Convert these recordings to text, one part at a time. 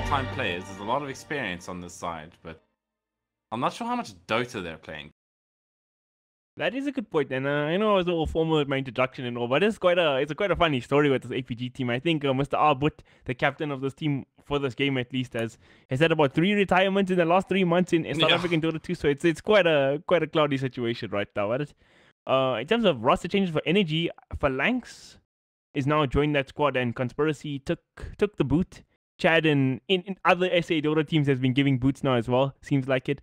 all-time players. There's a lot of experience on this side, but I'm not sure how much Dota they're playing. That is a good point, and I know I was a little formal with my introduction and all, but it's quite a funny story with this APG team. I think Mr. Arbut, the captain of this team for this game at least, has had about 3 retirements in the last 3 months in South African Dota 2. So it's quite a cloudy situation right now. In terms of roster changes for Energy, Phalanx is now joined that squad, and Conspiracy took the boot. Chad in other SA Dota teams has been giving boots now as well. Seems like it.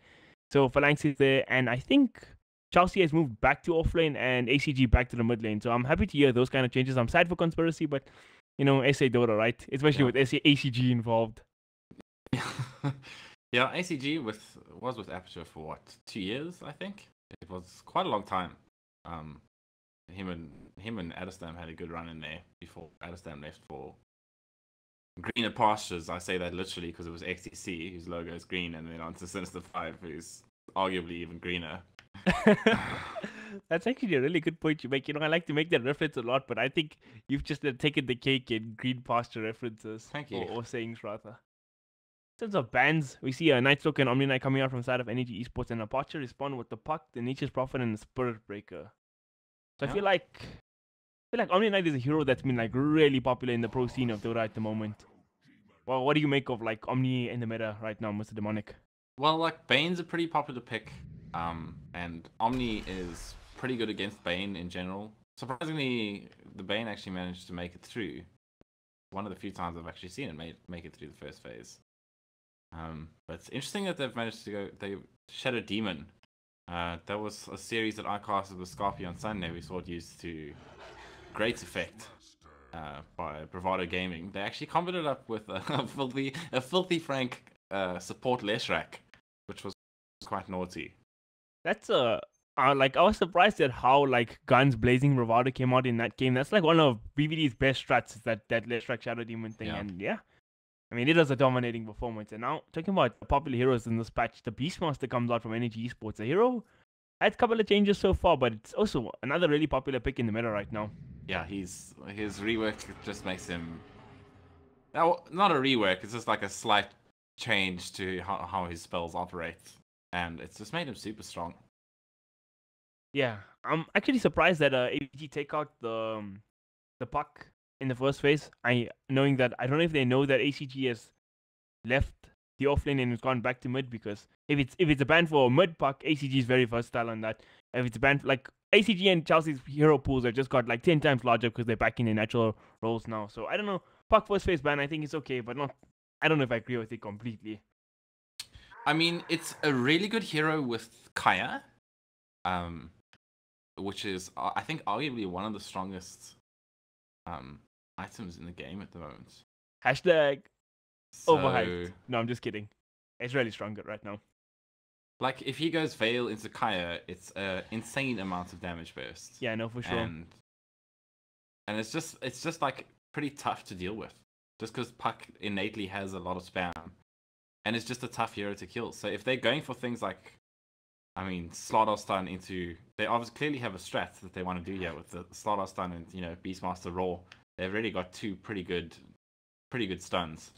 So Phalanx is there, and I think Chelsea has moved back to offlane and ACG back to the mid lane. So I'm happy to hear those kind of changes. I'm sad for Conspiracy, but SA Dota, right? Especially with ACG involved. Yeah, ACG was with Aperture for what, 2 years, I think? It was quite a long time. Him and Adestam had a good run in there before Adestam left for greener pastures. I say that literally because it was XTC, whose logo is green, and then on to Sinister 5, who's arguably even greener. That's actually a really good point you make. I like to make that reference a lot, but I think you've just taken the cake in green pasture references. Thank you. Or sayings, rather. In terms of bans, we see a Nightstalker and OmniKnight coming out from side of Energy Esports, and Aperture respond with the Puck, the Nature's Prophet, and the Spirit Breaker. So I feel like OmniKnight is a hero that's been really popular in the pro scene of Dota at the moment. Well, what do you make of Omni in the meta right now, Mr. DeMoNiK? Well, Bane's a pretty popular pick. And Omni is pretty good against Bane in general. Surprisingly, the Bane actually managed to make it through. One of the few times I've actually seen it make it through the first phase. But it's interesting that they've managed to go. Shadow Demon. That was a series that I casted with Scarpy on Sunday. We saw it used to great effect by Bravado Gaming. They actually comboed it up with a filthy Frank support Leshrac, which was quite naughty. That's I was surprised at how Guns Blazing Bravado came out in that game. That's one of BBD's best strats, that Leshrac Shadow Demon thing. And I mean, it was a dominating performance. And now, talking about popular heroes in this patch, the Beastmaster comes out from Energy Esports. A hero had a couple of changes so far, but it's also another really popular pick in the meta right now. Yeah, his rework just makes him... not a rework, it's just a slight change to how his spells operate. And it's just made him super strong. Yeah, I'm actually surprised that APG take out the Puck in the first phase. Knowing that, I don't know if they know that ACG has left the offlane and has gone back to mid, because if it's a ban for mid Puck, ACG is very versatile on that. If it's a ban for, ACG and Chelsea's hero pools have just got 10 times larger because they're back in their natural roles now. So I don't know. Puck first phase ban, I think it's okay, but I don't know if I agree with it completely. I mean, it's a really good hero with Kaya, which is, I think, arguably one of the strongest items in the game at the moment. Hashtag overhyped. No, I'm just kidding. It's really stronger right now. If he goes Veil into Kaya, it's an insane amount of damage burst. Yeah, no, for sure. And it's just pretty tough to deal with, just because Puck innately has a lot of spam. And it's just a tough hero to kill. So if they're going for things Slaughter Stun into... They obviously clearly have a strat that they want to do here with the Slaughter Stun and, Beastmaster Raw. They've really got two pretty good stuns.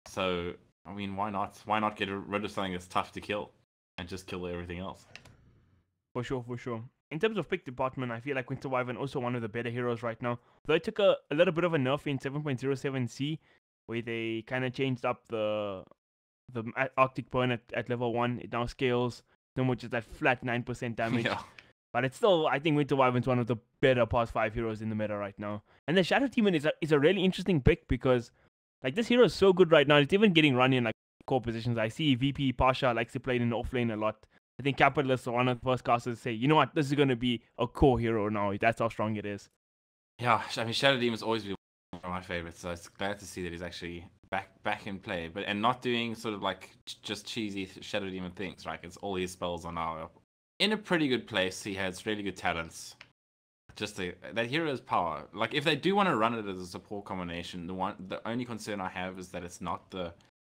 So, I mean, why not? Why not get rid of something that's tough to kill and just kill everything else? For sure, for sure. In terms of pick department, I feel like Winter Wyvern also one of the better heroes right now. Though it took a little bit of a nerf in 7.07c, where they kind of changed up the Arctic Burn at level 1. It now scales no more just that flat 9% damage. Yeah. But it's still, I think Winter Wyvern's one of the better past 5 heroes in the meta right now. And the Shadow Demon is a really interesting pick, because this hero is so good right now. It's even getting run in core positions. I see VP Pasha likes to play it in the offlane a lot. I think Capitalists are one of the first casters to say, you know what, this is going to be a core hero now. That's how strong it is. Yeah, I mean, Shadow Demon's always been one of my favorites, so it's glad to see that he's actually back in play, and not doing sort of just cheesy Shadow Demon things, right? It's all his spells are now in a pretty good place. He has really good talents. That hero's power. If they do want to run it as a support combination, the only concern I have is that it's not the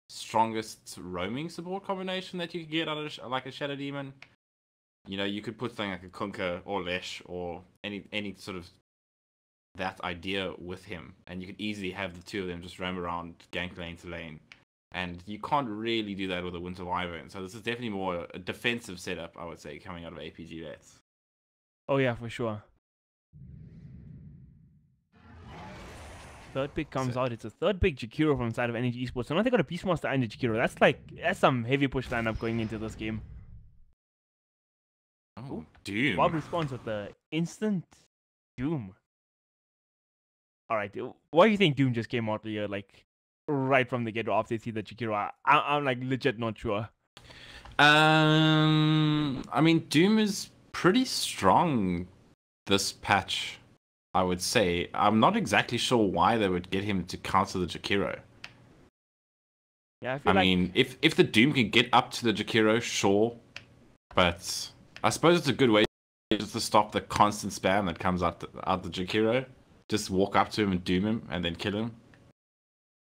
strongest roaming support combination that you could get out of a Shadow Demon. You could put something like a Kunkka or Lesh or any sort of that idea with him, and you could easily have the two of them just roam around gank lane to lane And you can't really do that with a Winter Wyvern. So this is definitely more a defensive setup, I would say, coming out of APG Vets. Oh yeah, for sure. Third pick comes out. It's a third pick Jakiro from the side of Energy Esports. So now they got a Beastmaster and a Jakiro. That's some heavy push lineup going into this game. Oh, Doom. Bob responds with the instant Doom. Alright, why do you think Doom just came out here, like, right from the get after they see the Jakiro? I'm like legit not sure. I mean, Doom is pretty strong this patch, I would say. I'm not exactly sure why they would get him to counter the Jakiro. Yeah, I mean, if the Doom can get up to the Jakiro, sure. But I suppose it's a good way just to stop the constant spam that comes out the Jakiro. Just walk up to him and doom him and then kill him.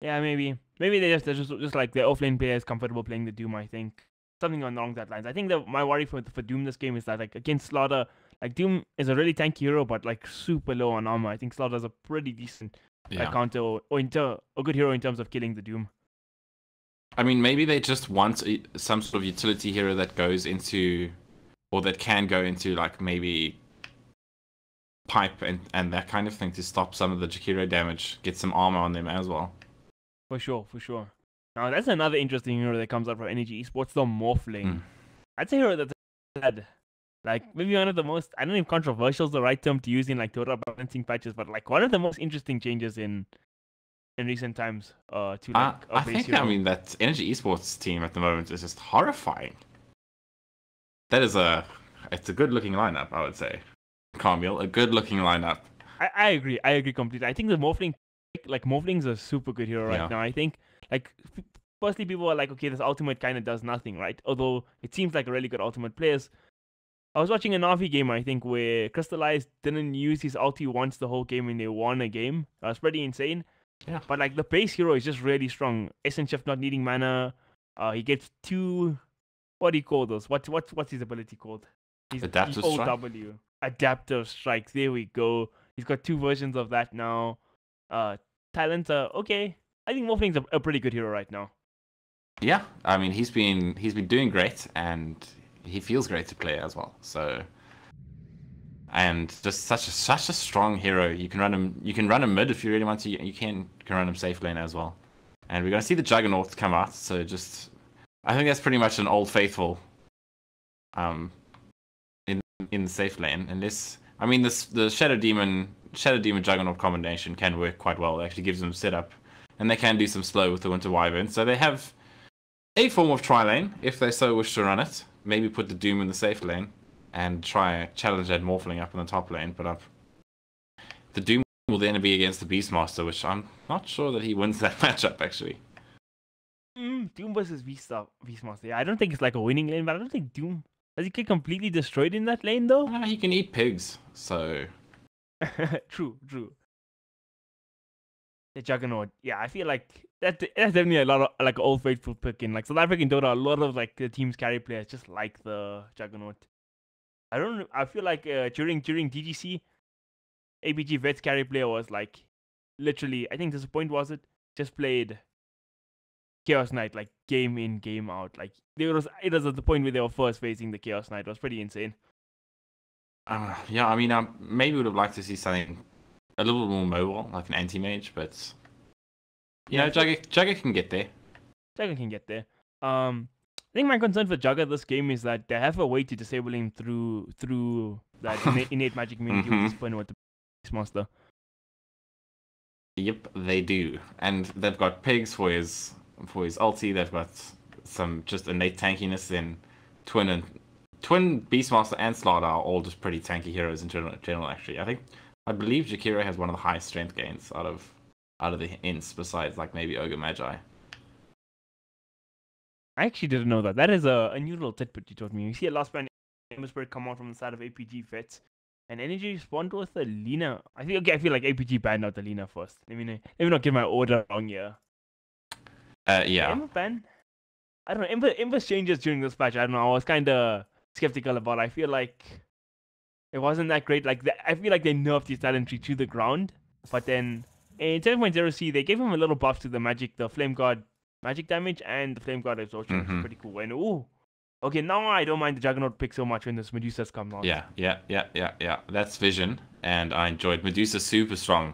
Yeah, maybe they're just like the offlane player is comfortable playing the Doom. I think something along that lines. I think that my worry for Doom this game is that like against Slaughter, like Doom is a really tanky hero, but like super low on armor. I think Slaughter's a pretty decent counter or a good hero in terms of killing the Doom. I mean, maybe they just want some sort of utility hero that goes into, or that can go into like maybe pipe and that kind of thing to stop some of the Jakiro damage, get some armor on them as well. For sure. Now that's another interesting hero that comes out from Energy Esports, the Morphling. That's a hero that's had like maybe one of the most, I don't know if controversial is the right term to use in like total balancing patches, but like one of the most interesting changes in recent times to like I think hero. I mean that Energy Esports team at the moment is just horrifying. That is it's a good looking lineup, I would say. Kaameel, a good looking lineup. I agree completely. I think the Morphling, like Morphling's a super good hero right now. I think like firstly people are like, okay, this ultimate kind of does nothing, right? Although it seems like a really good ultimate players. I was watching an Navi game, I think, where Crystallized didn't use his ulti once the whole game and they won a game. That was pretty insane. Yeah. But like the base hero is just really strong. Essence Shift not needing mana. He gets two, what do you call those? What's his ability called? Adaptive Strike. OW. Adaptive Strike. There we go. He's got two versions of that now. Talents are okay. I think Morphling's a pretty good hero right now. Yeah, I mean he's been doing great and he feels great to play as well. So, and just such a strong hero. You can run him mid if you really want to. You can run him safe lane as well. And we're gonna see the Juggernaut come out. So I think that's pretty much an old faithful. In the safe lane, unless I mean the Shadow Demon Juggernaut combination can work quite well. It actually gives them setup, and they can do some slow with the Winter Wyvern. So they have a form of tri lane if they so wish to run it. Maybe put the Doom in the safe lane and try challenge that Morphling up in the top lane. But the Doom will then be against the Beastmaster, which I'm not sure that he wins that matchup actually. Doom versus Beastmaster. Yeah, I don't think it's like a winning lane, but I don't think Doom. Does he get completely destroyed in that lane though? He can eat pigs, so. True. The Juggernaut. Yeah, I feel like that's definitely a lot of like old faithful pick in like South African Dota. A lot of like the team's carry players just like the Juggernaut. I feel like during DGC, APG Vets carry player was like literally. I think this point was it just played Chaos Knight like game in game out. Like it was at the point where they were first facing the Chaos Knight. It was pretty insane. Yeah, I mean, maybe would have liked to see something a little more mobile, like an anti-mage, but you know, Jugger can get there. Jugger can get there. I think my concern for Jugger this game is that they have a way to disable him through that innate magic immunity with this point with the Beastmaster. Yep, they do, and they've got pigs for his ulti. They've got some just innate tankiness. Then Twin Beastmaster and Slaughter are all just pretty tanky heroes in general. Actually, I believe Jakiro has one of the highest strength gains out of the ints, besides like maybe Ogre Magi. I actually didn't know that. That is a new little tidbit you told me. You see a last man Spirit come out from the side of APG Vets, and Energy respond with a Lina. I feel like APG banned out the Lina first. Let me not get my order wrong here. Yeah. Ember ban? I don't know. Ember's changes during this patch. I don't know. I was kind of skeptical about. I feel like it wasn't that great. Like I feel like they nerfed his talent tree to the ground, but then in 7.0C they gave him a little buff to the magic, the Flame Guard magic damage and the flame guard absorption, which is Mhm. pretty cool. And ooh, okay, now I don't mind the Juggernaut pick so much when this Medusa's come out. Yeah. That's vision, and I enjoyed Medusa. Super strong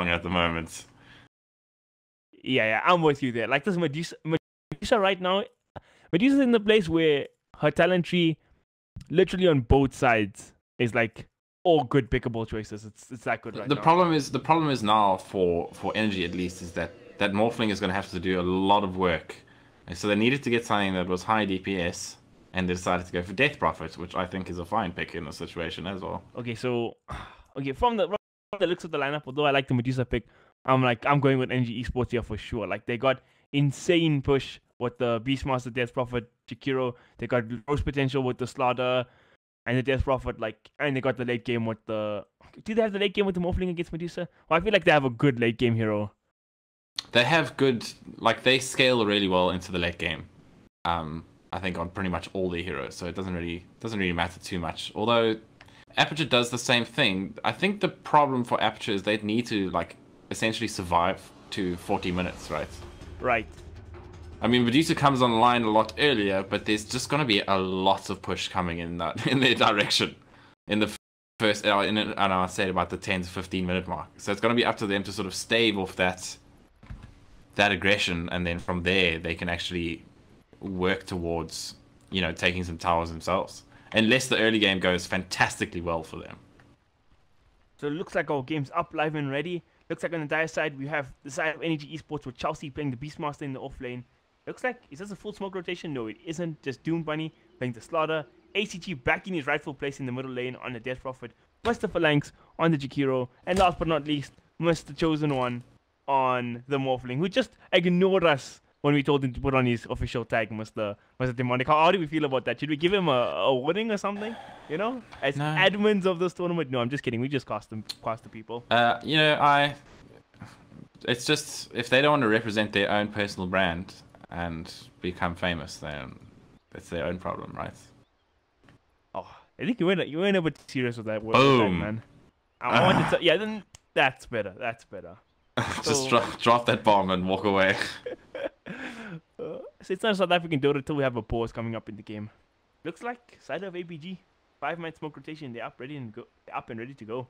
at the moment. Yeah, I'm with you there. Like this Medusa right now, Medusa's in the place where her talent tree, literally on both sides, is like all good pickable choices. It's that good right The now. problem is now for Energy at least is that Morphling is going to have to do a lot of work, and so they needed to get something that was high DPS, and they decided to go for Death Prophet, which I think is a fine pick in this situation as well. Okay, so from the looks of the lineup, although I like the Medusa pick, I'm going with Energy Esports here for sure. Like they got insane push with the Beastmaster, Death Prophet, Jakiro. They got roast potential with the Slaughter and the Death Prophet. And they got the late game with the. Do they have the late game with the Morphling against Medusa? Well, I feel like they have a good late game hero. They have good, like they scale really well into the late game. I think on pretty much all the heroes, so it doesn't really matter too much. Although Aperture does the same thing. I think the problem for Aperture is they need to like essentially survive to 40 minutes, right? Right. I mean, Medusa comes online a lot earlier, but there's just going to be a lot of push coming in their direction in the first hour. And I said about the 10 to 15 minute mark. So it's going to be up to them to sort of stave off that aggression, and then from there they can actually work towards, taking some towers themselves. Unless the early game goes fantastically well for them. So it looks like our game's up, live and ready. Looks like on the dire side we have the side of Energy Esports with Chelsea playing the Beastmaster in the off lane. Looks like, is this a full smoke rotation? No, it isn't. Just Doom Bunny playing the Slaughter. ACG back in his rightful place in the middle lane on the Death Prophet. Mr. Phalanx on the Jakiro. And last but not least, Mr. Chosen One on the Morphling, who just ignored us when we told him to put on his official tag, Mr. DeMoNiK. How do we feel about that? Should we give him a warning or something? As No. admins of this tournament? No, I'm just kidding. We just cost the people. It's just, if they don't want to represent their own personal brand and become famous, then it's their own problem, right? Oh, I think you went a bit serious with that word, Boom. man. I wanted to, yeah, then that's better. That's better. Just drop that bomb and walk away. So it's not a South African Dota until we have a pause coming up in the game. Looks like side of APG, 5-man smoke rotation. They're up, ready and go. They're up and ready to go.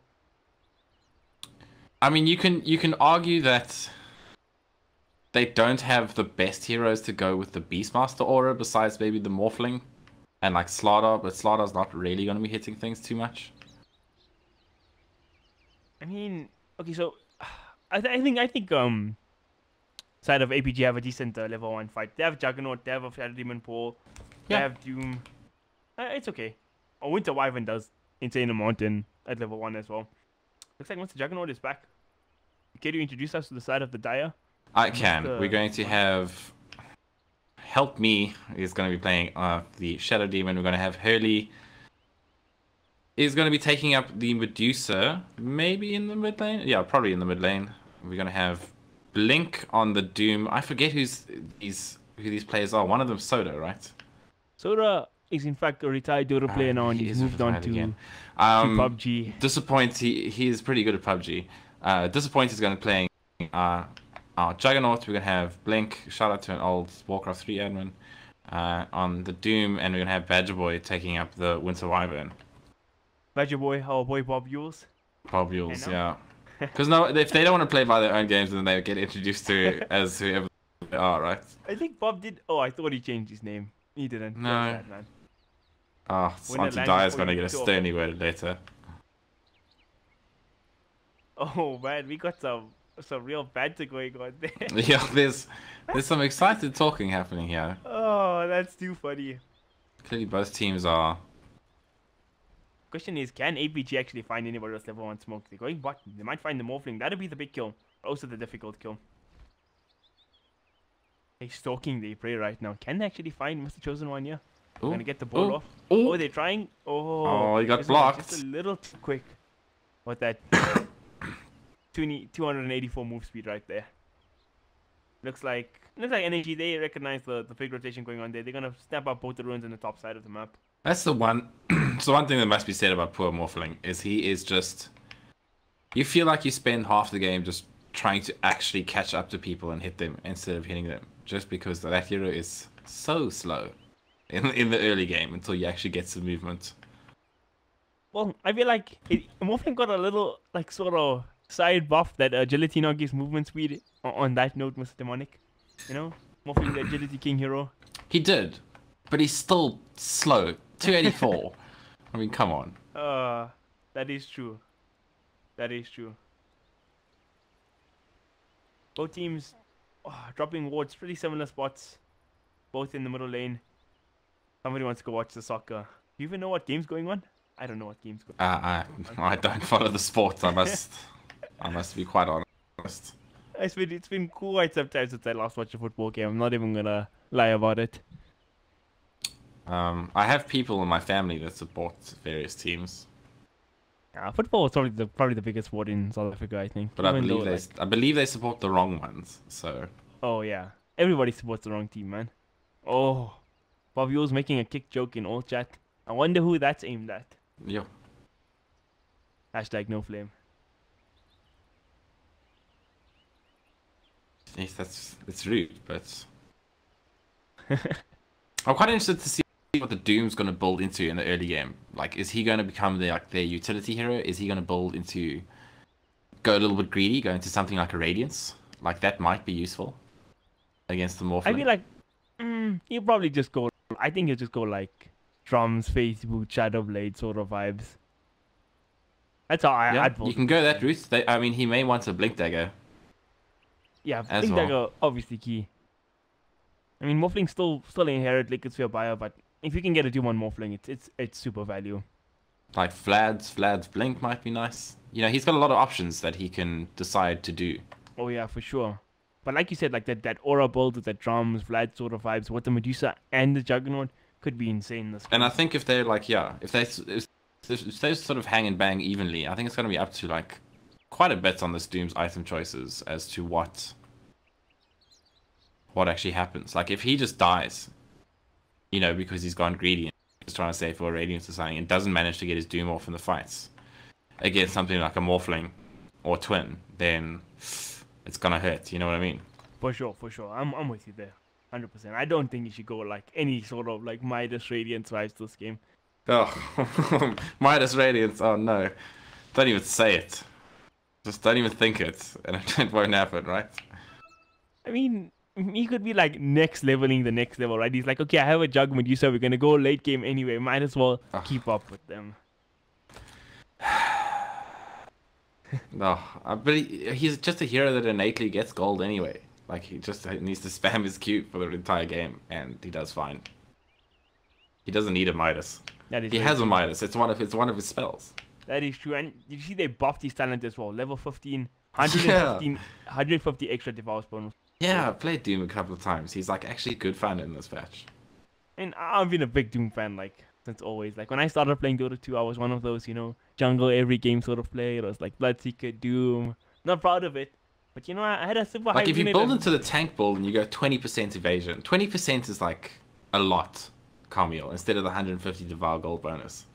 I mean, you can argue that they don't have the best heroes to go with the Beastmaster aura besides maybe the Morphling and like Slaughter, but Slaughter's not really going to be hitting things too much. I mean, okay, so I think side of APG have a decent level 1 fight. They have Juggernaut, they have a Shadow Demon Pool, they have Doom. It's okay. Oh, Winter Wyvern does insane amount at level 1 as well. Looks like once the Juggernaut is back. Can you introduce us to the side of the Dire? I can. We're going to have Help Me is going to be playing the Shadow Demon. We're going to have Hurley is going to be taking up the Medusa, maybe in the mid lane. Yeah, probably in the mid lane. We're going to have Blink on the Doom. I forget who these players are. One of them Soda, right? Soda is in fact a retired Dota player now, and he's moved on to PUBG. Disappoint. He is pretty good at PUBG. Disappoint is going to be playing our Juggernaut. We're going to have Blink. Shout out to an old Warcraft 3 admin on the Doom, and we're going to have Badger Boy taking up the Winter Wyvern. Badger Boy, our boy Bob Yules. Bob Yules, yeah. Because if they don't want to play by their own games, then they get introduced to as whoever they are, right? I think Bob did. Oh, I thought he changed his name. He didn't. No. Bad, man. Auntie Dire's going to get a sternly worded later. Oh man, we got some real banter going on there. Yeah, there's some excited talking happening here. Oh, that's too funny. Clearly both teams are. Question is, can APG actually find anybody else level 1 smoke? They're going bottom. They might find the Morphling. That'll be the big kill. Also the difficult kill. They're stalking the prey right now. Can they actually find Mr. Chosen One here? They're gonna get the ball off. Ooh. Oh, they're trying. Oh, he got blocked. Just a little too quick. What that? 284 move speed right there. Looks like Energy. They recognize the big rotation going on there. They're gonna snap up both the ruins on the top side of the map. That's the one. So one thing that must be said about poor Morphling is he is just. You feel like you spend half the game just trying to actually catch up to people and hit them instead of hitting them, just because that hero is so slow in the early game until you actually get some movement. Well, I feel like Morphling got a little like sort of side buff that agility now gives movement speed. On that note, Mr. DeMoNiK, you know, Morphling the agility king hero. He did, but he's still slow. 284. I mean, come on. That is true. That is true. Both teams dropping wards, pretty similar spots. Both in the middle lane. Somebody wants to go watch the soccer. Do you even know what game's going on? I don't know what game's going on. I don't follow the sport. I must be quite honest. It's been quite some time since I last watched a football game. I'm not even gonna lie about it. I have people in my family that support various teams. Football is probably the biggest sport in South Africa, I think. But I believe they support the wrong ones. So. Oh yeah, everybody supports the wrong team, man. Oh, Bobby was making a kick joke in all chat. I wonder who that's aimed at. Yo. Hashtag no flame. Yes, that's rude, but I'm quite interested to see what the Doom's going to build into in the early game. Like, is he going to become their utility hero? Is he going to build into, go a little bit greedy, go into something like a Radiance? Like, that might be useful against the Morphling. I feel like, he'll probably just go, I think he'll just go like drums, Facebook, Shadowblade sort of vibes. That's how I'd vote. You can go that route. I mean, he may want a Blink Dagger. Yeah, Blink Dagger, obviously key. I mean, Morphling still inherit Liquid Sphere Bio, but if you can get a Doom on Morphling, it's super value. Like Vlad's Blink might be nice. You know, he's got a lot of options that he can decide to do. Oh yeah, for sure. But like you said, like that aura build with the drums, Vlad sort of vibes, what the Medusa and the Juggernaut could be insane. This and I think if they're like, if they sort of hang and bang evenly, I think it's going to be up to like quite a bit on this Doom's item choices as to what actually happens. Like if he just dies, you know, because he's gone greedy and he's trying to save for a Radiance or something and doesn't manage to get his Doom off in the fights against something like a Morphling or Twin, then it's gonna hurt. You know what I mean? For sure. I'm with you there, 100%. I don't think you should go like any sort of like Midas Radiance vibes this game. Oh, Midas Radiance. Oh no, don't even say it. Just don't even think it, and it won't happen, right? I mean, he could be like next leveling the next level, right? He's like, okay, I have a Jug Medusa, we're gonna go late game anyway. Might as well keep up with them. No, but he's just a hero that innately gets gold anyway. Like he just needs to spam his Q for the entire game, and he does fine. He doesn't need a Midas. He has a Midas. It's one of his spells. That is true. And you see they buffed his talent as well. Level 15, 150 extra devours bonus. Yeah, I've played Doom a couple of times. He's like actually good fun in this patch. And I've been a big Doom fan like since always. Like when I started playing Dota 2, I was one of those, you know, jungle every game sort of player. It was like Bloodseeker, Doom. Not proud of it. But you know, I had a super high. Like if you build into the tank build and you go 20% evasion, 20% is like a lot, Kaameel, instead of the 150 devour gold bonus.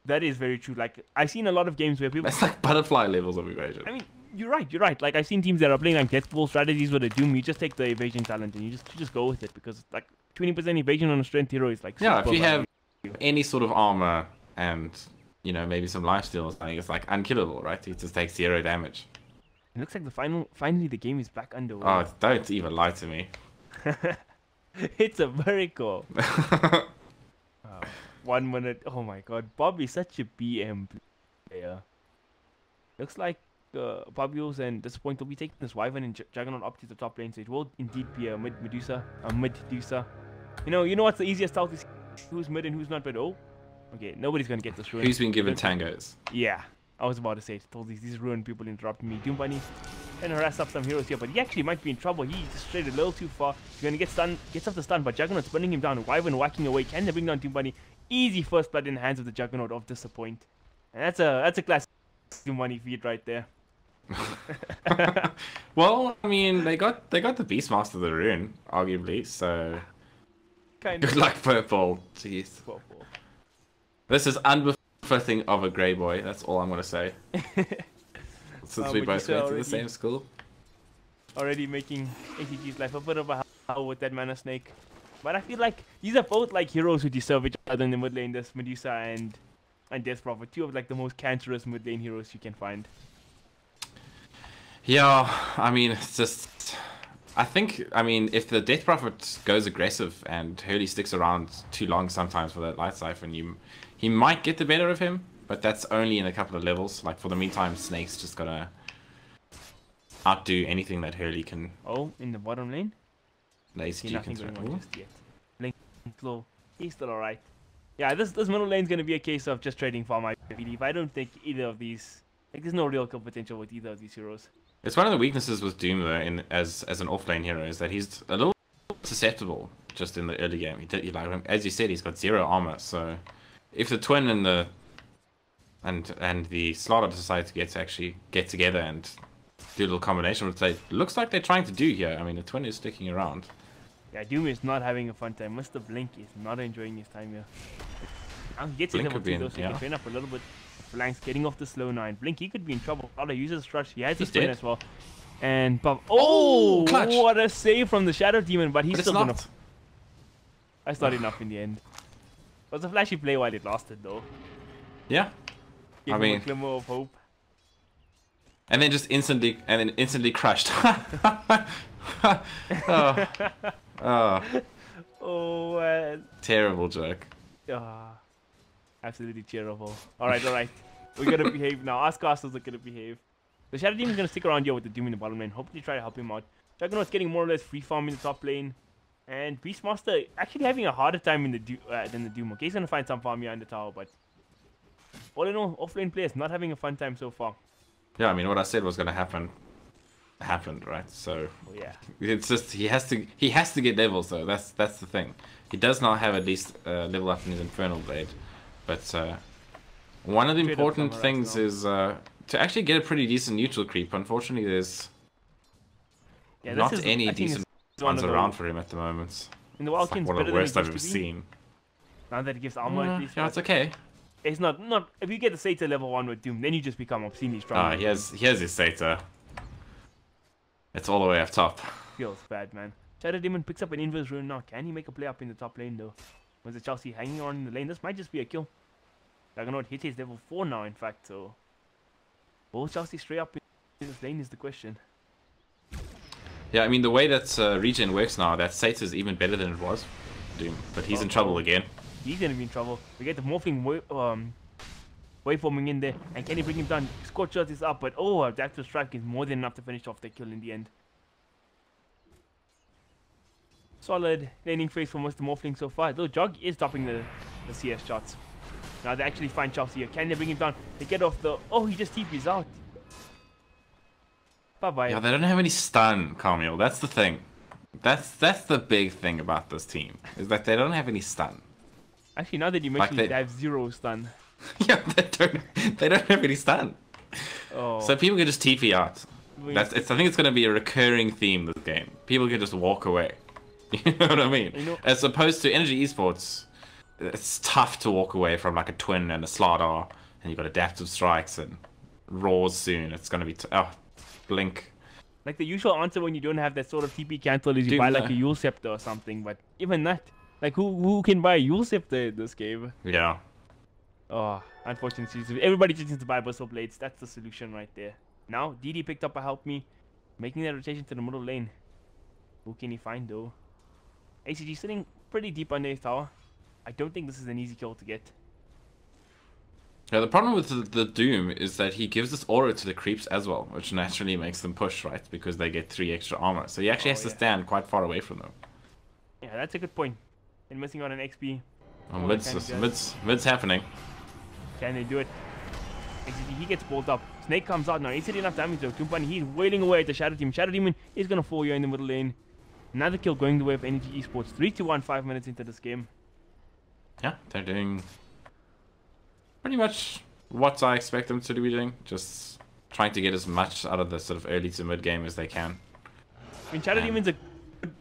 That is very true. Like I've seen a lot of games where people. That's like butterfly levels of evasion. I mean, you're right. Like I've seen teams that are playing like deathball strategies with a Doom. You just take the evasion talent and you just go with it because like 20% evasion on a strength hero is like. Yeah, if you have any sort of armor and you know maybe some lifesteal or something, it's like unkillable, right? It just takes 0 damage. It looks like finally the game is back underway. Oh, don't even lie to me. It's a miracle. 1 minute. Oh my god. Bob is such a BM player. Looks like Babios and Disappoint will be taking this Wyvern and Juggernaut up to the top lane, so it will indeed be a mid-Medusa. You know what's the easiest style to see who's mid and who's not mid? Oh, okay, nobody's gonna get this ruined. Who's been given tangos? Yeah, I was about to say it. Told these ruined people interrupting me. Doom Bunny trying to harass up some heroes here, but he actually might be in trouble. He just strayed a little too far. He's gonna get stunned, gets off the stun, but Juggernaut's spinning him down. Wyvern whacking away. Can they bring down Doom Bunny? Easy first blood in the hands of the Juggernaut of Disappoint. And that's a classic Doom Bunny feat right there. Well, I mean, they got the Beastmaster of the Rune, arguably, so Kind good luck, Purple. Jeez. Purple. This is unbefitting of a grey boy, that's all I'm gonna say. Since we both went to the same school. already making ACG's life a bit of a hell with that Mana Snake. But I feel like these are both like heroes who deserve each other in the mid lane. This Medusa and Death Prophet, two of like the most cancerous mid lane heroes you can find. Yeah, I mean, it's just... I mean, if the Death Prophet goes aggressive and Hurley sticks around too long sometimes for that Light Siphon, he might get the better of him, but that's only in a couple of levels. Like, for the meantime, Snake's just gonna outdo anything that Hurley can... Oh, in the bottom lane? Lazy Nothing going on just yet. Link low. He's still alright. Yeah, this middle lane's gonna be a case of just trading farm, I believe. I don't think either of these... Like, there's no real kill potential with either of these heroes. It's one of the weaknesses with Doom, though, as an off-lane hero, is that he's a little susceptible just in the early game. Like, as you said, he's got 0 armor, so if the Twin and the Slaughter decide to actually get together and do a little combination, which it looks like they're trying to do here. I mean, the Twin is sticking around. Yeah, Doom is not having a fun time. Mr. Blink is not enjoying his time here. Now he gets his level 2 though, so he can train up a little bit. Flanks getting off the slow 9. Blink, he could be in trouble. Slaughter uses Rush. He has his spin as well. And Buff. Oh, clutch. What a save from the Shadow Demon, but he's still not. gonna. That's not enough in the end. It was a flashy play while it lasted though. Yeah. Gave I him mean, a glimmer of hope. And then just instantly crushed. Oh. Oh. Oh, man. Terrible joke. Absolutely terrible. Alright. We gotta behave now. Us castles are gonna behave. The Shadow Demon's gonna stick around here with the Doom in the bottom lane. Hopefully try to help him out. Juggernaut's getting more or less free farm in the top lane. And Beastmaster actually having a harder time in the than the Doom. Okay, he's gonna find some farm here in the tower, but all in all, off-lane players not having a fun time so far. Yeah, I mean, what I said was gonna happen happened, right? So yeah, it's just he has to get levels though. That's the thing. He does not have at least level up in his Infernal Blade, but one of the important things is to actually get a pretty decent neutral creep. Unfortunately, there's not any decent ones around for him at the moment. In the Wild King's one of the worst I've ever seen. Now that it gives armor at least. Yeah, it's okay. It's not if you get a Satyr level 1 with Doom, then you just become obscenely strong. He has his Satyr. It's all the way up top. Feels bad, man. Shadow Demon picks up an inverse rune now. Can he make a play up in the top lane though? Was it Chelsea hanging on in the lane? This might just be a kill. Juggernaut hit his level 4 now, in fact, so will Chelsea stray up in this lane is the question. Yeah, I mean, the way that regen works now, that Satyr is even better than it was. Doom, but he's in trouble again. He's gonna be in trouble. We get the morphing waveforming in there, and can he bring him down? Scorch Earth is up, but Adaptive Strike is more than enough to finish off the kill in the end. Solid laning phase for Mr. Morphling so far, though Jog is stopping the CS shots. Now they actually find Chelsea here. Can they bring him down? They get off the... Oh, he just TP's out. Bye-bye. Yeah, they don't have any stun, Kaameel. That's the thing. That's the big thing about this team, is that they don't have any stun. Actually, now that you mention it, they have 0 stun. Yeah, they don't have any stun. Oh. So people can just TP out. I think it's going to be a recurring theme this game. People can just walk away. You know what I mean? As opposed to Energy Esports, it's tough to walk away from like a Twin and a Slaughter, and you've got Adaptive Strikes and Roars soon. It's going to be... Blink. Like the usual answer when you don't have that sort of TP cancel is you buy like a Yule Scepter or something, but even that, like who can buy a Yule Scepter in this game? Yeah. Oh, unfortunately, everybody just needs to buy Bristle Blades. That's the solution right there. Now, DD picked up a Help Me, making that rotation to the middle lane. Who can he find though? ACG sitting pretty deep under his tower. I don't think this is an easy kill to get. Yeah, the problem with the Doom is that he gives this aura to the creeps as well, which naturally makes them push, right? Because they get 3 extra armor. So he actually has to stand quite far away from them. Yeah, that's a good point. And missing out on XP. Oh, mid's happening. Can they do it? He gets balled up. Snake comes out now. Is it enough damage though? Toon Bunny, he's wailing away at the Shadow Demon. Shadow Demon is going to fall here in the middle lane. Another kill going the way of Energy Esports. 3-1, 5 minutes into this game. Yeah, they're doing pretty much what I expect them to be doing. Just trying to get as much out of the sort of early to mid game as they can. I mean, Shadow Demon's a good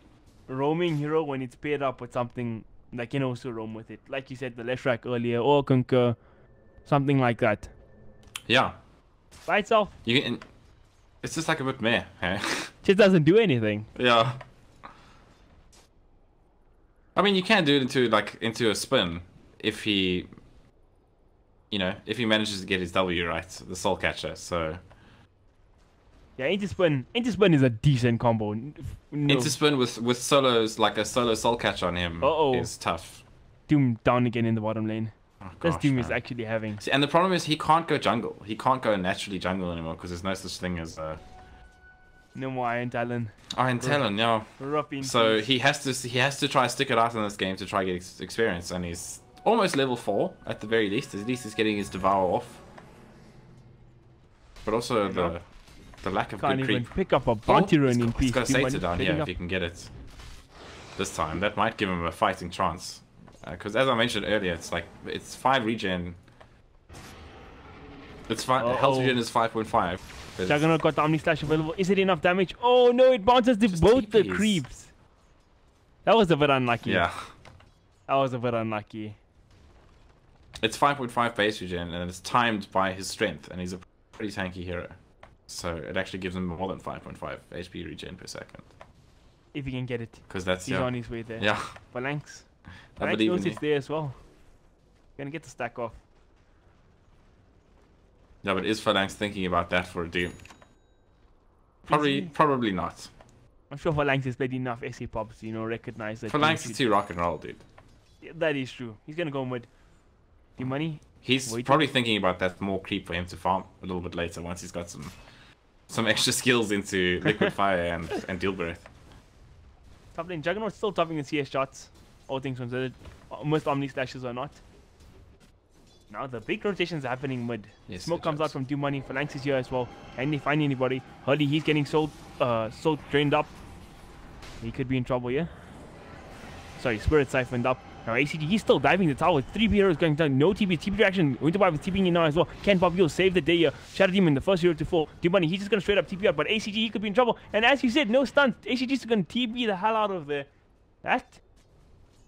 roaming hero when it's paired up with something that can also roam with it. Like you said, the Leshrac earlier, or Conquer, something like that. Yeah. By itself. It's just like a bit meh, eh? Just doesn't do anything. Yeah. I mean, you can do it into a spin if he, if he manages to get his W right, the soul catcher. So Yeah, into spin is a decent combo. No. into spin with solos, like a solo soul catcher on him is tough. Doom down again in the bottom lane. Oh, this gosh, Doom man. is actually having. See, and the problem is he can't go jungle. He can't go naturally jungle anymore because there's no such thing as No more Iron Talon. Iron Talon, yeah. So he has to try to stick it out in this game to try to get experience, and he's almost level 4 at the very least. At least he's getting his Devour off. But also the lack of can't good even creep. pick up a bounty run in peace. He's got Satyr down here if he can get it this time. That might give him a fighting chance. Because as I mentioned earlier, it's 5 regen. It's 5. Health regen is 5.5. Juggernaut got the Omni Slash available. Is it enough damage? Oh no, it bounces to both the creeps. That was a bit unlucky. Yeah. That was a bit unlucky. It's 5.5 base regen, and it's timed by his strength, and he's a pretty tanky hero. So it actually gives him more than 5.5 HP regen per second. If he can get it. Because that's he's on his way there. Yeah. Phalanx. I believe knows it's there as well. Gonna get the stack off. Yeah, but is Phalanx thinking about that for a Doom? Probably not. I'm sure Phalanx has played enough SA pops to recognize that. Phalanx is too rock and roll, dude. Yeah, that is true. He's gonna go mid. DeMoNiK. He's probably thinking about that more creep for him to farm a little bit later once he's got some extra skills into Liquid Fire and Deal Breath. Top lane Juggernaut still topping the CS shots. All things considered, most Omni Slashes or not. Now the big rotations are happening mid. Yes, Smoke comes out from DeMoNiK. Phalanx is here as well. Can they find anybody? Hurley, he's getting so drained up. He could be in trouble here. Sorry, Spirit siphoned up. Now ACG, he's still diving the tower. 3 heroes going down. No TP. TP reaction. Winterwife is TPing in now as well. Can Bobbio save the day here? Shadow Demon, the first hero to fall. DeMoNiK, he's just going to straight up TP out. But ACG, he could be in trouble. And as you said, no stunt. ACG's going to TP the hell out of there. That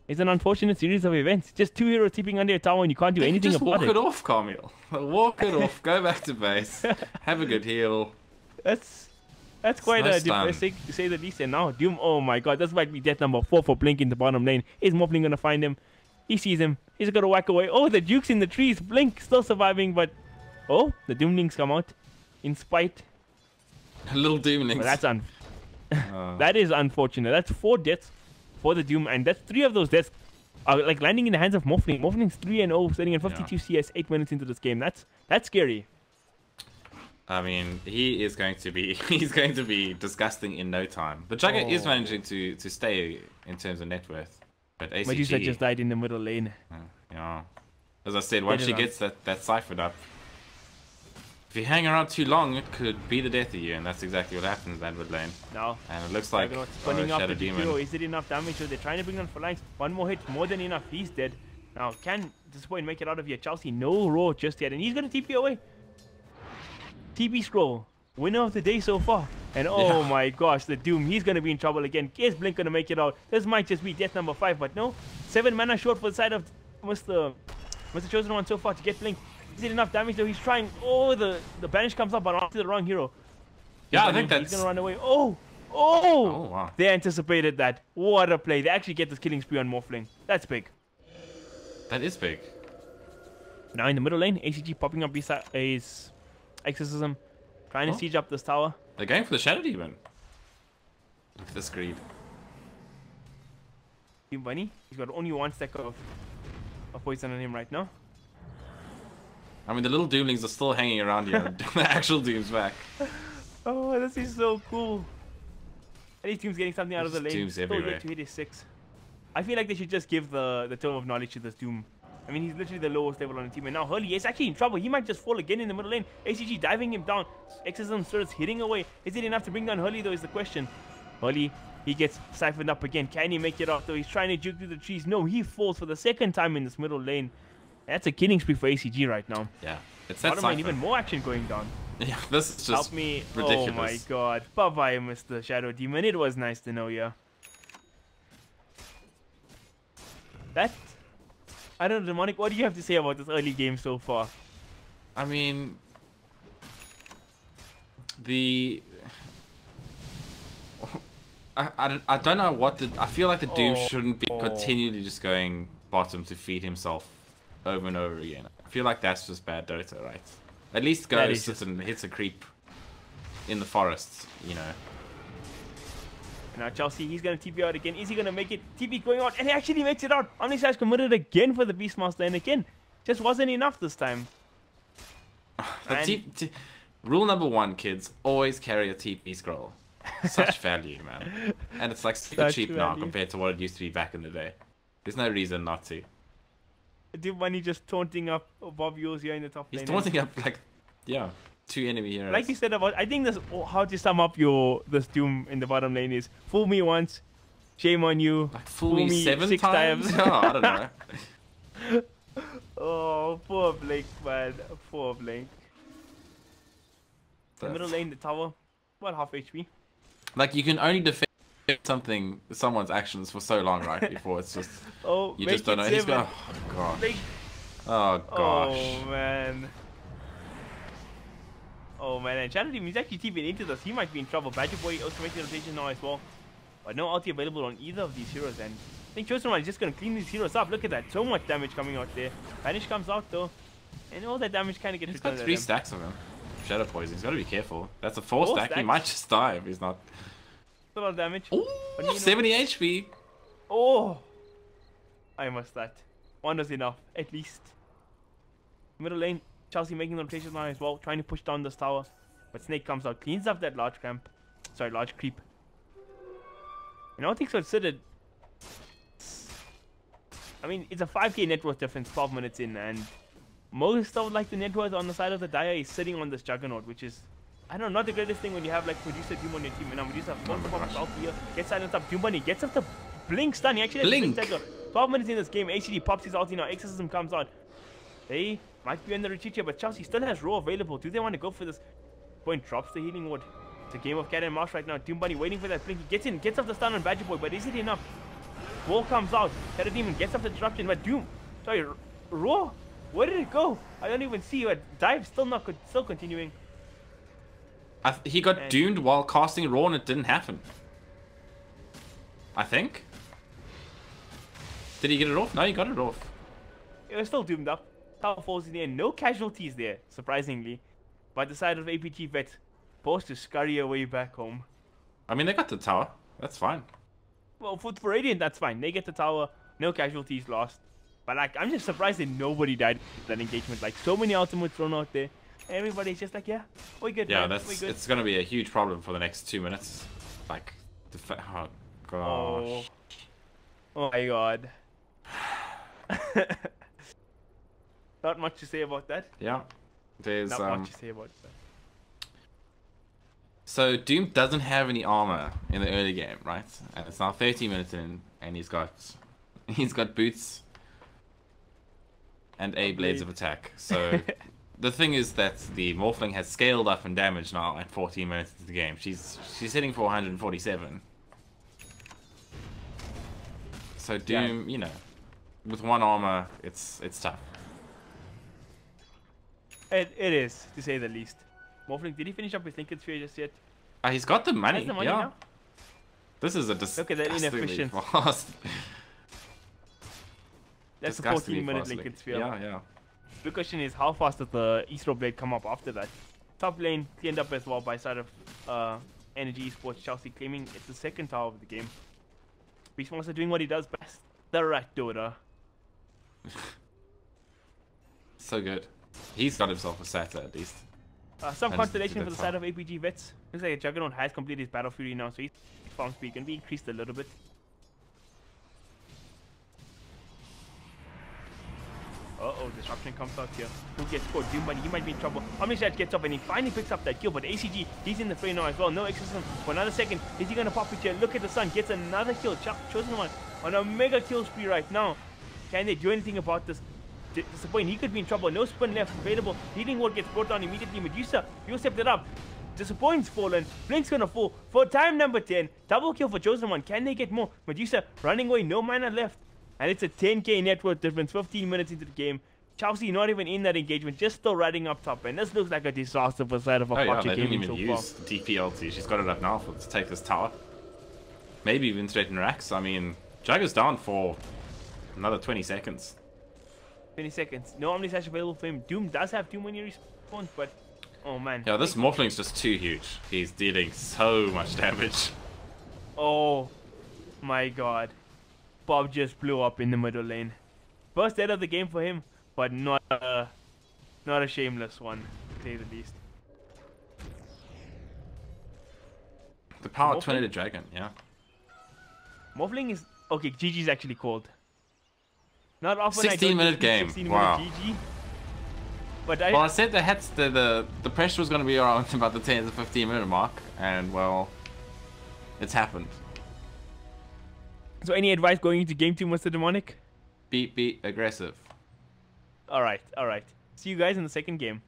is an unfortunate series of events. Just 2 heroes TPing under a tower and you can't do anything about it. Just walk it off, Kaameel. Walk it off. Go back to base. Have a good heal. That's quite depressing to say the least. And now Doom, oh my god, this might be death number 4 for Blink in the bottom lane. Is Morphling gonna find him? He sees him. He's gonna whack away. Oh, the Duke's in the trees. Blink still surviving, but oh, the Doomlings come out in spite. Little Doomlings. Well, that is unfortunate. That's 4 deaths for the Doom, and that's 3 of those deaths are like landing in the hands of Morphling. Morphling's 3-0, sitting at 52 CS 8 minutes into this game. That's scary. I mean, he's going to be disgusting in no time. But Jugger is managing to stay in terms of net worth. But ACG... Medusa just died in the middle lane. Yeah. As I said, once she gets that siphoned up, if you hang around too long, it could be the death of you, and that's exactly what happens in mid lane. No. And it looks like Shadow Demon. Is it enough damage? Or they're trying to bring on Phalanx. 1 more hit, more than enough. He's dead. Now, can Disappoint make it out of here? Chelsea, no roar just yet, and he's going to TP away. TP scroll, winner of the day so far. And oh my gosh, the Doom, he's going to be in trouble again. Is Blink going to make it out? This might just be death number 5, but no. 7 mana short for the side of Mr. Chosen One so far to get Blink. Is it enough damage though? He's trying. Oh, the banish comes up, but onto the wrong hero. Yeah, I think that's... He's going to run away. Oh, wow. They anticipated that. What a play. They actually get this killing spree on Morphling. That's big. That is big. Now in the middle lane, ACG popping up beside his Exorcism, trying to siege up this tower. They're going for the Shadow Demon. Look at this greed. DeMoNiK, he's got only 1 stack of poison on him right now. I mean, the little Doomlings are still hanging around here. The actual Doom's back. Oh, this is so cool. At least Doom's getting something out of the lane. Doom's everywhere. Yet to hit his 6. I feel like they should just give the Tome of Knowledge to this Doom. I mean, he's literally the lowest level on the team. And now Hurley is actually in trouble. He might just fall again in the middle lane. ACG diving him down. Exorcism starts hitting away. Is it enough to bring down Hurley, though, is the question. Hurley, he gets siphoned up again. Can he make it out, though? He's trying to juke through the trees. No, he falls for the 2nd time in this middle lane. That's a killing spree for ACG right now. Yeah. It's that Bottom lane, even more action going down. Yeah, this is just Help me. ridiculous. Oh my god. Bye-bye, Mr. Shadow Demon. It was nice to know you. I don't know, DeMoNiK, what do you have to say about this early game so far? I mean, the I don't know what the... I feel like the Doom shouldn't be continually just going bottom to feed himself over and over again. I feel like that's just bad Dota, right? At least go sit and hits a creep in the forests, you know. Now Chelsea, he's going to TP out again. Is he going to make it? TP going on, and he actually makes it out. OmniSide's committed again for the Beastmaster, and again, just wasn't enough this time. Rule number 1, kids, always carry a TP scroll. Such value, man. And it's like super cheap now compared to what it used to be back in the day. There's no reason not to. DeMoNiK just taunting up Bob Yules here in the top lane. He's taunting up, like, yeah, 2 enemy heroes. Like you said about, I think this, how to sum up this Doom in the bottom lane is, fool me once, shame on you. Like, fool me 6 times? Oh, I don't know. Oh, poor Blink, man. Poor Blink. The middle lane, the tower, about half HP. Like, you can only defend someone's actions for so long, right? Before it's just... you just don't know. He's going... Oh, gosh. Oh, gosh. Oh, man. Oh, man. And Shadow Team, he's actually TPing into this. He might be in trouble. Badger Boy also making rotation now as well. But no ulti available on either of these heroes. And I think Chosen One is just going to clean these heroes up. Look at that. So much damage coming out there. Vanish comes out, though. And all that damage kind of gets returned. He's got 3 stacks of him. Shadow Poison. He's got to be careful. That's a 4 stack. He might just die if he's not. A lot of damage. Ooh, 70 HP. Oh, I must that. 1 was enough, at least. Middle lane, Chelsea making the rotations now as well, trying to push down this tower. But Snake comes out, cleans up that large camp. Sorry, large creep. And I don't think so. Considered. I mean, it's a 5k net worth difference 12 minutes in, and most of like the net worth on the side of the Dire is sitting on this Juggernaut, which is, I don't know, not the greatest thing when you have like Medusa Doom on your team. And now Medusa forms the out here, gets silenced up. DeMoNiK gets up the Blink stun. He actually has Blink. 12 minutes in this game, HCD pops his ulti now. Exorcism comes out. They might be in the retreat here, but Chelsea still has Raw available. Do they want to go for this? Point drops the healing ward. It's a game of cat and mouse right now. DeMoNiK waiting for that Blink. He gets in, gets off the stun on Badger Boy, but is it enough? Wall comes out. Shadow Demon gets off the disruption, but Raw, where did it go? I don't even see it. Dive still continuing. He got doomed while casting Raw and it didn't happen. I think. Did he get it off? No, he got it off. It was still doomed up. Tower falls in the end. No casualties there, surprisingly. By the side of APG Vet, forced to scurry away back home. I mean, they got the tower. That's fine. Well, for Radiant, that's fine. They get the tower. No casualties lost. But like, I'm just surprised that nobody died in that engagement. Like, so many ultimates thrown out there. Everybody's just like, yeah, we're good. Yeah, man. It's gonna be a huge problem for the next 2 minutes. Like, oh gosh. Oh my god. Not much to say about that. Yeah, there's not much to say about that. So Doom doesn't have any armor in the early game, right? And it's now 30 minutes in, and he's got boots and blades of attack. So. The thing is that the Morphling has scaled up in damage now at 14 minutes into the game. She's hitting for 147. So Doom, you know, with 1 armor, it's tough. It is, to say the least. Morphling, did he finish up with Lincoln Sphere just yet? He's got the money. The money yeah. now? This is a disgustingly Look at that inefficient. fast. That's a 14-minute Lincoln Sphere. Yeah. The question is, how fast does the Eastro Blade come up after that? Top lane cleaned up as well by side of Energy Esports. Chelsea claiming it's the 2nd tower of the game. Beastmaster doing what he does best. The Rat Dota. So good. He's got himself a Sata at least. Some constellation for the side of APG Vets. Looks like a Juggernaut has completed his Battle Fury now, so his farm speed can be increased a little bit. Uh-oh, disruption comes out here. Who gets scored? DeMoNiK, he might be in trouble. OmniSide's gets up and he finally picks up that kill, but ACG, he's in the fray now as well. No exorcism for another second. Is he going to pop it here? Look at the sun. Gets another kill. Chosen One on a mega kill spree right now. Can they do anything about this? Disappoint. He could be in trouble. No spin left available. Healing ward gets brought down immediately. Medusa, you stepped it up. Disappoint's fallen. Blink's gonna fall for time number 10. Double kill for Chosen One. Can they get more? Medusa running away. No mana left. And it's a 10k net worth difference, 15 minutes into the game. Chelsea not even in that engagement, just still riding up top. And this looks like a disaster for the side of Aperture Gaming so far. They didn't even use DP ulti. She's got it up now to take this tower. maybe even threaten racks. I mean, Jug is down for another 20 seconds. 20 seconds. No Omni Slash available for him. Doom does have too many respawns, but oh man. Yeah, this Morphling's just too huge. He's dealing so much damage. Oh my god. Bob just blew up in the middle lane. First dead of the game for him, but not a shameless one, to say the least. The power 20 to Dragon, yeah. Morphling is okay. GG's actually called. Not often. 16-minute game. 16 wow. GG. But I said the pressure was going to be around about the 10 to 15-minute mark, and well, it's happened. So, any advice going into game 2, Mr. DeMoNiK? Beat, aggressive. All right. See you guys in the second game.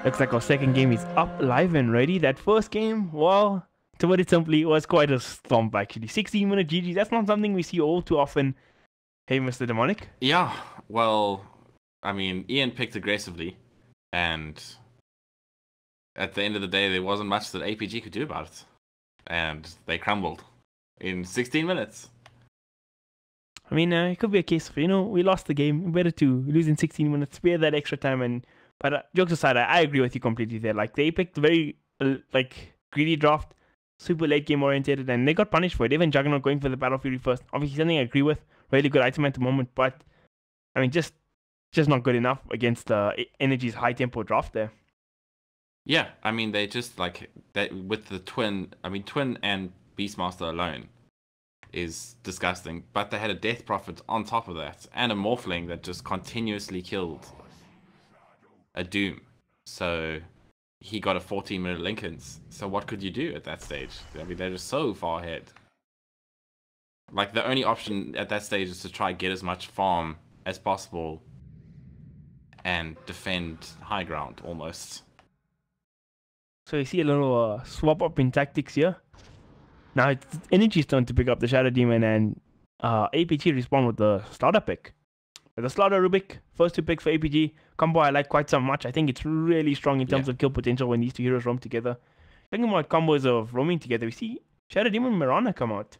Looks like our second game is up, live and ready. That first game, well, to put it simply, was quite a stomp actually. 16-minute GG, that's not something we see all too often. Hey, Mr. DeMoNiK? Yeah, well, I mean, Ian picked aggressively, and at the end of the day, there wasn't much that APG could do about it. And they crumbled in 16 minutes. I mean, it could be a case of, we lost the game. Better to lose in 16 minutes, spare that extra time. But jokes aside, I agree with you completely there. Like, they picked very, greedy draft, super late game oriented, and they got punished for it. Even Juggernaut going for the Battle Fury first. Obviously, something I agree with. Really good item at the moment, but, I mean, just not good enough against Energy's high tempo draft there. Yeah, I mean, they just, with the Twin and Beastmaster alone is disgusting, but they had a Death Prophet on top of that, and a Morphling that just continuously killed a Doom. So he got a 14-minute Lincolns. So what could you do at that stage? I mean, they're just so far ahead. Like, the only option at that stage is to try get as much farm as possible and defend high ground, almost. So you see a little swap up in tactics here. Now it's Energy's turn to pick up the Shadow Demon, and APG respond with the Slaughter pick. The Slaughter Rubik, first 2 picks for APG. Combo I like quite so much. I think it's really strong in terms of kill potential when these 2 heroes roam together. Talking about combos of roaming together, we see Shadow Demon and Mirana come out.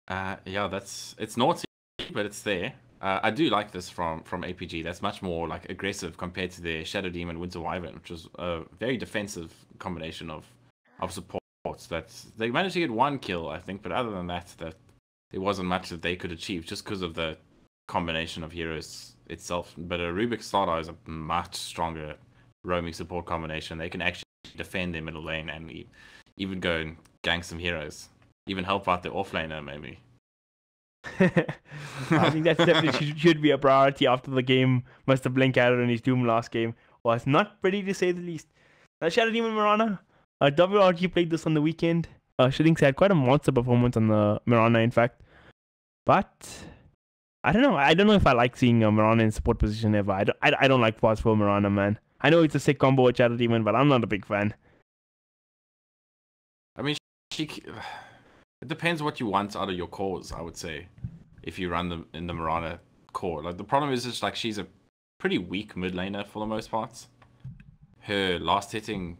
Yeah, it's naughty, but it's there. I do like this from APG. That's much more aggressive compared to their Shadow Demon Winter Wyvern, which was a very defensive combination of support. That they managed to get 1 kill, I think, but other than that, there wasn't much that they could achieve just because of the combination of heroes itself. But a Rubik Slaughter is a much stronger roaming support combination. They can actually defend their middle lane and even go and gank some heroes, even help out the offlaner maybe. I think that definitely should be a priority after the game Mr. Blink added in his Doom last game. Was not pretty to say the least. Now Shadow Demon Mirana. WRG played this on the weekend. Shillings had quite a monster performance on the Mirana, in fact. But I don't know. I don't know if I like seeing Mirana in support position ever. I don't like Pause for Mirana, man. I know it's a sick combo with Shadow Demon, but I'm not a big fan. I mean, it depends what you want out of your cores, I would say. If you run them in the Mirana core, the problem is just she's a pretty weak mid laner for the most part. Her last hitting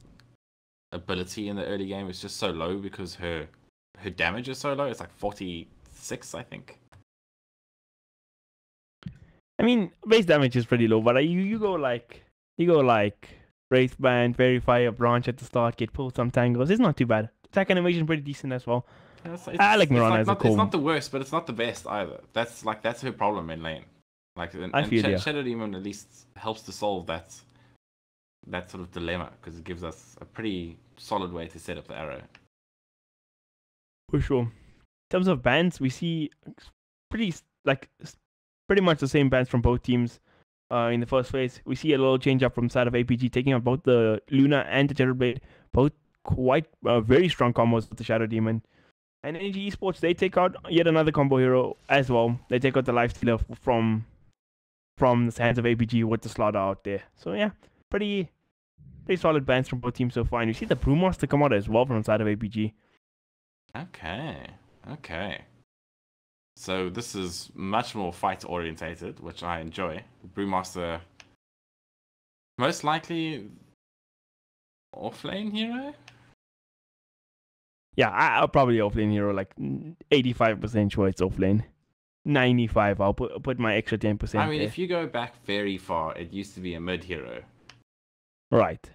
ability in the early game is just so low because her damage is so low. It's 46, I think. I mean, base damage is pretty low, but you go Wraith Band, Verify a branch at the start, get pulled some tangles. It's not too bad. Attack animation pretty decent as well. Yeah, I like Mirana as a core. It's not the worst, but it's not the best either. That's her problem in lane. Shadow Demon at least helps to solve that sort of dilemma, because it gives us a pretty solid way to set up the arrow. For sure. In terms of bans, we see pretty much the same bans from both teams. In the first phase, we see a little change up from side of APG, taking out both the Luna and the Terrorblade, both quite very strong combos with the Shadow Demon. And Energy Esports, they take out yet another combo hero as well. They take out the Lifestealer from the hands of APG with the Slaughter out there. So yeah, pretty solid bans from both teams so far. And you see the Brewmaster come out as well from the side of APG. Okay. So this is much more fight orientated, which I enjoy. Brewmaster, most likely offlane hero? Yeah, I'll probably offlane hero, 85% sure it's offlane. 95, I'll put my extra 10%. I mean, if you go back very far, it used to be a mid hero. Right.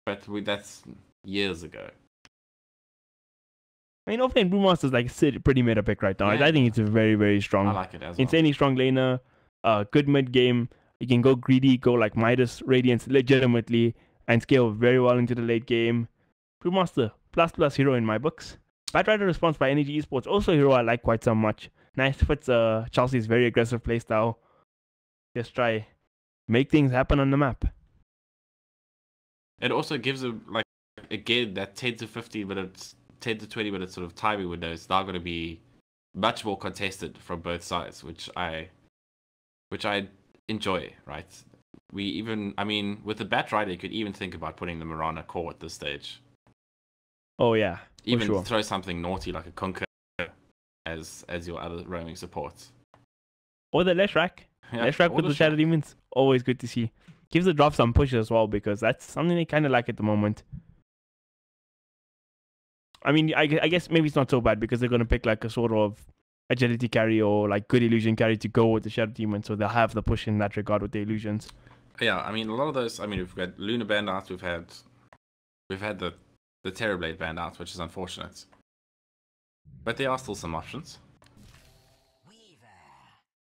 But that's years ago. I mean, offlane Brewmaster is pretty meta pick right now. Yeah. I think it's very, very strong. I like it as well. Insanely strong laner, good mid game. You can go greedy, go Midas, Radiance legitimately, and scale very well into the late game. Brewmaster, plus hero in my books. Batrider response by Energy Esports, also a hero I like quite so much. Nice fits Chelsea's very aggressive playstyle. Just try make things happen on the map. It also gives again that 10 to 15 minutes, 10 to 20 minutes sort of timing window is now going to be much more contested from both sides, which I enjoy, right? With the Batrider, you could even think about putting the Mirana core at this stage. Oh yeah, even sure. Throw something naughty like a Conquer as your other roaming support. Or the Leshrac. Yeah, Leshrac with the Shadow Demons, always good to see. Gives the drop some push as well, because that's something they kind of like at the moment. I mean, I guess maybe it's not so bad because they're going to pick a sort of agility carry or like good illusion carry to go with the Shadow Demon, so they'll have the push in that regard with the illusions. Yeah, I mean a lot of those. I mean we've got Luna banned out. We've had the Terrorblade banned out, which is unfortunate. But there are still some options.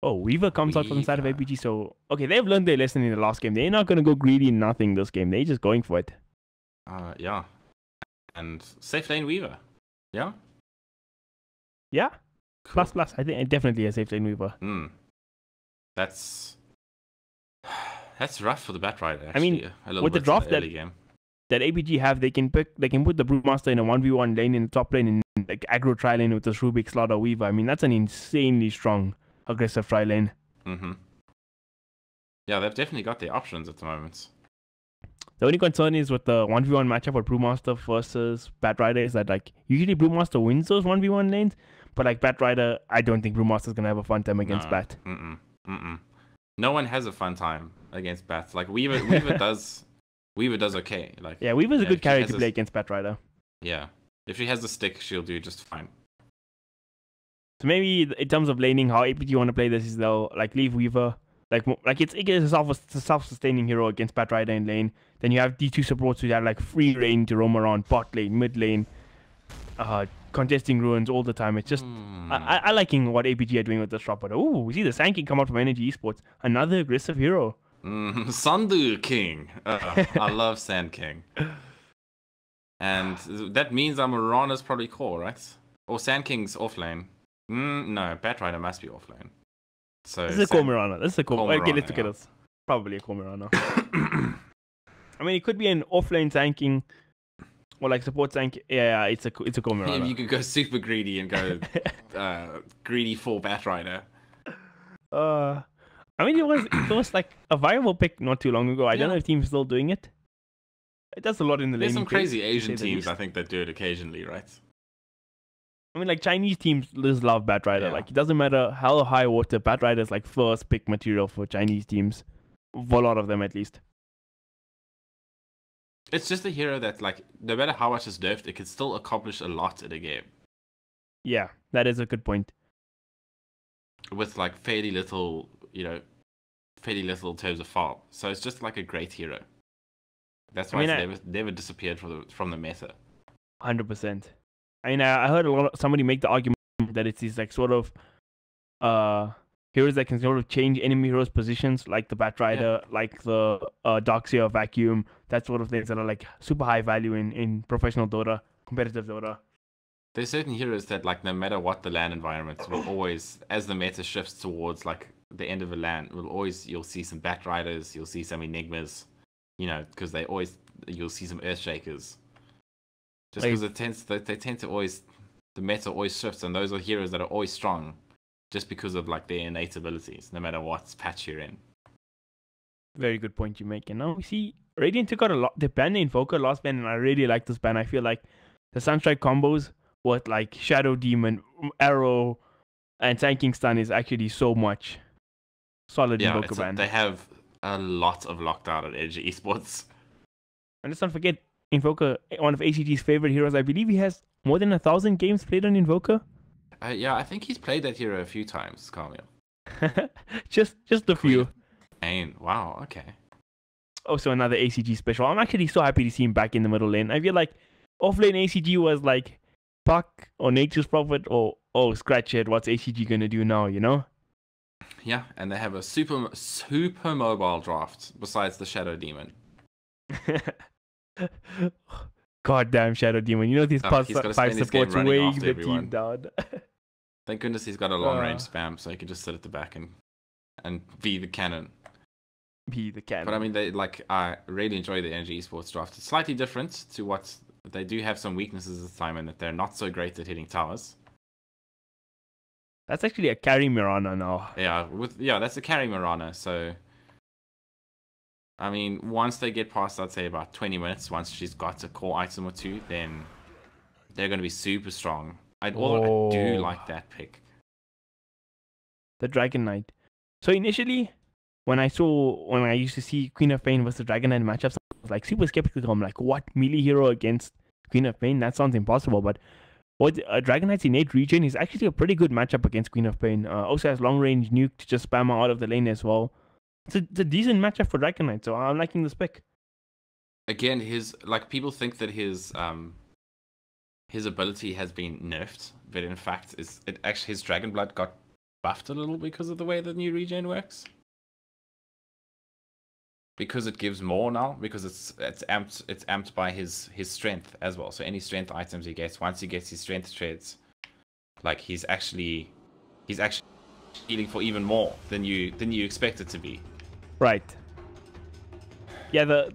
Oh, Weaver comes out from the side of APG, so okay, they've learned their lesson in the last game. They're not gonna go greedy in nothing this game. They're just going for it. Yeah. And safe lane Weaver. Yeah? Yeah. Cool. Plus. I think definitely a safe lane Weaver. That's rough for the Batrider, actually. I mean, a little with the bit draft in the early game. that APG have, they can put the Brewmaster in a 1v1 lane in the top lane and like aggro tri lane with this Rubik Slaughter Weaver. I mean, that's an insanely strong aggressive tri lane. Yeah, they've definitely got their options at the moment. The only concern is with the 1v1 matchup with Brewmaster versus Batrider is that like usually Brewmaster wins those 1v1 lanes, but like Batrider, I don't think Brewmaster's gonna have a fun time against Bat. No one has a fun time against Bat. Like Weaver does. Weaver does okay. Like Weaver's a good carry to play against Batrider. Yeah, if she has the stick, she'll do just fine. So maybe in terms of laning, how APG want to play this is they'll like leave Weaver. Like it's a self-sustaining hero against Batrider in lane. Then you have D2 supports who have like free reign to roam around bot lane, mid lane, contesting ruins all the time. It's just I liking what APG are doing with this drop. But oh, we see the Sand King come out from Energy Esports, another aggressive hero. Sandu King. I love Sand King. And that means Mirana's probably core, right? Or Sand King's offlane. No, Batrider must be offlane. So this is a core Mirana. This is a core. Okay, let's look at this. Probably a core Mirana. I mean, it could be an offlane Sand King or like support Sand King. Yeah, it's a core Mirana. Yeah, you could go super greedy and go greedy for Batrider. I mean, it was like a viable pick not too long ago. I don't know if teams are still doing it. It does a lot in the lane. There's some crazy Asian teams, I think, that do it occasionally, right? I mean, like Chinese teams just love Batrider. Yeah. Like it doesn't matter how high water, Batrider is like first pick material for Chinese teams. For a lot of them, at least. It's just a hero that, like, no matter how much it's nerfed, it can still accomplish a lot in a game. Yeah, that is a good point. With like fairly little in terms of farm. So it's just like a great hero. That's why it's never disappeared from the meta. 100%. I mean, I heard somebody make the argument that it's these like sort of heroes that can sort of change enemy heroes' positions, like the Batrider, like the Darkseer Vacuum, that sort of things that are like super high value in professional Dota, competitive Dota. There's certain heroes that, like, no matter what the LAN environment, will always, as the meta shifts towards like the end of a LAN, you'll see some Batriders, you'll see some Enigmas, because you'll see some Earthshakers. Just because they tend to always, the meta always shifts, and those are heroes that are always strong, just because of like their innate abilities, no matter what patch you're in. Very good point you make. And now we see Radiant took out a lot. They banned the Invoker last ban, and I really like this ban. I feel like the Sunstrike combos with like Shadow Demon, Arrow, and Sand King Stun is actually so much solid Invoker ban. They have a lot of lockdown at Energy Esports. And let's not forget, Invoker, one of ACG's favorite heroes. I believe he has more than 1,000 games played on Invoker. Yeah, I think he's played that hero a few times, Kaameel. just a few. Wow, okay. Also another ACG special. I'm actually so happy to see him back in the middle lane. I feel like off-lane ACG was like Puck or Nature's Prophet or scratch it. What's ACG gonna do now? Yeah, and they have a super mobile draft besides the Shadow Demon. Goddamn Shadow Demon! These past 5 supports weighing the team down. Thank goodness he's got a long range spam, so he can just sit at the back and be the cannon. Be the cannon. But I mean, I really enjoy the Energy Esports draft. It's slightly different to what they do have some weaknesses this time, in that they're not so great at hitting towers. That's actually a carry Mirana now. Yeah, that's a carry Mirana. So, I mean, once they get past, I'd say about 20 minutes, once she's got a core item or two, then they're going to be super strong. Although I do like that pick. The Dragon Knight. So initially, when I used to see Queen of Pain versus Dragon Knight matchups, I was like super skeptical. I'm like, what melee hero against Queen of Pain? That sounds impossible. But What Dragon Knight's innate regen is actually a pretty good matchup against Queen of Pain. Also has long range nuke to just spam her out of the lane as well. It's a decent matchup for Dragon Knight, so I'm liking this pick. Again, people think that his ability has been nerfed, but in fact, his Dragon Blood got buffed a little because of the way the new regen works. Because it gives more now, because it's amped by his strength as well. So any strength items he gets, once he gets his strength shreds, like he's actually healing for even more than you expect it to be. Right. Yeah,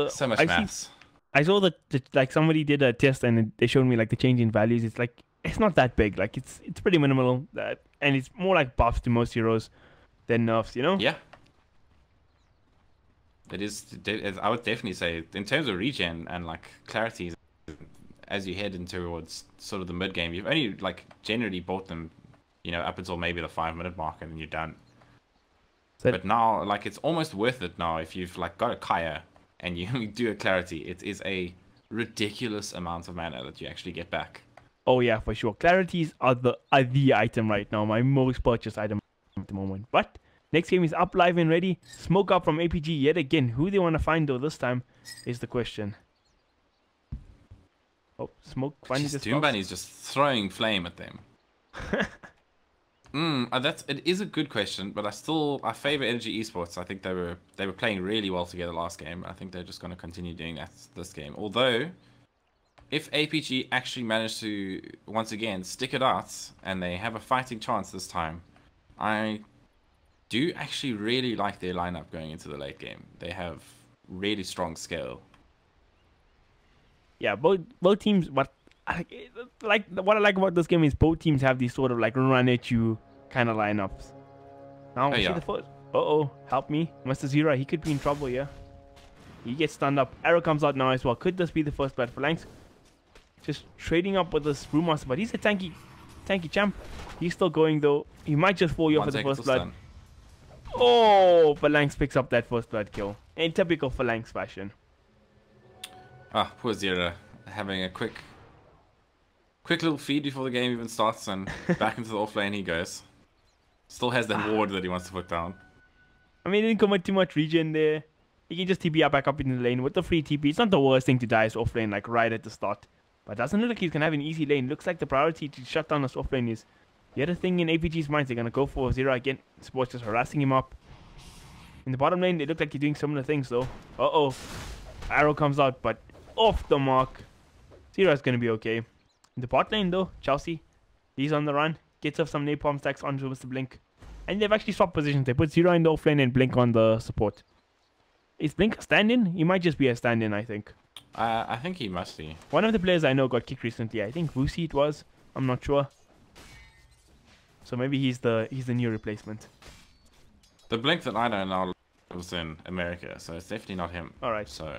so much maths. I saw that like somebody did a test and they showed me like the change in values. It's like it's not that big. Like it's pretty minimal. And it's more like buffs to most heroes than nerfs. You know? Yeah. It is. I would definitely say in terms of regen and like clarity, as you head in towards sort of the mid game, you've only like generally bought them, up until maybe the 5-minute mark, and then you're done. But now, like, it's almost worth it now if you've like got a Kaya and you do a clarity. It is a ridiculous amount of mana that you actually get back. Oh yeah, for sure. Clarities are the item right now, my most purchased item at the moment. But next game is up, live and ready. Smoke up from APG yet again. Who they want to find though this time is the question. Oh, Smoke finally just DeMoNiK just throwing flame at them. It is a good question, but I favor Energy Esports. I think they were playing really well together last game. I think they're just going to continue doing that this game. Although, if APG actually manage to once again stick it out and they have a fighting chance this time, I do actually really like their lineup going into the late game. They have really strong skill. Yeah, both teams. What I like about this game is both teams have these sort of like run at you kind of lineups. Now see the first. Help me, Mr. Zira. He could be in trouble here. He gets stunned up. Arrow comes out now as well. Could this be the first blood? Phalanx just trading up with this Brewmaster, but he's a tanky champ. He's still going though. He might just fall you for the first blood. Oh, Phalanx picks up that first blood kill in typical Phalanx fashion. Ah, poor Zira, having a quick little feed before the game even starts, and back into the offlane he goes. Still has that ward that he wants to put down. I mean, he didn't commit too much regen there. He can just TP back up in the lane with the free TP. It's not the worst thing to die as offlane, like right at the start. But doesn't look like he's gonna have an easy lane. Looks like the priority to shut down this offlane is the other thing in APG's minds. They're gonna go for Zira again. Sports just harassing him up. In the bottom lane, they look like he's doing similar things though. Arrow comes out, but off the mark. Zira's gonna be okay. In the bot lane though, Chelsea, he's on the run. Gets off some napalm stacks onto Mr. Blink. And they've actually swapped positions. They put Zira in the offlane and Blink on the support. Is Blink a stand-in? He might just be a stand-in, I think. I think he must be. One of the players I know got kicked recently. I think Vusi it was. I'm not sure. So maybe he's the new replacement. The Blink that I know now was in America, so it's definitely not him. Alright. So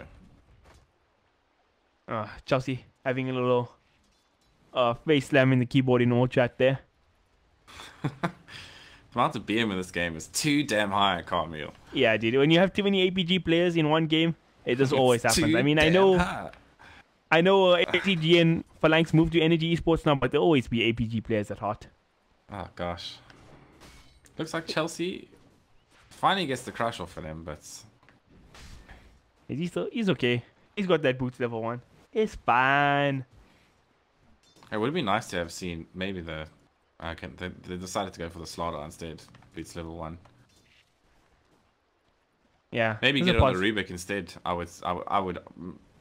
Chelsea having a little face slam in the keyboard in all chat there. The amount of BM in this game is too damn high at Kaameel. Yeah, dude. When you have too many APG players in one game, it just always happens. I mean, I know APG and Phalanx moved to Energy Esports now, but there'll always be APG players at heart. Oh gosh. Looks like Chelsea finally gets the crush off for them, but he's okay. He's got that boots level 1. It's fine. It would be nice to have seen maybe they decided to go for the slaughter instead. Boots level 1. Yeah. Maybe get it on the Rubik instead. I would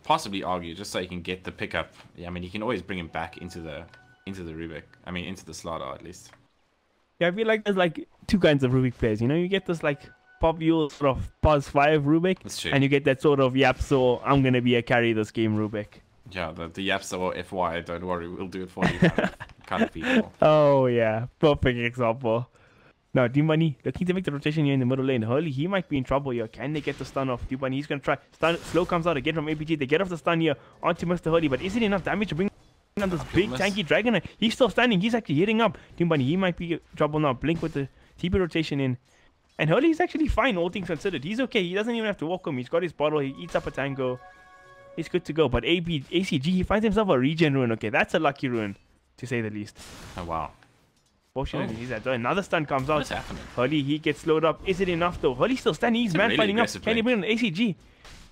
possibly argue, just so you can get the pickup. Yeah, I mean you can always bring him back into the Rubik. I mean into the slaughter at least. Yeah, I feel like there's like two kinds of Rubik players. You know, you get this like popular sort of Pause 5 Rubik. That's true. And you get that sort of so I'm gonna be a carry this game Rubik. Yeah, the Yapsa or FY, don't worry, we'll do it for you kind of people. Oh yeah, perfect example. Now DeMoNiK looking to make the rotation here in the middle lane. Hurley, he might be in trouble here. Can they get the stun off? DeMoNiK, he's gonna try. Stun, slow comes out again from APG. They get off the stun here onto Mr. Hurley, but is it enough damage to bring on this big tanky dragon? He's still standing. He's actually hitting up. DeMoNiK, he might be in trouble now. Blink with the TP rotation in. And Hurley's actually fine, all things considered. He's okay. He doesn't even have to walk him. He's got his bottle. He eats up a tango. He's good to go. But ACG, he finds himself a regen rune. Okay, that's a lucky rune. to say the least. Oh, wow. Fortunately, he's at another stun comes out. What's happening? Hurley, he gets slowed up. Is it enough though? Hurley's still standing. He's man really fighting up. aggressive Can he play. bring an ACG?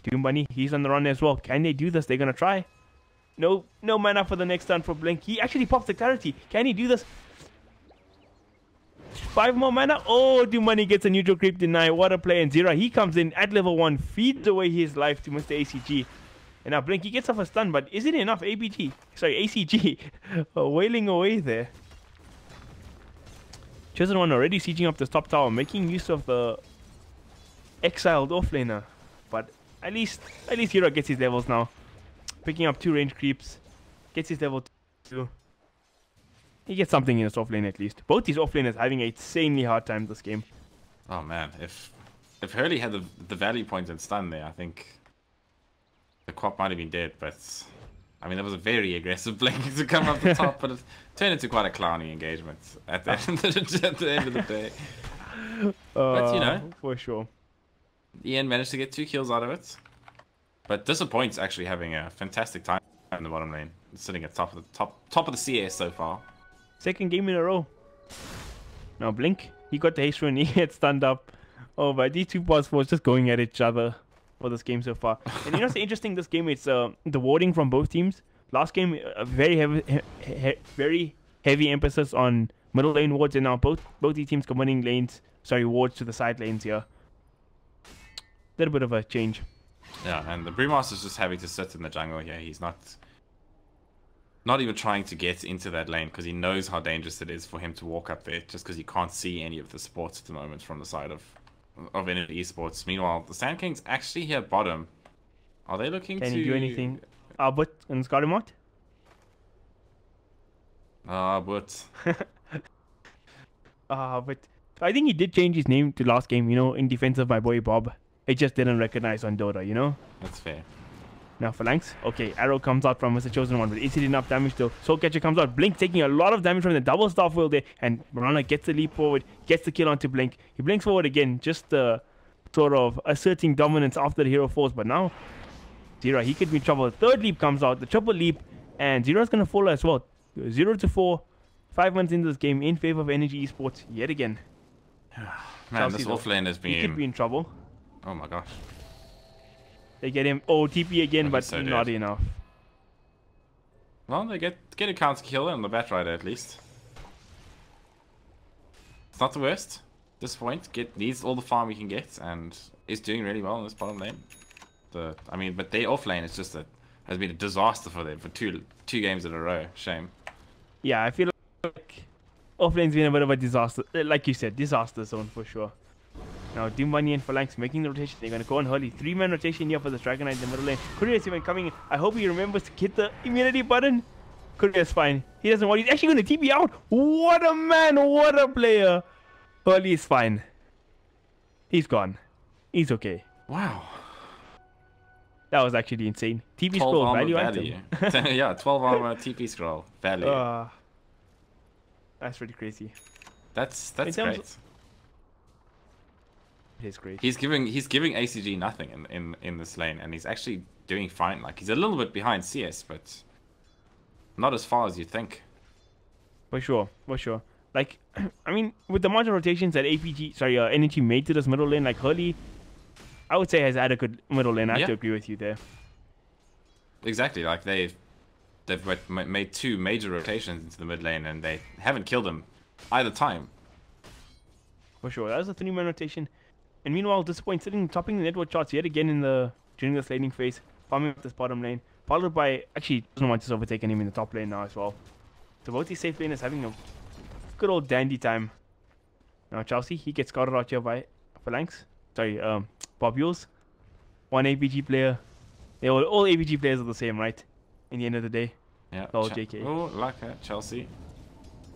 DeMoNiK, he's on the run as well. Can they do this? They're gonna try. No mana for the next stun for Blink. He actually pops the clarity. Can he do this? 5 more mana. Oh, DeMoNiK gets a neutral creep deny. What a play. And Zira, he comes in at level 1, feeds away his life to Mr. ACG. And now Blink, he gets off a stun, but is it enough? ACG. Wailing away there. Chosen One already sieging up this top tower, making use of the exiled offlaner. But at least Hero gets his levels now. Picking up 2 range creeps. Gets his level 2. He gets something in his offlane at least. Both these offlaners having an insanely hard time this game. Oh man, if Hurley had the value point and stun there, I think the Quap might have been dead, but I mean, that was a very aggressive Blink to come up the top, but it turned into quite a clowny engagement at the end of the day. But, you know, for sure. Ian managed to get 2 kills out of it. But Disappoint's actually having a fantastic time in the bottom lane. Sitting at top of the CS so far. Second game in a row. Now Blink, he got the haste run, he gets stunned up. Oh, but these two boss was just going at each other for this game so far. And you know what's interesting this game? It's the warding from both teams. Last game, a very heavy emphasis on middle lane wards, and now both these teams combining wards to the side lanes here. Little bit of a change. Yeah, and the Brewmaster's just having to sit in the jungle here. He's not even trying to get into that lane because he knows how dangerous it is for him to walk up there, just because he can't see any of the supports at the moment from the side of Energy Esports. Meanwhile, the Sand Kings actually here bottom. Are they looking to... Can he do anything? Albert and Scaramouche? But but I think he did change his name to last game, you know, in defense of my boy Bob. It just didn't recognize on Dota, you know? That's fair. Now Phalanx. Okay, arrow comes out from Mr. Chosen One, but is it enough damage though? Soul Catcher comes out. Blink taking a lot of damage from the double staff wheel there, and Marana gets the leap forward, gets the kill onto Blink. He blinks forward again, just sort of asserting dominance after the hero falls, but now Zira, he could be in trouble. The third leap comes out, the triple leap, and Zira's gonna fall as well. 0-4, 5 months into this game in favor of Energy Esports yet again. Man, this offlane has been... He could be in trouble. Oh my gosh. They get him. Oh, TP again, but so not dead. enough. Well, they get a counter kill on the Batrider at least. It's not the worst. This point, needs all the farm he can get, and is doing really well in this bottom lane. But their offlane is just has been a disaster for them for two games in a row. Shame. Yeah, I feel like offlane's been a bit of a disaster. Like you said, disaster zone for sure. Now DeMoNiK and Phalanx making the rotation. They're going to go on Hurley. 3-man rotation here for the Dragon Knight in the middle lane. Courier's even coming in. I hope he remembers to hit the immunity button. Courier's fine. He doesn't want. He's actually going to TP out. What a man. What a player. Hurley is fine. He's gone. He's okay. Wow. That was actually insane. TP scroll value item. Yeah, 12 armor TP scroll value. That's pretty crazy. That's great. It is great. He's giving ACG nothing in this lane, and he's actually doing fine. Like, he's a little bit behind CS, but not as far as you think. For sure. Like, I mean, with the amount of rotations that Energy made to this middle lane, like Hurley, I would say has adequate middle lane. I have to agree with you there. Exactly. Like they've made 2 major rotations into the mid lane, and they haven't killed him either time. For sure, that was a 3-man rotation. And meanwhile, Disappoint sitting topping the network charts yet again during this laning phase, farming up this bottom lane, followed by doesn't want to overtaking him in the top lane now as well. So both these safe laners having a good old dandy time. Now Chelsea, he gets scouted out here by Phalanx. Bob Yules, 1 APG player. All APG players are the same, right? In the end of the day. Yeah. Oh, JK. Oh, like Chelsea.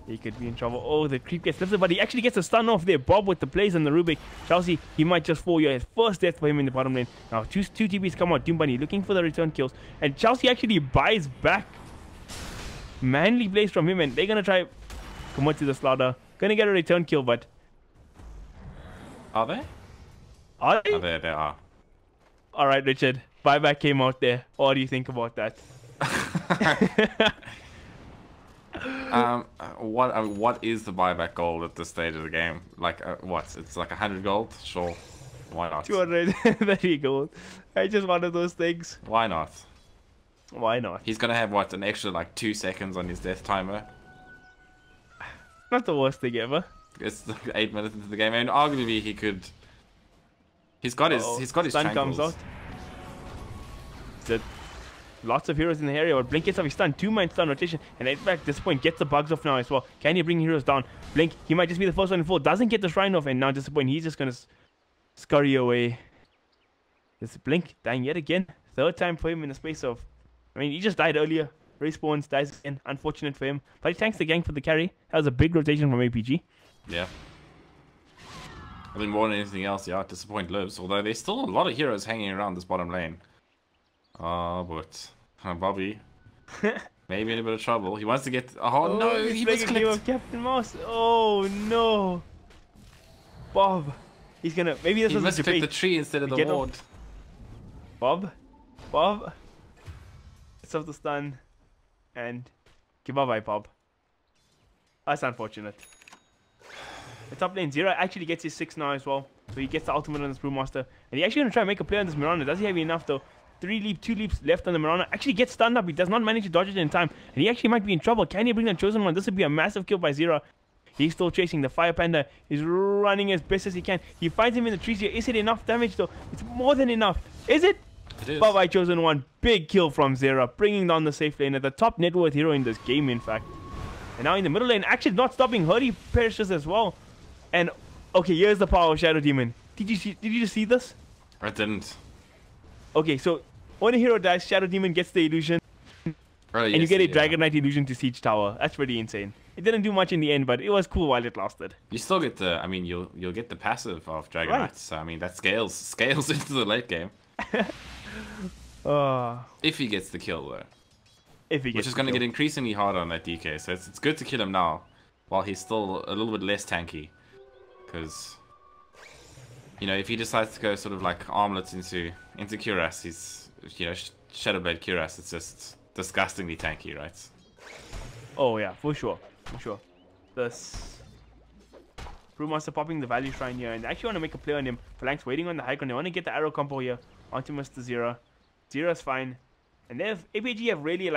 He could be in trouble. Oh, the creep gets lifted, but he actually gets a stun off there. Bob with the plays on the Rubik. Chelsea, he might just fall here. His first death for him in the bottom lane. Now, two TPs come out. DeMoNiK looking for the return kills. And Chelsea actually buys back. Manly plays from him, and they're going to try come out to the slaughter. Going to get a return kill, but... Are they? Are they? Oh, they are. All right, Richard. Buyback came out there. What do you think about that? What is the buyback goal at this stage of the game? Like, what? It's like 100 gold? Sure. Why not? 200. There you go. I just one of those things. Why not? Why not? He's gonna have, what, an extra, like, 2 seconds on his death timer? Not the worst thing ever. It's like 8 minutes into the game, and arguably he could... He's got his stun comes out. Lots of heroes in the area, but Blink gets off his stun, 2-man stun rotation, and in fact, this point gets the bugs off now as well. Can he bring heroes down? Blink, he might just be the first one to fall, doesn't get the shrine off, and now Disappoint, he's just gonna scurry away. This Blink dying yet again, 3rd time for him in the space of, I mean, he just died earlier, respawns, dies again, unfortunate for him, but he thanks the gang for the carry. That was a big rotation from APG. Yeah. I think more than anything else, yeah, Disappoint lives, although there's still a lot of heroes hanging around this bottom lane. Oh, but Bobby, maybe in a bit of trouble. He wants to get. Oh no, he was clipped. Captain Mouse. Oh no, Bob. He's gonna. Maybe this was a debate. He must pick the tree instead of the ward. Bob. It's off the stun, and give bye, Bob. That's unfortunate. The top lane Zero actually gets his 6 now as well, so he gets the ultimate on this Brewmaster, and he actually gonna try and make a play on this Mirana. Does he have enough though? 2 leaps left on the Mirana. Actually gets stunned up. He does not manage to dodge it in time. And he actually might be in trouble. Can he bring the Chosen One? This would be a massive kill by Zero. He's still chasing. The Fire Panda is running as best as he can. He finds him in the trees here. Is it enough damage though? It's more than enough. Is it? It is. Bye-bye Chosen One. Big kill from Zero. Bringing down the safe lane. At the top net worth hero in this game, in fact. And now in the middle lane, actually not stopping. Hurdy perishes as well. And okay, here's the power of Shadow Demon. Did you just see this? I didn't. Okay, so when a hero dies, Shadow Demon gets the illusion, and you get a Dragon Knight illusion to Siege Tower. That's pretty insane. It didn't do much in the end, but it was cool while it lasted. You still get the, I mean, you'll get the passive of Dragon Knights. So, I mean, that scales into the late game. If he gets the kill though. Which is going to get increasingly harder on that DK. So it's good to kill him now, while he's still a little bit less tanky, because you know, if he decides to go sort of like armlets into Cuirass, he's, you know, Shadowblade Cuirass, it's just disgustingly tanky, right? Oh yeah, for sure. This Brewmaster popping the value shrine here, and they actually want to make a play on him. Phalanx waiting on the high ground. They want to get the arrow combo here onto Mr. Zero. Zero's fine, and they have APG have really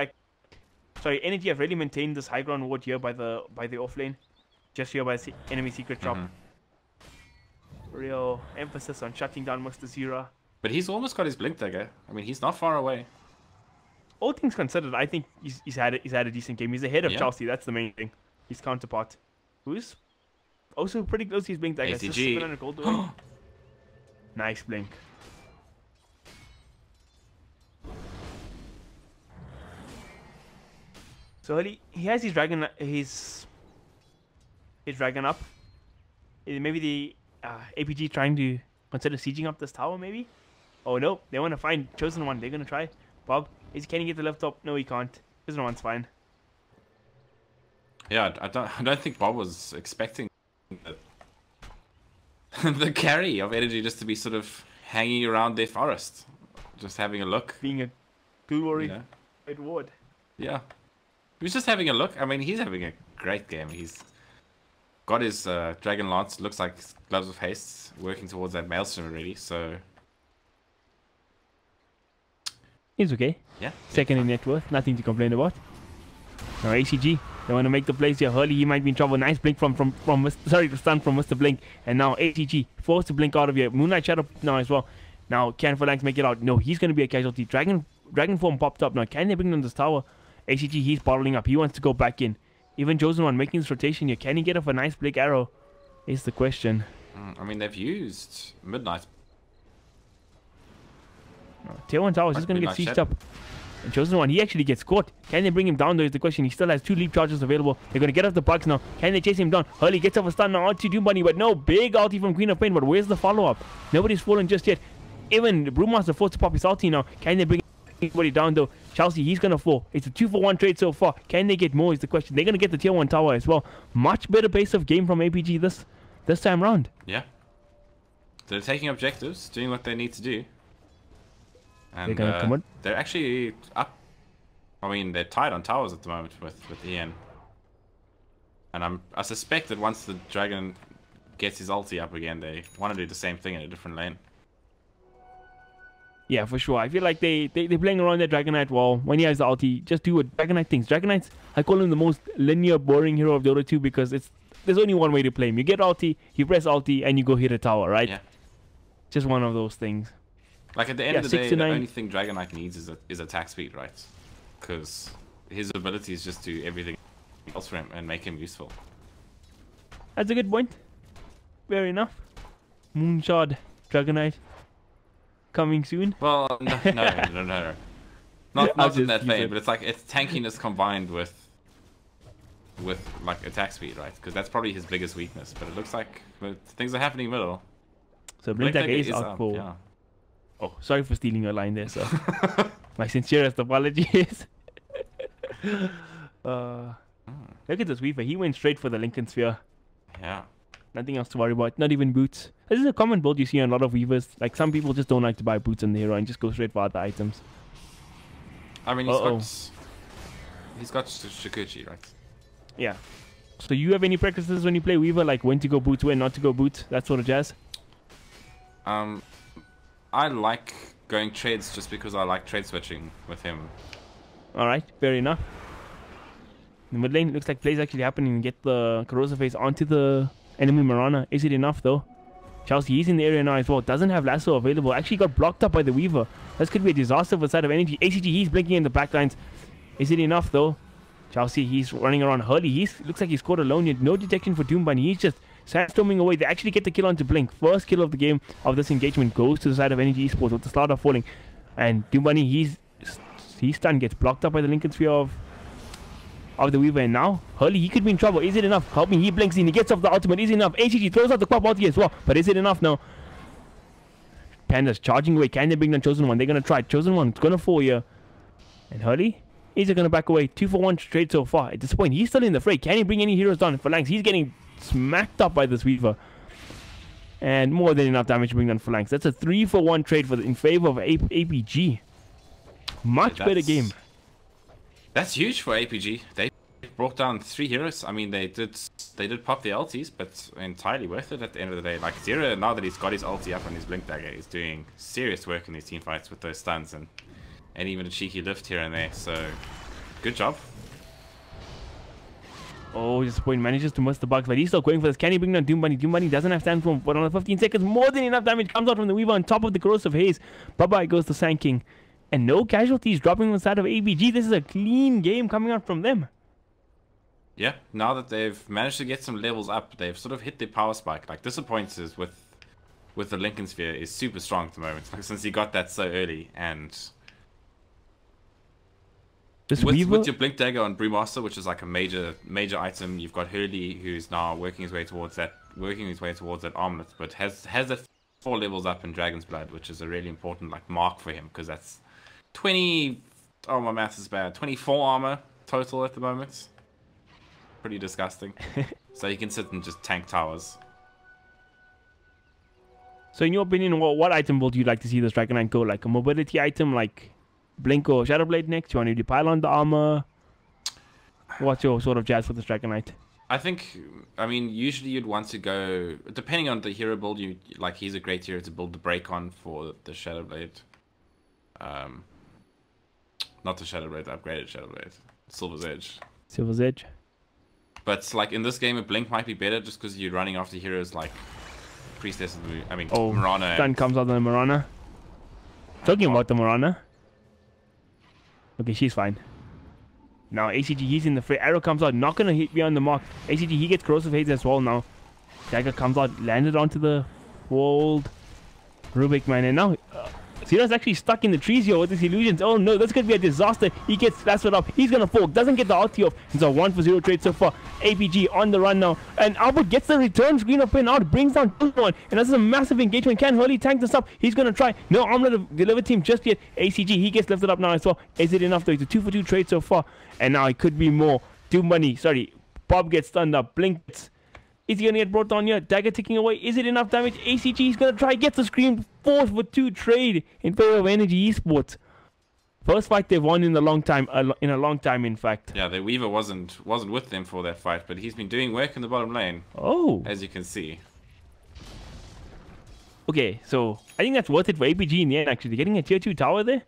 Energy have really maintained this high ground ward here by the off lane, just here by the enemy secret shop. Real emphasis on shutting down Mr. Zero. But he's almost got his blink dagger. I mean, he's not far away. All things considered, I think he's had a decent game. He's ahead of Chelsea. That's the main thing. His counterpart, who's also pretty close to his blink dagger. ACG. 700 gold away. Nice blink. So he has his dragon up. Maybe the APG trying to consider sieging up this tower, maybe? Oh no, they want to find Chosen One. They're gonna try. Bob, can he get the left top? No, he can't. Chosen One's fine. Yeah, I don't think Bob was expecting the carry of Energy just to be sort of hanging around their forest, just having a look. Being a glory at ward. Yeah, he was just having a look. I mean, he's having a great game. He's got his Dragon Lance, looks like Gloves of Haste, working towards that Maelstrom already, so... He's okay. Yeah. Second in net worth, nothing to complain about. Now ACG, they want to make the plays here. Hurley, he might be in trouble. Nice blink from the stun from Mr. Blink. And now ACG, forced to blink out of here. Moonlight Shadow now as well. Now, can Phalanx make it out? No, he's going to be a casualty. Dragon form popped up. Now, can they bring them this tower? ACG, he's bottling up. He wants to go back in. Even Chosen One making this rotation here. Can he get off a nice blink arrow? Is the question. I mean, they've used Midnight. Tier 1 tower is just going to get sieged up. And Chosen One, he actually gets caught. Can they bring him down though is the question. He still has 2 leap charges available. They're going to get off the bugs now. Can they chase him down? Hurley gets off a stun now onto DeMoNiK, but no, big ulti from Queen of Pain. But where's the follow-up? Nobody's fallen just yet. Even Brewmaster forced to pop his ulti now. Can they bring anybody down though? Chelsea, he's going to fall. It's a 2-for-1 trade so far. Can they get more is the question. They're going to get the tier 1 tower as well. Much better pace of game from APG this time round. Yeah. They're taking objectives, doing what they need to do. And they're actually up. I mean, they're tied on towers at the moment with Ian. And I suspect that once the dragon gets his ulti up again, they want to do the same thing in a different lane. Yeah, for sure. I feel like they're playing around their Dragonite well. When he has the ulti, just do what Dragonite thinks. Dragonites, I call him the most linear, boring hero of Dota 2 because there's only one way to play him. You get ulti, you press ulti, and you go hit a tower, right? Yeah. Just one of those things. Like at the end of the day, the only thing Dragonite needs is attack speed, right? Because his abilities just do everything else for him and make him useful. That's a good point. Fair enough. Moonshot Dragonite coming soon. Well, no. Not in that vein, but it's like it's tankiness combined with like attack speed, right? Because that's probably his biggest weakness. But it looks like things are happening middle. So Blink is out for. Yeah. Oh, sorry for stealing your line there, sir. My sincerest apologies. Look at this Weaver. He went straight for the Lincoln Sphere. Yeah. Nothing else to worry about. Not even boots. This is a common build you see on a lot of Weavers. Like some people just don't like to buy boots on the hero and just go straight for other items. I mean, he's got Shikuchi, right? Yeah. So you have any preferences when you play Weaver, like when to go boots, when not to go boots, that sort of jazz? I like going trades just because I like trade switching with him. Alright, fair enough. The mid lane looks like plays actually happening and get the corrosive phase onto the enemy Mirana. Is it enough though? Chelsea, he's in the area now as well. Doesn't have lasso available. Actually got blocked up by the Weaver. This could be a disaster for the side of Energy. ACG, he's blinking in the backlines. Is it enough though? Chelsea, he's running around Hurley. Looks like he scored alone yet. No detection for Doom Bunny. He's just sandstorming away. They actually get the kill onto Blink. First kill of the game of this engagement goes to the side of Energy Esports with the Slaughter falling. And Doom Bunny, he's stunned, gets blocked up by the Lincoln Sphere of the Weaver. And now Hurley, he could be in trouble. Is it enough? Help me. He blinks in. He gets off the ultimate. Is it enough? ACG throws out the Quap ulti as well. But is it enough now? Panda's charging away. Can they bring down Chosen One? They're going to try. Chosen One, it's going to fall here. And Hurley, he's going to back away. 2-for-1 trade so far. At this point, he's still in the fray. Can he bring any heroes down? Phalanx, he's getting smacked up by this Weaver. And more than enough damage to bring down Phalanx. That's a 3-for-1 trade in favor of APG. Much better game. That's huge for APG. They brought down 3 heroes. I mean, they did pop the ultis, but entirely worth it at the end of the day. Like Zero, now that he's got his ulti up on his Blink Dagger, he's doing serious work in these team fights with those stuns and even a cheeky lift here and there. So, good job. Oh, this point manages to miss the bugs, but he's still going for this. Can he bring down Doom Bunny? Doom Bunny doesn't have Sandstorm, but on 15 seconds, more than enough damage comes out from the Weaver on top of the corrosive haze. Bye-bye goes the Sand King. And no casualties dropping on the side of ABG. This is a clean game coming out from them. Yeah, now that they've managed to get some levels up, they've sort of hit their power spike. Like, Disappointers with the Lincoln Sphere is super strong at the moment, since he got that so early. And with your Blink Dagger on Brewmaster, which is like a major item, you've got Hurley, who's now working his way towards that armlet, but has that 4 levels up in Dragon's Blood, which is a really important like mark for him, because that's 20. Oh, my math is bad. 24 armor total at the moment. Pretty disgusting. So you can sit and just tank towers. So in your opinion, what item would you like to see this Dragonite go? Like a mobility item, like Blink or Shadowblade next? You want to pile on the armor? What's your sort of jazz for this Dragonite? I mean, usually you'd want to go, depending on the hero build, he's a great hero to build the break on for the Shadowblade. Not the Shadowblade, the upgraded Shadowblade. Silver's Edge. Silver's Edge. But like in this game, a Blink might be better just because you're running after heroes like Priestess of the Moon. I mean, Mirana. Stun comes out on the Mirana. Talking about the Mirana. Okay, she's fine. Now ACG, he's in the fray. Arrow comes out, not gonna hit beyond the mark. ACG, he gets corrosive haze as well now. Dagger comes out, landed onto the walled Rubik, man, and now Zero's actually stuck in the trees here with his illusions. Oh no, that's gonna be a disaster. He gets flashed up. He's gonna fall. Doesn't get the ulti off. It's a 1-for-0 trade so far. APG on the run now, and Albert gets the return screen of pin out, brings down one, and this is a massive engagement. Can Hurley tank this up? He's gonna try. No armlet delivered team just yet. ACG, he gets lifted up now as well. Is it enough though? It's a 2-for-2 trade so far, and now it could be more. Doom Bunny, sorry, Bob gets stunned up. Blink. Is he gonna get brought down here? Dagger ticking away. Is it enough damage? ACG is gonna try. Gets the screen. 4-for-2 trade in favor of Energy Esports. First fight they've won in a long time. In fact. Yeah, the Weaver wasn't with them for that fight, but he's been doing work in the bottom lane. Oh. As you can see. Okay, so I think that's worth it for APG in the end. Actually, getting a tier 2 tower there.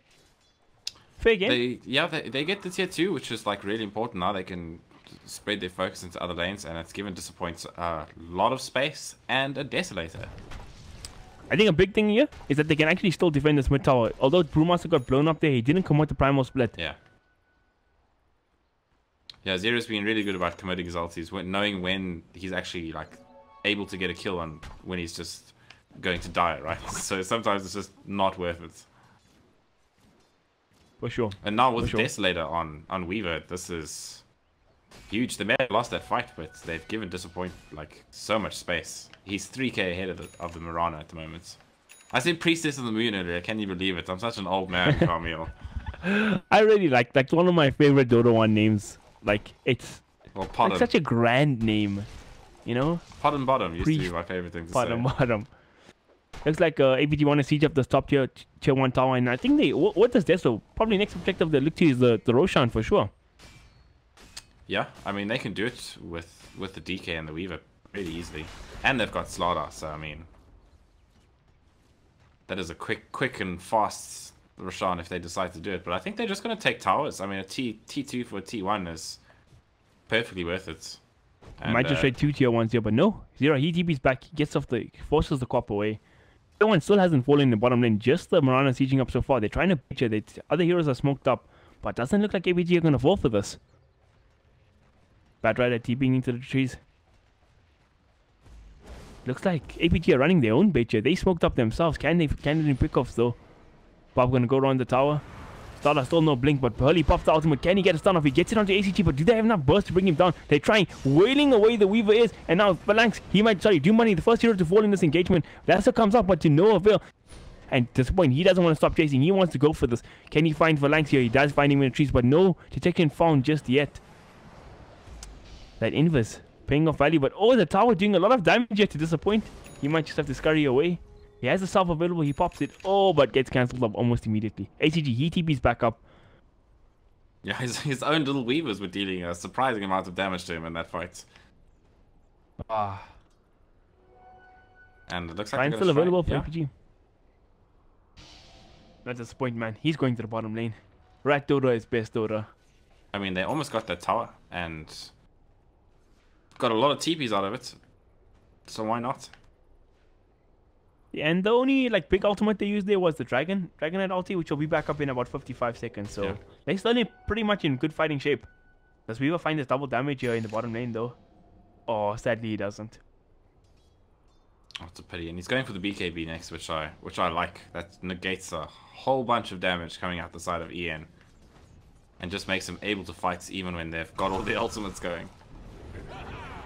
Fair game. They get the tier 2, which is like really important now. They can spread their focus into other lanes, and it's given Disappoints a lot of space and a Desolator. I think a big thing here is that they can actually still defend this mid tower. Although Brewmaster got blown up there, he didn't come with the Primal Split. Yeah. Yeah, Zero's been really good about committing his ultis, knowing when he's actually like able to get a kill and when he's just going to die, right? So sometimes it's just not worth it. For sure. And now with Desolator on Weaver, this is huge. They may have lost that fight, but they've given Disappoint like so much space. He's 3k ahead of the Mirana at the moment. I said Priestess of the Moon earlier. Can you believe it? I'm such an old man, Kaameel. I really like one of my favorite Dota 1 names. Like it's like such a grand name, you know. Pot and Bottom used to be my favorite thing to say. Pot and Bottom. Looks like APG want to siege up the top tier 1 tower, and I think they what does this? So probably next objective they look to is the Roshan for sure. Yeah, I mean they can do it with the DK and the Weaver pretty easily, and they've got Slaughter. So I mean, that is a quick and fast Roshan if they decide to do it. But I think they're just going to take towers. I mean, a T2 for a T1 is perfectly worth it. And, might just trade 2 tier 1s here, but no. Zero, he TP's back. He gets off forces the cop away. Tier 1 still hasn't fallen in the bottom lane. Just the Mirana sieging up so far. They're trying to picture that other heroes are smoked up, but doesn't look like APG are going to fall for this. Bad Rider TPing into the trees. Looks like APG are running their own bait here. They smoked up themselves. Can they pick off though? Bob gonna go around the tower. Starter still no blink, but Hurley pops the ultimate. Can he get a stun off? He gets it onto ACG, but do they have enough burst to bring him down? They're trying, wailing away the Weaver is, and now Phalanx, DeMoNiK, the first hero to fall in this engagement. Lassa comes up, but to no avail. And at this point, he doesn't want to stop chasing. He wants to go for this. Can he find Phalanx here? He does find him in the trees, but no detection found just yet. That Invis paying off value, but the tower doing a lot of damage here to Disappoint. He might just have to scurry away. He has the self available, he pops it. But gets cancelled up almost immediately. ACG, he TP's back up. Yeah, his own little Weavers were dealing a surprising amount of damage to him in that fight. And it looks like Ryan's still available for APG. Not Disappoint, man. He's going to the bottom lane. Rat Dota is best Dota. I mean, they almost got that tower and got a lot of TPs out of it. So why not? Yeah, and the only big ultimate they used there was the Dragon Head ulti, which will be back up in about 55 seconds. So they're still pretty much in good fighting shape. Does Weaver find this double damage here in the bottom lane though? Sadly he doesn't. It's a pity, and he's going for the BKB next, which I like. That negates a whole bunch of damage coming out the side of EN, and just makes him able to fight even when they've got all the ultimates going.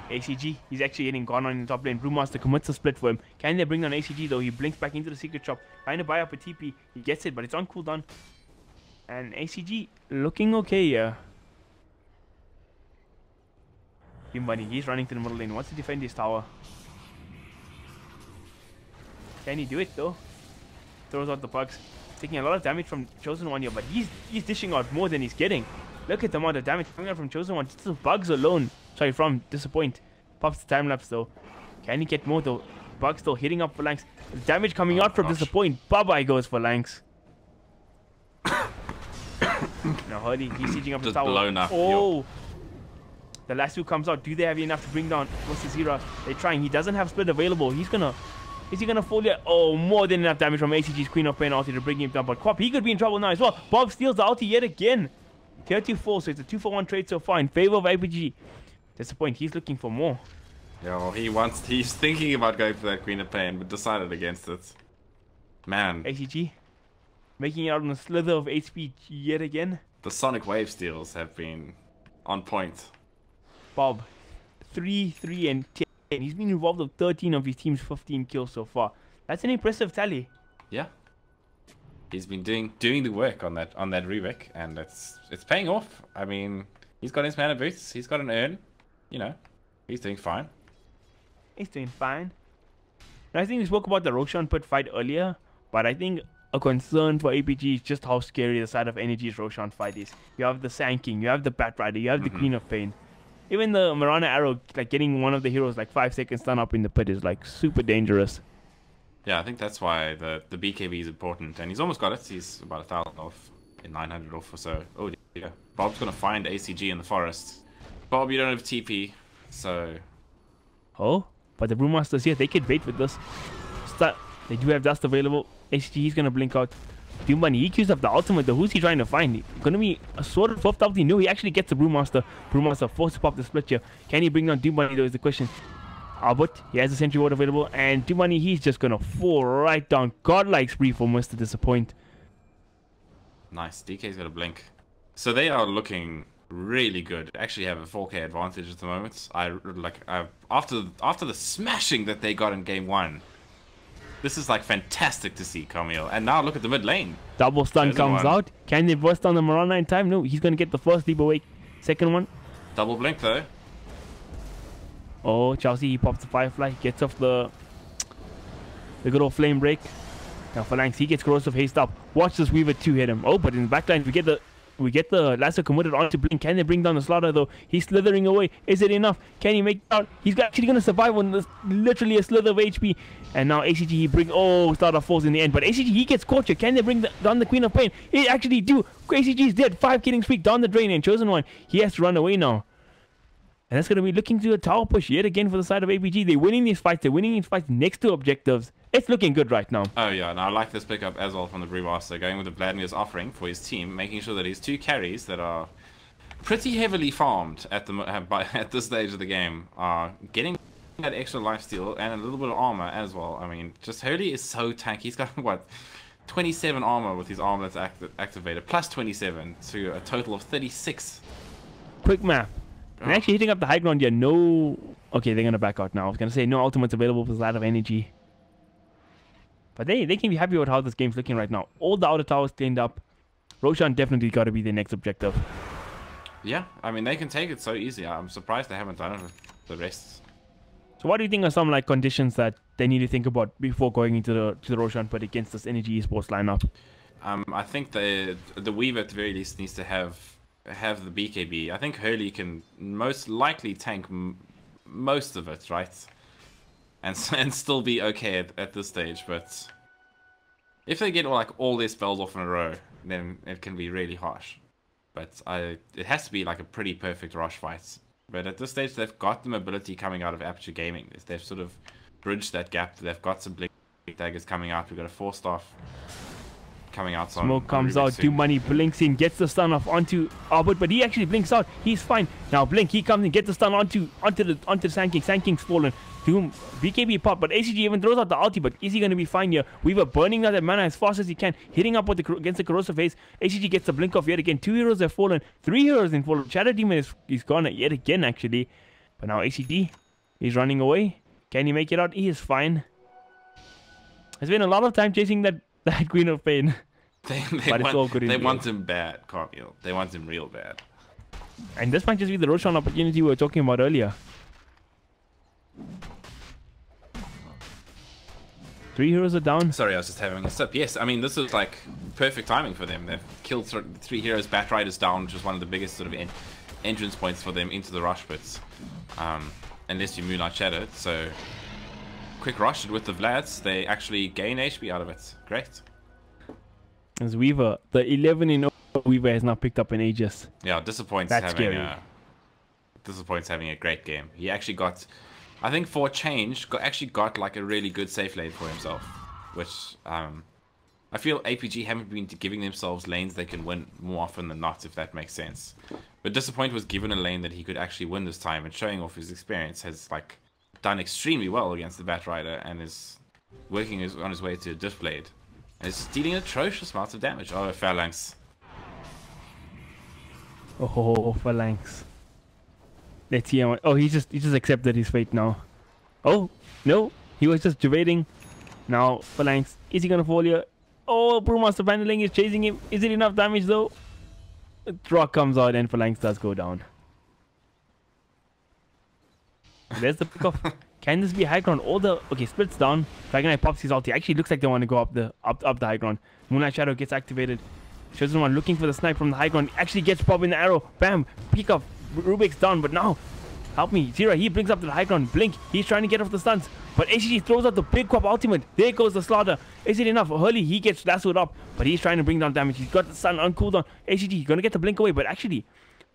ACG, he's actually getting gone on in the top lane. Brewmaster commits a split for him. Can they bring down ACG though? He blinks back into the secret shop, trying to buy up a TP. He gets it, but it's on cooldown. And ACG looking okay here. DeMoNiK, he's running to the middle lane. Wants to defend his tower. Can he do it though? Throws out the bugs. Taking a lot of damage from Chosen One here, but he's dishing out more than he's getting. Look at the amount of damage coming out from Chosen One. Just the bugs alone. Sorry, from Disappoint. Pops the time lapse though. Can he get more though? Bugs still hitting up Phalanx. The damage coming out from Disappoint. Bye-bye goes Phalanx. Now Hurley, he's sieging up the tower. Blown up. The last two comes out. Do they have enough to bring down Mr. Zero? They're trying. He doesn't have split available. Is he gonna fall yet? More than enough damage from ACG's Queen of Pain ulti to bring him down. But Quap, he could be in trouble now as well. Bob steals the ulti yet again. Tier 2 fall, so it's a 2-for-1 trade so far in favor of APG. Disappoint, he's looking for more. Yeah, well, he's thinking about going for that Queen of Pain, but decided against it. Man. ACG making it out on a slither of HP yet again. The Sonic Wave steals have been on point. Bob, 3, 3, and 10. He's been involved with 13 of his team's 15 kills so far. That's an impressive tally. Yeah. He's been doing the work on that Rubik, and it's paying off. I mean, he's got his mana boots, he's got an urn, you know, he's doing fine. He's doing fine. Now, I think we spoke about the Roshan pit fight earlier, but I think a concern for APG is just how scary the side of Energy's Roshan fight is. You have the Sand King, you have the Bat Rider, you have the Queen of Pain. Even the Mirana Arrow, like getting one of the heroes like 5 seconds stun up in the pit is like super dangerous. Yeah, I think that's why the BKB is important, and he's almost got it. He's about 1,000 off, in 900 off or so. Oh dear. Bob's gonna find ACG in the forest. Bob, you don't have TP, so... Oh, but the Brewmasters here, they can wait with this. They do have dust available. ACG is gonna blink out. DeMoNiK, he queues up the ultimate though. Who's he trying to find? Gonna be a sort of 4th ulti? No, he actually gets the Brewmaster. Brewmaster forced to pop the split here. Can he bring down DeMoNiK though is the question. Albert, he has a Sentry Ward available, and DeMoNiK, he's just gonna fall right down. Godlike spree for Mr. Disappoint. Nice, DK's got a blink. So they are looking really good. Actually have a 4K advantage at the moment. After the smashing that they got in game 1. This is like fantastic to see, Kaameel. And now look at the mid lane. Double stun comes out. Can they burst on the Mirana in time? No, he's gonna get the first leap away. Second one. Double blink though. Oh, Chelsea, he pops the Firefly, gets off the good old flame break. Now Phalanx, he gets corrosive haste up. Watch this Weaver 2 hit him. Oh, but in the backline we get the lasso committed onto Blink. Can they bring down the Slaughter though? He's slithering away. Is it enough? Can he make it out? He's actually gonna survive on this, literally a slither of HP. And now ACG, he brings, oh, Slaughter falls in the end. But ACG, he gets caught here. Can they bring down the Queen of Pain? They actually do. ACG is dead. 5 killing streak down the drain, and Chosen One, he has to run away now. And that's going to be looking to a tower push yet again for the side of APG. They're winning these fights. They're winning these fights next to objectives. It's looking good right now. Oh yeah, and I like this pickup as well from the Brewmaster, going with the Vladimir's offering for his team, making sure that his 2 carries that are pretty heavily farmed at this stage of the game are getting that extra lifesteal and a little bit of armor as well. I mean, just Hurley is so tanky. He's got, what, 27 armor with his armor that's activated, plus 27 to a total of 36. Quick map. And actually hitting up the high ground here, no... Okay, they're going to back out now. I was going to say no ultimates available for the side of Energy. But they can be happy with how this game's looking right now. All the outer towers cleaned up. Roshan definitely got to be their next objective. Yeah, I mean, they can take it so easy. I'm surprised they haven't done it with the rest. So what do you think are some like conditions that they need to think about before going into the Roshan pit against this Energy Esports lineup? I think the Weaver at the very least needs to have the BKB. I think Hurley can most likely tank most of it, right? And still be okay at this stage. But if they get like all their spells off in a row, then it can be really harsh. But it has to be like a pretty perfect rush fight. But at this stage, they've got the mobility coming out of Aperture Gaming. They've sort of bridged that gap. They've got some blink daggers coming out. We've got a 4-staff coming out. Smoke comes out. DeMoNiK blinks in, gets the stun off onto Albert, but he actually blinks out. He's fine. Now Blink, he comes in, gets the stun onto the Sand King. Sand King's fallen. Doom, BKB pop, but ACG even throws out the ulti, but is he going to be fine here? Weaver burning out that mana as fast as he can, hitting up with against the corrosive haze. ACG gets the blink off yet again. 2 heroes have fallen, 3 heroes have fallen. Shadow Demon is gone yet again, actually. But now ACG is running away. Can he make it out? He is fine. There's been a lot of time chasing that Queen of Pain. They want him bad, Kaameel. They want him real bad. And this might just be the Roshan opportunity we were talking about earlier. 3 heroes are down. Sorry, I was just having a sip. Yes, I mean, this is like perfect timing for them. They've killed 3 heroes. Bat Rider's down, which is one of the biggest sort of entrance points for them into the rush pits. Unless you Moonlight Shadow it. So, quick rush with the Vlads. They actually gain HP out of it. Great. As Weaver, the 11-0 Weaver has now picked up in ages. Yeah, Disappoint's having a great game. He actually got... I think for a change, actually got like a really good safe lane for himself, which I feel APG haven't been giving themselves lanes they can win more often than not, if that makes sense. But Disappoint was given a lane that he could actually win this time, and showing off his experience has like done extremely well against the Bat Rider and is working on his way to Disblade, and is dealing atrocious amounts of damage. Oh, Phalanx. Oh, Phalanx. Let's see. Oh, he just accepted his fate now. Oh, no. He was just debating. Now, Phalanx. Is he going to fall here? Oh, Brewmaster Vandeling is chasing him. Is it enough damage, though? The rock comes out and Phalanx does go down. There's the pickoff. Can this be high ground? All the okay, splits down. Dragonite pops his ulti. Actually, looks like they want to go up the high ground. Moonlight Shadow gets activated. Chosen One looking for the snipe from the high ground. Actually gets pop in the arrow. Bam! Peek up. Rubik's down, but now help me. Zira, he brings up to the high ground. Blink. He's trying to get off the stuns. But ACG throws out the big Quap ultimate. There goes the slaughter. Is it enough? Hurley, he gets lassoed up. But he's trying to bring down damage. He's got the stun on cooldown. ACG gonna get the blink away. But actually,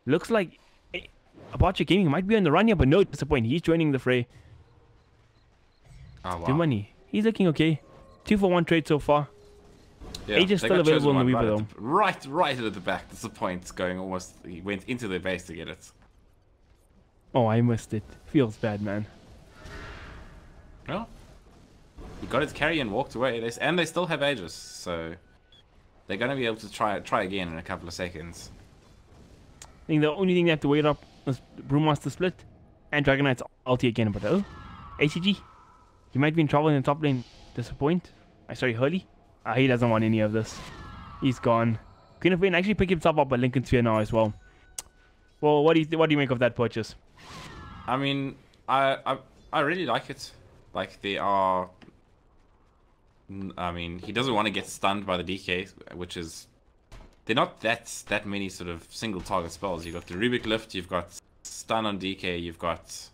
looks like Aperture Gaming might be on the run here. But no disappoint. He's joining the fray. Oh, wow. DeMoNiK. He's looking okay. 2-for-1 trade so far. Yeah, Age is still available in the Weaver though. Right at the back. That's the point. Going almost. He went into their base to get it. Oh, I missed it. Feels bad, man. Well, he got his carry and walked away. And they still have Aegis, so they're gonna be able to try again in a couple of seconds. I think the only thing they have to wait up is Brewmaster split and Dragonite's ulti again. But oh, ACG, he might be in trouble in the top lane. Disappoint. Sorry, Hurley. He doesn't want any of this. He's gone. Queen of Pain actually pick himself up at Lincoln Sphere now as well. Well, what do you make of that purchase? I mean, I really like it. Like they are. I mean, he doesn't want to get stunned by the DK, which is. They're not that many sort of single target spells. You've got the Rubik Lift, you've got stun on DK, you've got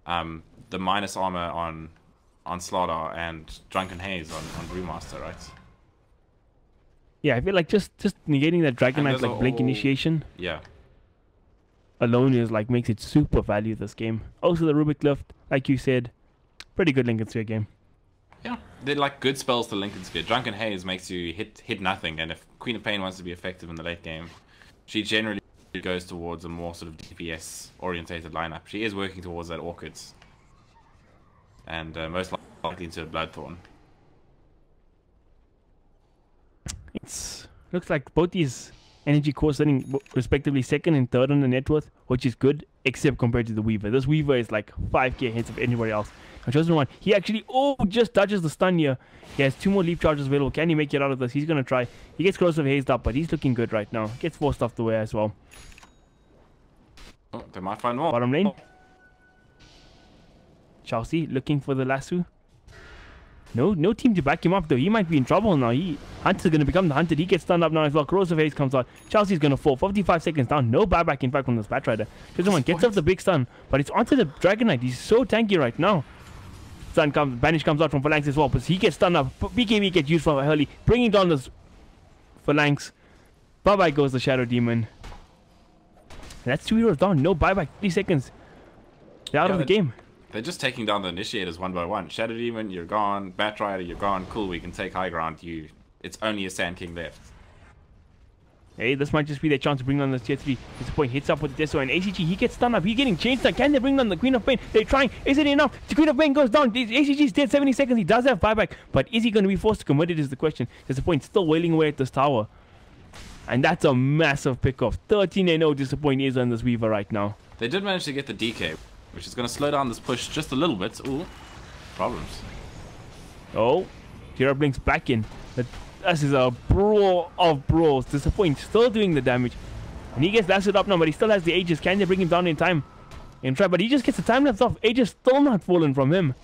the minus armor on Slaughter and Drunken Haze on Brewmaster, right? Yeah, I feel like just negating that Dragonite like blink initiation. Yeah. Alone is like makes it super value this game. Also the Rubik Lift, like you said, pretty good Lincoln Sphere game. Yeah, they're like good spells to Lincoln Sphere. Drunken Haze makes you hit nothing, and if Queen of Pain wants to be effective in the late game, she generally goes towards a more sort of DPS orientated lineup. She is working towards that Orchids, and most likely into a Bloodthorn. It looks like both these Energy cores sitting respectively second and third on the net worth, which is good, except compared to the Weaver. This Weaver is like 5k ahead of anybody else. Chosen One, he actually just dodges the stun here. He has 2 more leap charges available. Can he make it out of this? He's gonna try. He gets close to hazed up, but he's looking good right now. Gets forced off the way as well. Oh, they might find more. Bottom lane. Chelsea looking for the lasso. No team to back him up though. He might be in trouble now. Hunter's gonna become the hunted. He gets stunned up now as well. Corrosive Haze comes out. Chelsea's gonna fall. 55 seconds down. No buyback in fact from this Batrider. Chosen One gets off the big stun, but it's onto the Dragonite. He's so tanky right now. Banish comes out from Phalanx as well, but he gets stunned up. BKB gets used for Hurley, bringing down this Phalanx. Bye-bye goes the Shadow Demon. And that's 2 heroes down. No buyback. 3 seconds. They're out of the game. They're just taking down the initiators one by one. Shadow Demon, you're gone. Batrider, you're gone. Cool, we can take high ground. It's only a Sand King left. Hey, this might just be their chance to bring down the tier 3. Disappoint hits up with the Deso and ACG. He gets stunned up. He's getting changed up. Can they bring down the Queen of Pain? They're trying. Is it enough? The Queen of Pain goes down. ACG's dead 70 seconds. He does have buyback. But is he going to be forced to commit it is the question. Disappoint still wailing away at this tower. And that's a massive pickoff. 13-0 Disappoint is on this Weaver right now. They did manage to get the DK, which is going to slow down this push just a little bit. Ooh, problems. Oh, Tira blinks back in. But this is a brawl of brawls. Disappoint still doing the damage. And he gets lasted up now, but he still has the Aegis. Can they bring him down in time? And try, but he just gets the time lapse off. Aegis still not fallen from him.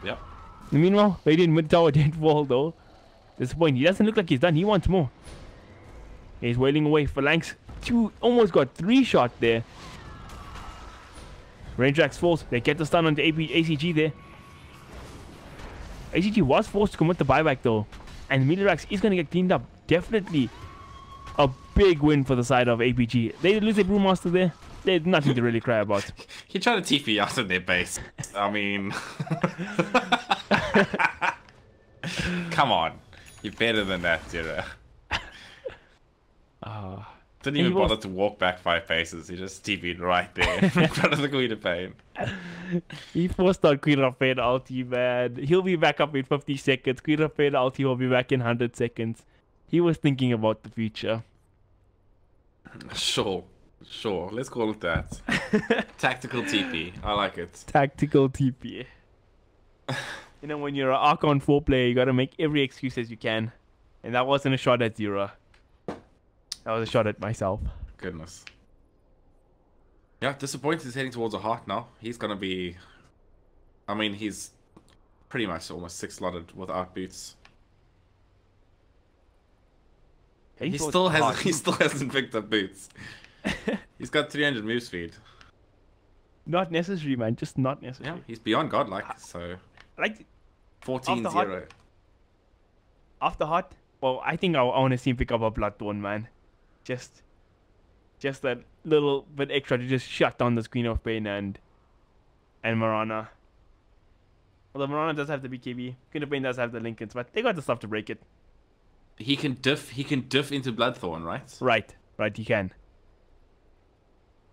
Yep. Meanwhile, Radiant mid tower didn't fall though. Disappoint. He doesn't look like he's done. He wants more. He's wailing away. Phalanx. Almost got 3 shot there. Rangeax falls. They get the stun onto ACG there. ACG was forced to commit the buyback though. And Milirax is going to get cleaned up. Definitely a big win for the side of APG. They lose their Brewmaster there. There's nothing to really cry about. He tried to TP out of their base. I mean... Come on. You're better than that, Zero. Didn't even bother to walk back 5 paces. He just TP'd right there in front of the Queen of Pain. He forced out Queen of Pain ulti, man. He'll be back up in 50 seconds. Queen of Pain ulti will be back in 100 seconds. He was thinking about the future. Sure. Let's call it that. Tactical TP. I like it. Tactical TP. You know, when you're an Archon 4 player, you gotta make every excuse as you can. And that wasn't a shot at Zero. That was a shot at myself. Goodness. Yeah, disappointed he's heading towards a heart now. He's gonna be. I mean, he's pretty much almost 6-slotted without boots. He still hasn't. He still hasn't picked up boots. He's got 300 move speed. Not necessary, man. Just not necessary. Yeah, he's beyond godlike. So like 14-0. After hot, well, I think I want to see him pick up a Bloodthorn, man. Just that little bit extra to just shut down the Queen of Pain and Marana. Although Marana does have the BKB, Queen of Pain does have the Lincolns, but they got the stuff to break it. He can diff into Bloodthorn, right? Right, he can.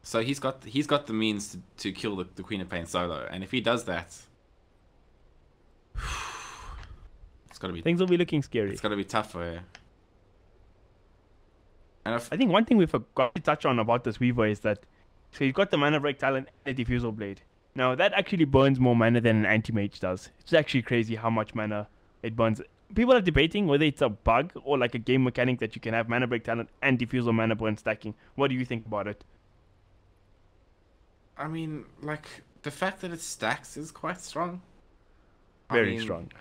So he's got the means to kill the Queen of Pain solo, and if he does that, it's gonna be things will be looking scary. It's gonna be tough for her. And I think one thing we forgot to touch on about this Weaver is that so you've got the Mana Break talent and the Diffusal Blade. Now that actually burns more mana than an anti-mage does. It's actually crazy how much mana it burns. People are debating whether it's a bug or like a game mechanic that you can have Mana Break talent and Diffusal mana burn stacking. What do you think about it? I mean, like, the fact that it stacks is quite strong. Very strong.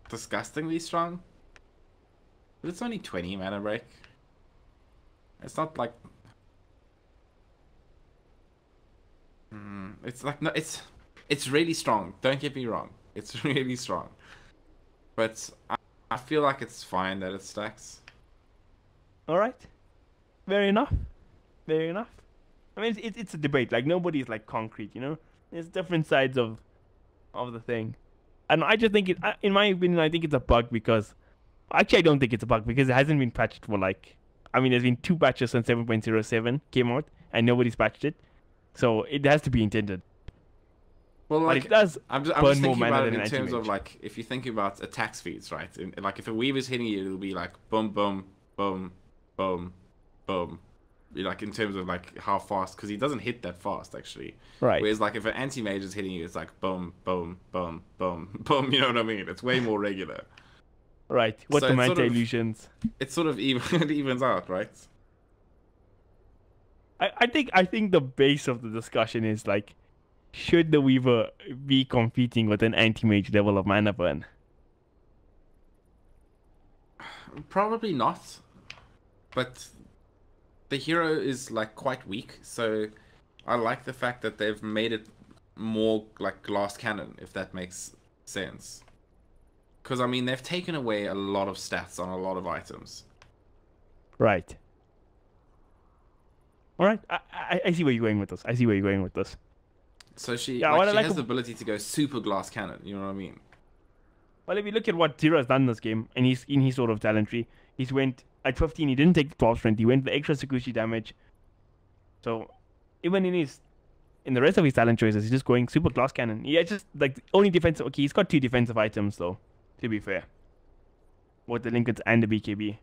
Disgustingly strong. But it's only 20 Mana Break. It's not like... it's like... No, it's really strong. Don't get me wrong. It's really strong. But I feel like it's fine that it stacks. Alright. Fair enough. Fair enough. I mean, it's a debate. Like, nobody's like concrete, you know? There's different sides of the thing. And I just think in my opinion, I think it's a bug because... Actually, I don't think it's a bug because it hasn't been patched for like... I mean, there's been 2 patches since 7.07 came out and nobody's patched it. So it has to be intended. Well, like, but it does I'm just thinking about it in terms of like, if you think about attack speeds, right? Like, if a Weaver's hitting you, it'll be like boom, boom, boom, boom, boom. Like, in terms of like how fast, because he doesn't hit that fast actually. Right. Whereas like if an anti-mage is hitting you, it's like boom, boom, boom, boom, boom. You know what I mean? It's way more regular. Right. What So the it's Manta sort of- illusions. It sort of it evens out, right? I think the base of the discussion is like, should the Weaver be competing with an anti-mage level of mana burn? Probably not. But the hero is like quite weak, so I like the fact that they've made it more like glass cannon, if that makes sense. Because I mean, they've taken away a lot of stats on a lot of items. Right. All right. I see where you're going with this. So she, Yeah, like, she has the ability to go super glass cannon. You know what I mean? Well, if you look at what Zero has done this game, and he's in his sort of talent tree, he's went at 15. He didn't take the 12 strength. He went the extra Sakushi damage. So even in the rest of his talent choices, he's just going super glass cannon. Yeah, just like the only defensive. Okay, he's got 2 defensive items though. To be fair, with the Lincolns and the BKB, so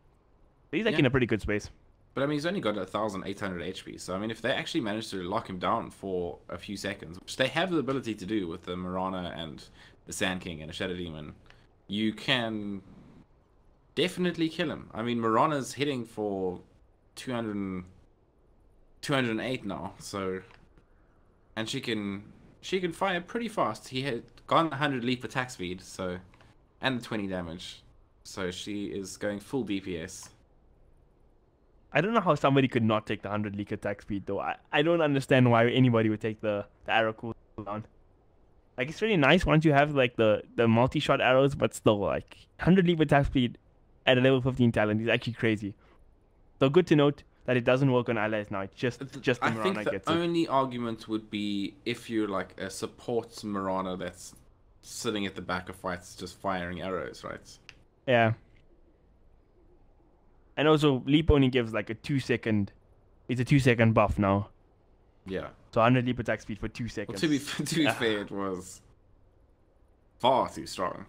he's like in a pretty good space. But I mean, he's only got 1,800 HP. So I mean, if they actually manage to lock him down for a few seconds, which they have the ability to do with the Marana and the Sand King and a Shadow Demon, you can definitely kill him. I mean, Marana's hitting for 208 now, so, and she can fire pretty fast. He had gone 100 leap attack speed, so, and 20 damage, so she is going full DPS. I don't know how somebody could not take the 100 leak attack speed though. I don't understand why anybody would take the arrow cooldown. Like, it's really nice once you have like the multi-shot arrows, but still, like 100 leap attack speed at a level 15 talent is actually crazy. So good to note that it doesn't work on allies now. It's just the I Marana think the gets it. only argument would be if you're like a support Marana that's sitting at the back of fights just firing arrows, right? Yeah. And also, leap only gives like a 2-second. It's a 2-second buff now. Yeah. So 100 leap attack speed for 2 seconds. Well, to be fair, it was far too strong.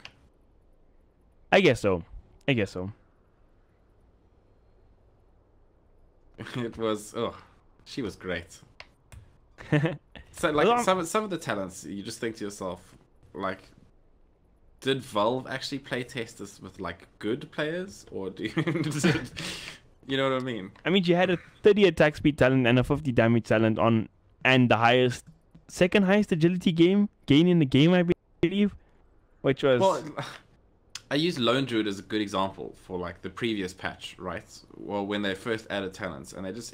I guess so. It was. Oh, she was great. So like some of the talents, you just think to yourself, like, did Valve actually play test this with like good players, or do you know what I mean? I mean, she had a 30 attack speed talent and a 50 damage talent on and the second highest agility gain in the game, I believe, which was. Well, I use Lone Druid as a good example for like the previous patch, right? Well, when they first added talents, and they just.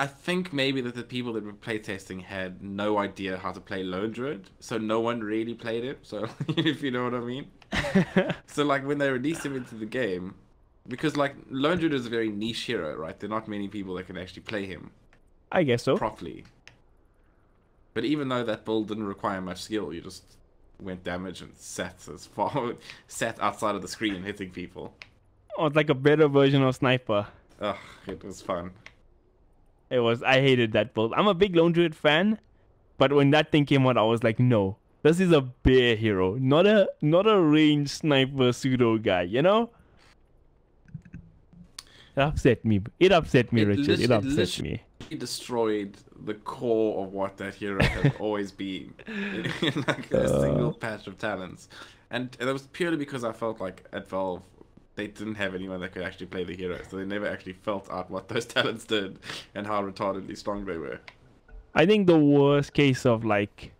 I think maybe that the people that were playtesting had no idea how to play Lone Druid, so no one really played it. So if you know what I mean. So like when they released him into the game, because like Lone Druid is a very niche hero, right? There are not many people that can actually play him. I guess so. Properly. But even though that build didn't require much skill, you just went damage and sat outside of the screen hitting people. Oh, it's like a better version of Sniper. Ugh, it was fun. It was. I hated that build. I'm a big Lone Druid fan, but when that thing came out, I was like, no, this is a bear hero, not a ranged sniper pseudo guy. You know? It upset me. It upset me, Richard. It upset me. It destroyed the core of what that hero has always been in like a single patch of talents, and that was purely because I felt like at Valve they didn't have anyone that could actually play the hero, so they never actually felt out what those talents did and how retardedly strong they were. I think the worst case of like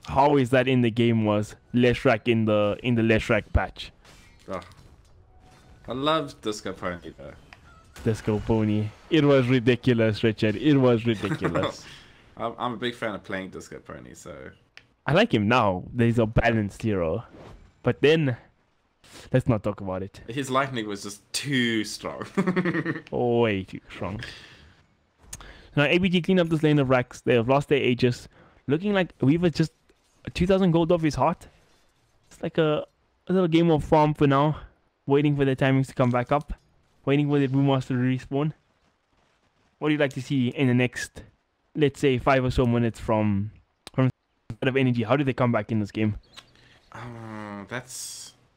how is that in the game was Leshrac in the Leshrac patch. Oh. I loved Disco Pony though. Disco Pony. It was ridiculous, Richard. It was ridiculous. I'm a big fan of playing Disco Pony, so I like him now. There's a balanced hero, but then let's not talk about it. His lightning was just too strong. Way too strong. Now APG clean up this lane of racks. They have lost their Aegis. Looking like Weaver just 2,000 gold off his heart. It's like a little game of farm for now. Waiting for their timings to come back up. Waiting for the Brewmaster to respawn. What do you like to see in the next, let's say, 5 or so minutes from of Energy? How do they come back in this game?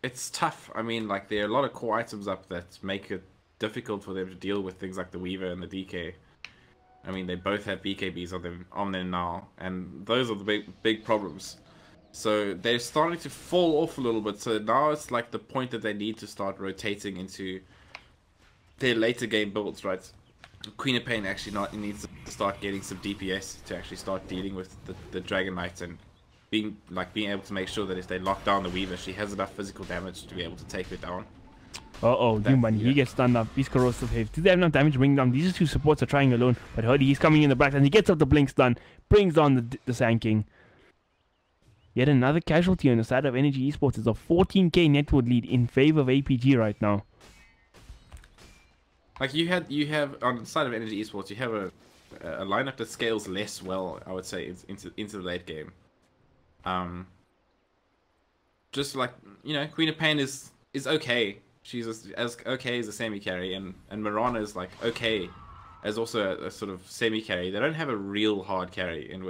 It's tough. I mean, like there are a lot of core items up that make it difficult for them to deal with things like the Weaver and the DK. I mean, they both have BKBs on them now, and those are the big problems. So they're starting to fall off a little bit. So now it's like the point that they need to start rotating into their later game builds, right? Queen of Pain actually needs to start getting some DPS to actually start dealing with the Dragon Knight and being able to make sure that if they lock down the Weaver, she has enough physical damage to be able to take her down. DeMoNiK, he gets stunned up. He's corrosive haze. Do they have enough damage to bring down? These two supports are trying alone, but Hurdy, he's coming in the back and he gets up the blink stun, brings down the Sand King. Yet another casualty on the side of Energy Esports. Is a 14k network lead in favor of APG right now. Like you have on the side of Energy Esports, you have a lineup that scales less well, I would say, into the late game. Just like, you know, Queen of Pain is okay. She's as okay as a semi carry, and Mirana is like okay as also a sort of semi carry. They don't have a real hard carry in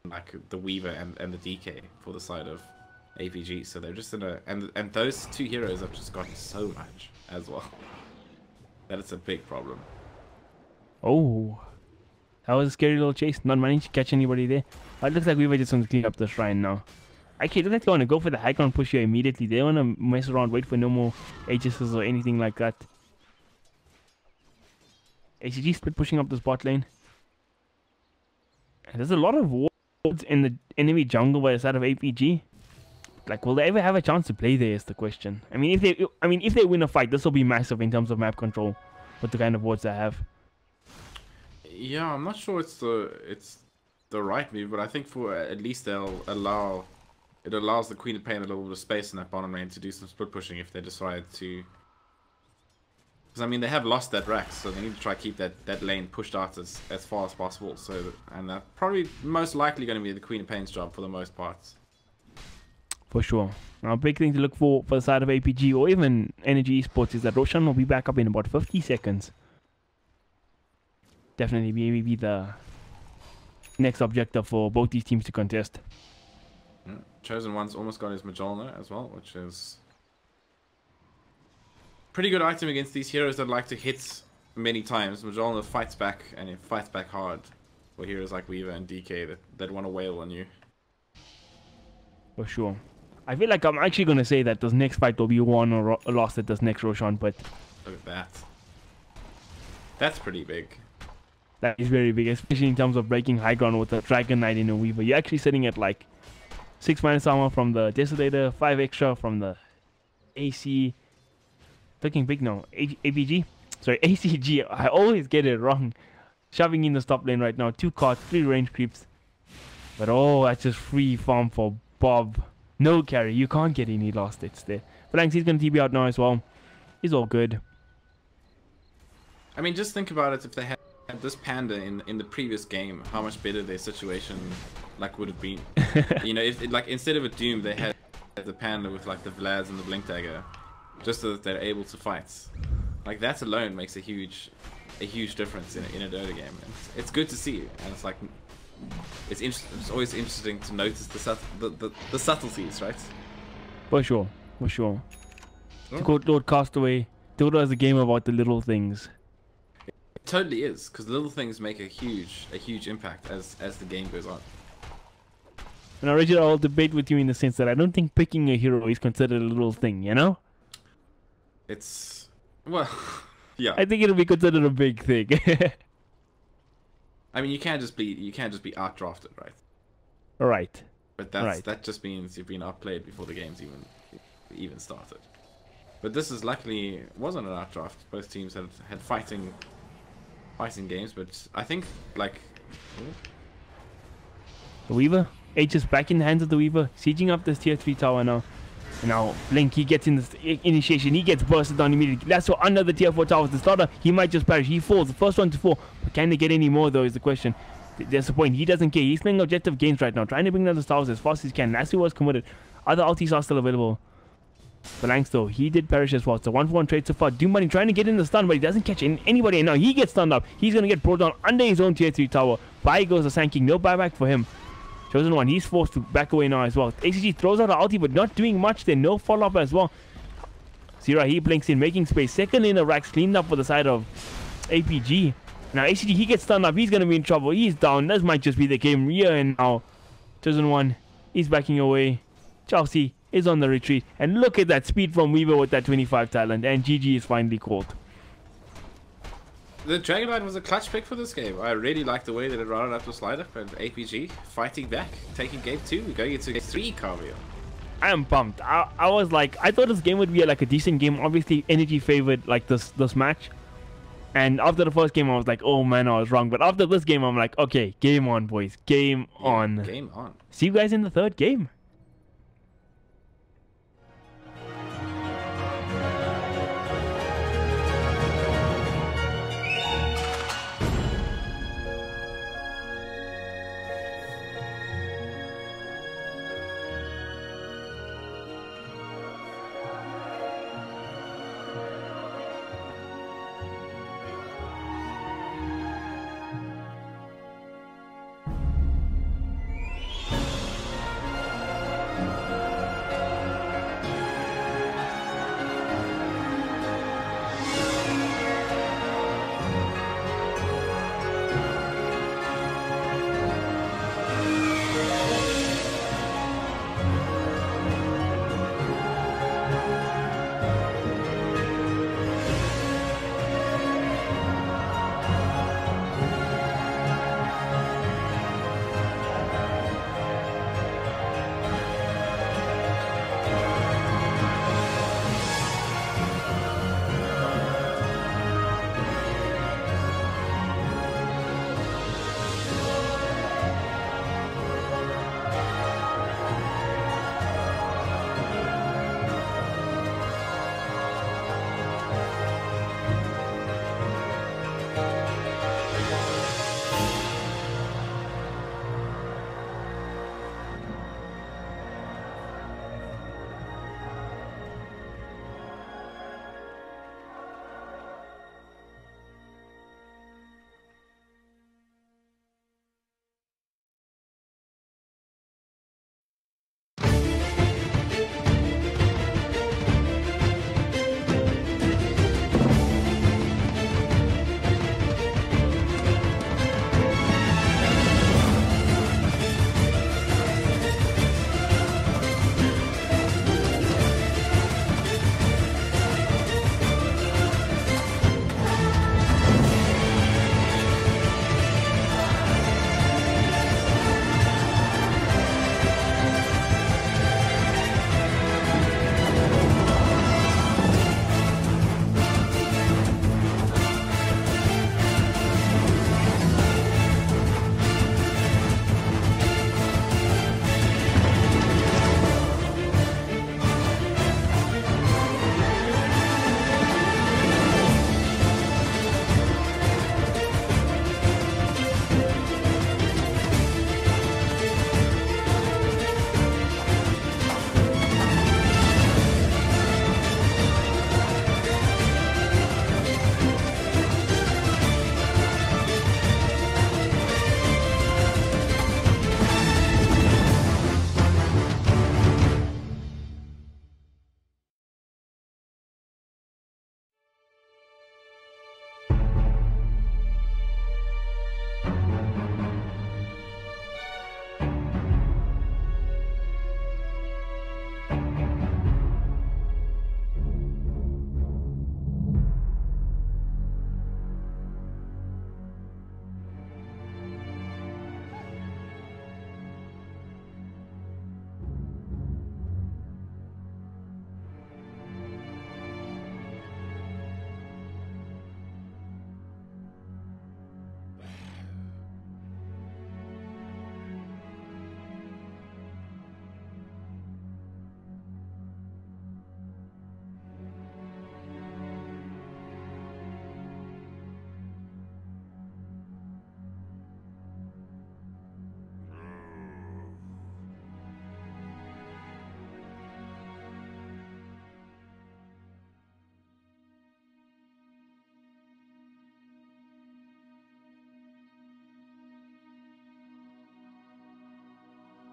like the Weaver and the DK for the side of APG. So they're just in a and those two heroes have just gotten so much as well that it's a big problem. Oh, that was a scary little chase. Not managing to catch anybody there. It looks like Weaver just want to clean up the shrine now. Actually, it looks like they want to go for the high ground push here immediately. They don't want to mess around, wait for no more Aegises or anything like that. ACG split pushing up this bot lane. And there's a lot of wards in the enemy jungle by the side of APG. Like, will they ever have a chance to play there is the question. I mean, if they win a fight, this will be massive in terms of map control with the kind of wards they have. Yeah, I'm not sure it's the right move, but I think for at least it allows the Queen of Pain a little bit of space in that bottom lane to do some split pushing if they decide to. Because I mean, they have lost that Rax, so they need to try to keep that lane pushed out as far as possible. So, and that's probably most likely going to be the Queen of Pain's job for the most part. For sure. Now, a big thing to look for the side of APG or even Energy Esports is that Roshan will be back up in about 50 seconds. Definitely be the next objective for both these teams to contest. Chosen One's almost got his Majolna as well, which is pretty good item against these heroes that like to hit many times. Majolna fights back, and it fights back hard for heroes like Weaver and DK that want to wail on you. For sure. I feel like I'm actually going to say that this next fight will be won or lost at this next Roshan, but... Look at that. That's pretty big. That is very big, especially in terms of breaking high ground with a Dragon Knight in a Weaver. You're actually sitting at like 6 minus armor from the Desolator, 5 extra from the AC. Looking big now. APG? Sorry, ACG. I always get it wrong. Shoving in the top lane right now. 2 cards, 3 range creeps. But oh, that's just free farm for Bob. No carry. You can't get any last hits there. Blanks, he's going to TB out now as well. He's all good. I mean, just think about it. If they had this Panda in the previous game, how much better their situation like would have been. You know, if like instead of a Doom, they had the Panda with like the Vlads and the Blink Dagger, just so that they're able to fight. Like that alone makes a huge difference in a Dota game. And it's good to see, and it's like it's always interesting to notice the subtleties, right? For sure, for sure. Oh. To quote Lord Castaway, Dota is a game about the little things. It totally is, because little things make a huge impact as the game goes on. And originally, I'll debate with you in the sense that I don't think picking a hero is considered a little thing, you know? It's, well, yeah. I think it'll be considered a big thing. I mean, you can't just be outdrafted, right? Right. But that just means you've been outplayed before the game's even started. But this is luckily wasn't an outdraft. Both teams had fighting games, but I think like the Weaver. H is back in the hands of the Weaver, sieging up this tier 3 tower now. And now Blink, he gets in the initiation, he gets bursted down immediately. That's so under the tier 4 towers. The starter, he might just perish. He falls, the first one to fall. But can they get any more though is the question. There's the point. He doesn't care. He's playing objective games right now, trying to bring down the towers as fast as he can. Lassie was committed. Other ultis are still available. Blanks though, he did perish as well. It's a 1-for-1 trade so far. DeMoNiK trying to get in the stun, but he doesn't catch anybody. And now he gets stunned up. He's going to get brought down under his own tier 3 tower. By goes the Sand King. No buyback for him. Chosen One, he's forced to back away now as well. ACG throws out an ulti, but not doing much there. No follow-up as well. Zira, he blinks in, making space. Second in the racks, cleaned up for the side of APG. Now ACG, he gets stunned up. He's going to be in trouble. He's down. This might just be the game here and now. Chosen One, he's backing away. Chelsea is on the retreat. And look at that speed from Weaver with that 25 talent. And GG is finally called. The Dragon Knight was a clutch pick for this game. I really liked the way that it routed up the slider, and APG fighting back, taking game 2, going into game 3, Kaameel. I am pumped. I was like, I thought this game would be like a decent game. Obviously, Energy favored like this match. And after the first game, I was like, oh man, I was wrong. But after this game, I'm like, okay, game on, boys. Game on. Game on. See you guys in the third game.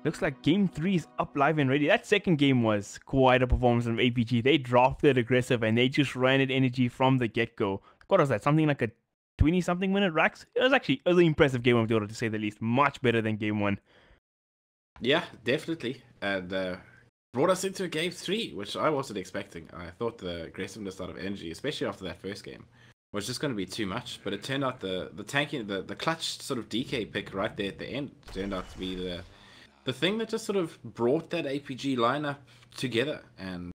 Looks like game 3 is up live and ready. That second game was quite a performance from APG. They drafted aggressive and they just ran at energy from the get-go. What was that? Something like a 20-something minute racks? It was an impressive game of Dota, to say the least. Much better than game 1. Yeah, definitely. And brought us into game 3, which I wasn't expecting. I thought the aggressiveness out of Energy, especially after that first game, was just going to be too much. But it turned out the tanking, the clutch sort of DK pick right there at the end turned out to be the thing that just sort of brought that APG lineup together, and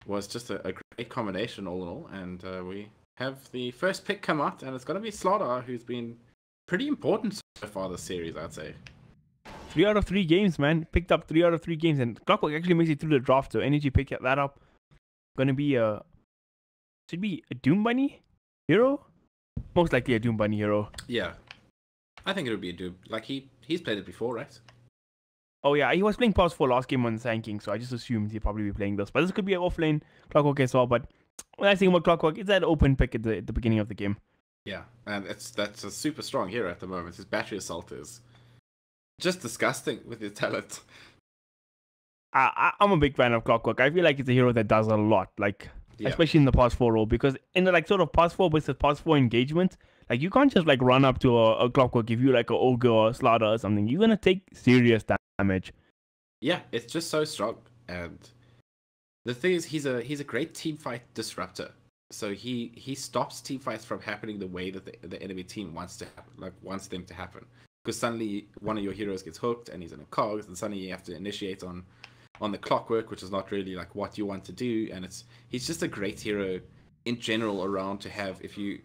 was just a great combination all in all. And we have the first pick come out, and it's going to be Slaughter, who's been pretty important so far this series, I'd say. 3 out of 3 games, man. Picked up 3 out of 3 games, and Clockwork actually makes it through the draft, so Energy picked that up. Gonna be should be a Doom Bunny hero? Most likely a Doom Bunny hero. Yeah. I think it would be a Doom. Like, he's played it before, right? Oh yeah, he was playing Pass 4 last game on Sanking, so I just assumed he'd probably be playing this. But this could be an offlane Clockwork as well, but when I think about Clockwork, it's that open pick at the beginning of the game. Yeah, and that's a super strong hero at the moment. His battery assault is just disgusting with his talent. I'm a big fan of Clockwork. I feel like it's a hero that does a lot, like especially in the Pass 4 role, because in the like sort of Pass 4 versus Pass 4 engagement, like you can't just like run up to a Clockwork if you like a Ogre or a Slaughter or something. You're gonna take serious damage. Yeah, it's just so strong, and the thing is, he's a great teamfight disruptor. So he stops teamfights from happening the way that the enemy team wants them to happen. Because suddenly one of your heroes gets hooked and he's in a cogs, and suddenly you have to initiate on the Clockwork, which is not really like what you want to do. And he's just a great hero in general around to have if you,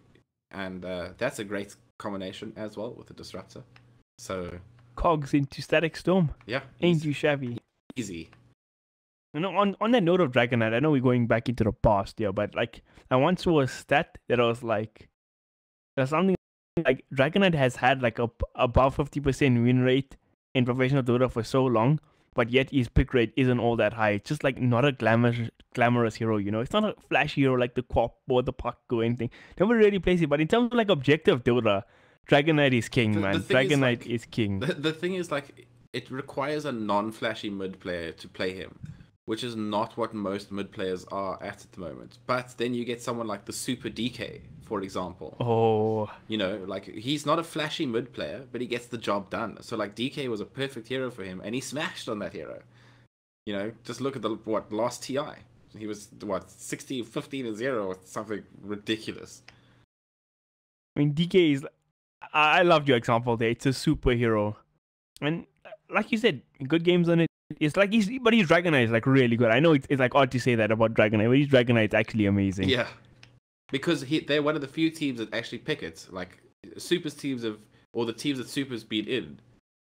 and that's a great combination as well with the disruptor. So cogs into Static Storm. Yeah, ain't you shabby? Easy. You know, on that note of Dragon Knight, I know we're going back into the past here, but like I once saw a stat that was like there's something like Dragon Knight has had like above 50% win rate in professional Dota for so long, but yet his pick rate isn't all that high. It's just like not a glamorous hero, you know. It's not a flashy hero like the Quap or the Puck or anything. Never really plays it, but in terms of like objective Dota, Dragon Knight is king, man. Dragon Knight is king. The thing is, like, it requires a non-flashy mid player to play him, which is not what most mid players are at the moment. But then you get someone like the Super DK, for example. Oh. You know, like, he's not a flashy mid player, but he gets the job done. So, like, DK was a perfect hero for him, and he smashed on that hero. You know, just look at the last TI. He was, 60, 15-0 or something ridiculous. I mean, DK is... I loved your example there. It's a superhero. And like you said, good games on it. It's like his Dragon Knight is like really good. I know it's like odd to say that about Dragon Knight, but his Dragon Knight is actually amazing. Yeah, because they're one of the few teams that actually pick it. Like Super's teams or the teams that Super's beat in.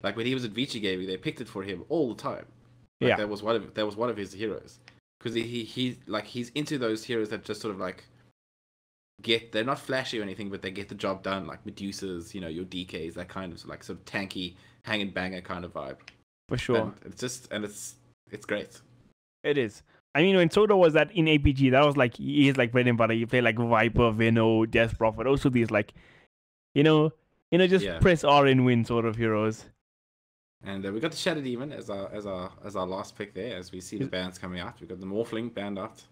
Like when he was at Vici Gaming, they picked it for him all the time. Like, yeah, that was one of his heroes. Because he's into those heroes that just sort of like they're not flashy or anything, but they get the job done. Like Medusas, you know, your DKs, that kind of like sort of tanky, hang and banger kind of vibe. For sure. And it's great. It is. I mean, when Soda was that in APG, that was like, he is like bread and butter. You play like Viper, Veno, Death Prophet. Also these like, you know, just press R and win sort of heroes. And we got the Shadow Demon as our last pick there. As we see the bands coming out, we got the Morphling band out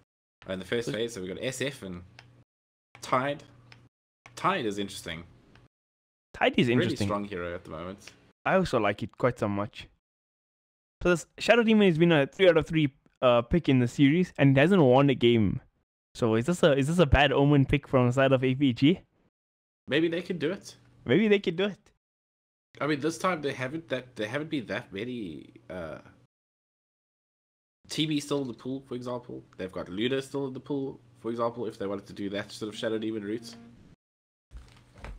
in the first phase. So we got SF and Tide. Tide is interesting. Tide is interesting. Really strong hero at the moment. I also like it quite so much. So this Shadow Demon has been a 3 out of 3 pick in the series, and it hasn't won a game. So is this a bad omen pick from the side of APG? Maybe they could do it. Maybe they could do it. I mean, this time they haven't been that many. TB still in the pool, for example. They've got Luda still in the pool, for example. If they wanted to do that sort of Shadow Demon route.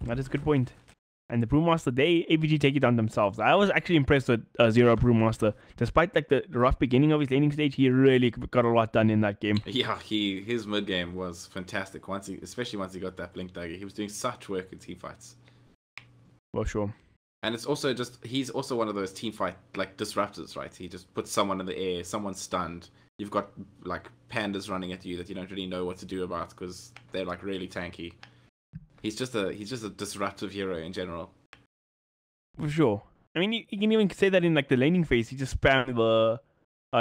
That is a good point. And the Brewmaster, APG take it on themselves. I was actually impressed with Zero Brewmaster. Despite like the rough beginning of his laning stage, he really got a lot done in that game. Yeah, his mid game was fantastic. Especially once he got that Blink Dagger, he was doing such work in team fights. For sure. And it's also he's also one of those team fight like disruptors, right? He just puts someone in the air, someone's stunned. You've got like pandas running at you that you don't really know what to do about because they're like really tanky. He's just a disruptive hero in general. For sure. I mean, you can even say that in like the laning phase. He just spammed the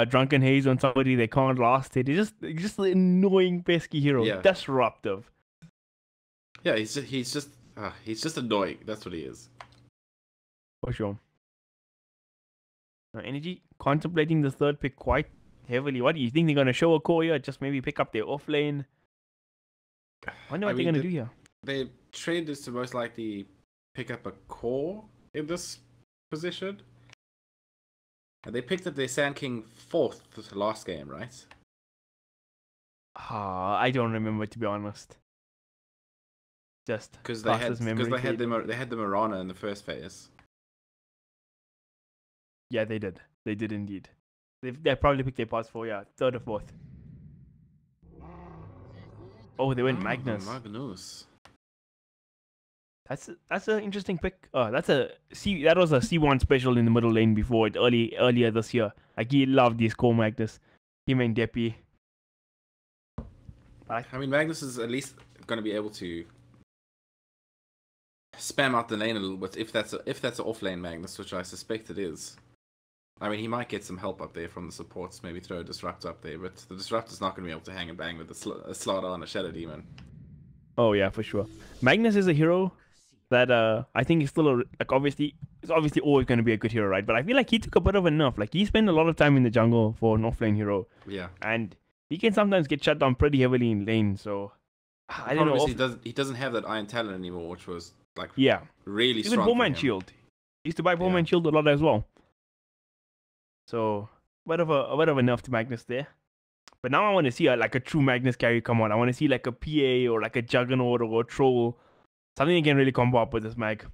drunken haze on somebody they can't last it. He's just an annoying pesky hero. Yeah. Disruptive. Yeah, he's just annoying. That's what he is. For sure. Energy contemplating the third pick quite heavily. What do you think they're gonna show a core here? Just maybe pick up their off lane. Wonder what they're gonna do here. Their trend is to most likely pick up a core in this position. And they picked up their Sand King 4th last game, right? I don't remember, to be honest. Just because they had the Mirana in the first phase. Yeah, they did. They did indeed. They probably picked their pass for 3rd or 4th. Oh, they went Magnus. Magnus. That's an interesting pick. That was a C1 special in the middle lane before it earlier this year. Like he loved these core Magnus. Him and Deppy. I mean, Magnus is at least going to be able to spam out the lane a little bit if that's an off lane Magnus, which I suspect it is. I mean, he might get some help up there from the supports, maybe throw a Disrupt up there, but the Disrupt is not going to be able to hang and bang with a Slaughter on a Shadow Demon. Oh yeah, for sure. Magnus is a hero that I think is still obviously always going to be a good hero, right? But I feel like he took a bit of a nerf. Like he spent a lot of time in the jungle for an offlane hero. Yeah. And he can sometimes get shut down pretty heavily in lane. So I don't know. He doesn't have that Iron Talon anymore, which was really strong. Even Bowman Shield. He used to buy Bowman Shield a lot as well. So a bit of a nerf to Magnus there. But now I want to see a true Magnus carry come on. I want to see like a PA or like a Juggernaut or a Troll. Something that can really combo up with this mag.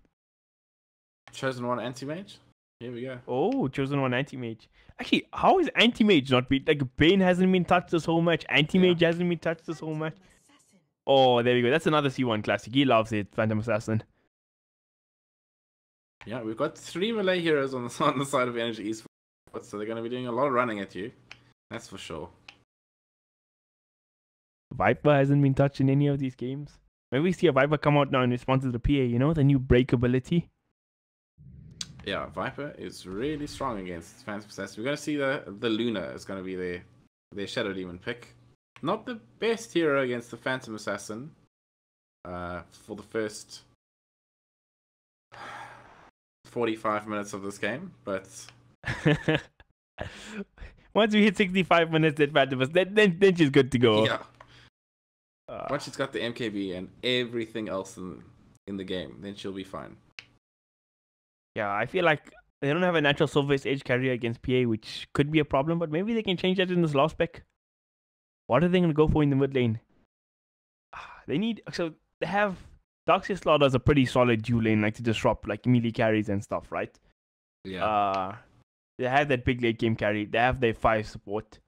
Chosen One Anti-Mage? Here we go. Oh, Chosen One Anti-Mage. Actually, how is Anti-Mage not beat? Like, Bane hasn't been touched this whole match. Anti-Mage hasn't been touched this whole match. Oh, there we go. That's another C1 classic. He loves it, Phantom Assassin. Yeah, we've got 3 melee heroes on the side of Energy Esports, so they're going to be doing a lot of running at you. That's for sure. Viper hasn't been touched in any of these games. Maybe we see a Viper come out now in response to the PA, the new break ability. Yeah, Viper is really strong against Phantom Assassin. We're going to see the Luna is going to be their Shadow Demon pick. Not the best hero against the Phantom Assassin for the first 45 minutes of this game, but once we hit 65 minutes at Phantom Assassin, then she's good to go. Yeah. Once she's got the MKB and everything else in the game, then she'll be fine. Yeah, I feel like they don't have a natural surface edge carrier against PA, which could be a problem, but maybe they can change that in this last spec. What are they going to go for in the mid lane? They have Darkseid Slaughter as a pretty solid dual lane, like to disrupt like melee carries and stuff, right? Yeah. They have that big late game carry. They have their 5 support.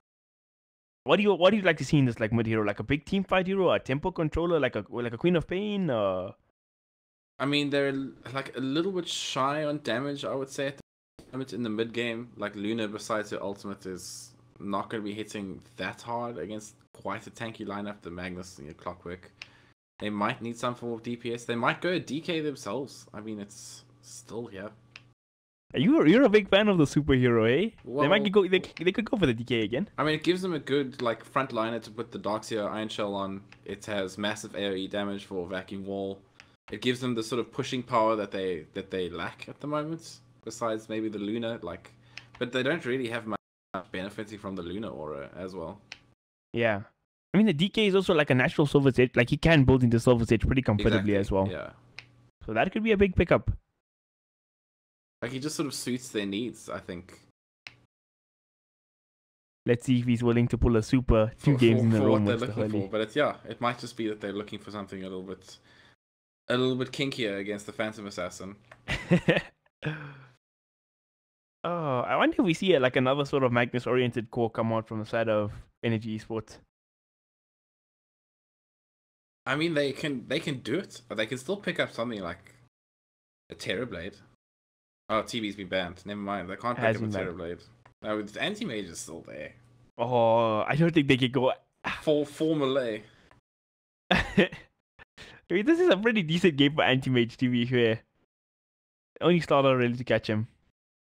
What do you like to see in this like mid hero? Like a big team fight hero, a tempo controller, like a Queen of Pain? I mean, they're like a little bit shy on damage, I would say, at the moment in the mid game. Like Luna, besides her ultimate, is not going to be hitting that hard against quite a tanky lineup. The Magnus and your Clockwork. They might need some form of DPS. They might go DK themselves. I mean, it's still here. You're a big fan of the superhero, eh? Well, they could go for the DK again. I mean, it gives them a good like front liner to put the Darkseid Iron Shell on. It has massive AoE damage for Vacuum Wall. It gives them the sort of pushing power that they lack at the moment. Besides maybe the Luna, but they don't really have much benefiting from the Luna aura as well. Yeah, I mean the DK is also like a natural Silver Edge. Like he can build into Silver Edge pretty comfortably as well. Yeah. So that could be a big pickup. Like he just sort of suits their needs, I think. Let's see if he's willing to pull a super 2 games in a row. What they're looking for, but it might just be that they're looking for something a little bit kinkier against the Phantom Assassin. Oh, I wonder if we see another sort of Magnus-oriented core come out from the side of Energy Esports. I mean, they can do it, but they can still pick up something like a Terrorblade. Oh, TV's been banned. Never mind. They can't pick up a Terrorblade. No, the Anti-Mage is still there. Oh, I don't think they could go full melee. I mean, this is a pretty decent game for Anti-Mage, to be fair. Only Slaughter really to catch him.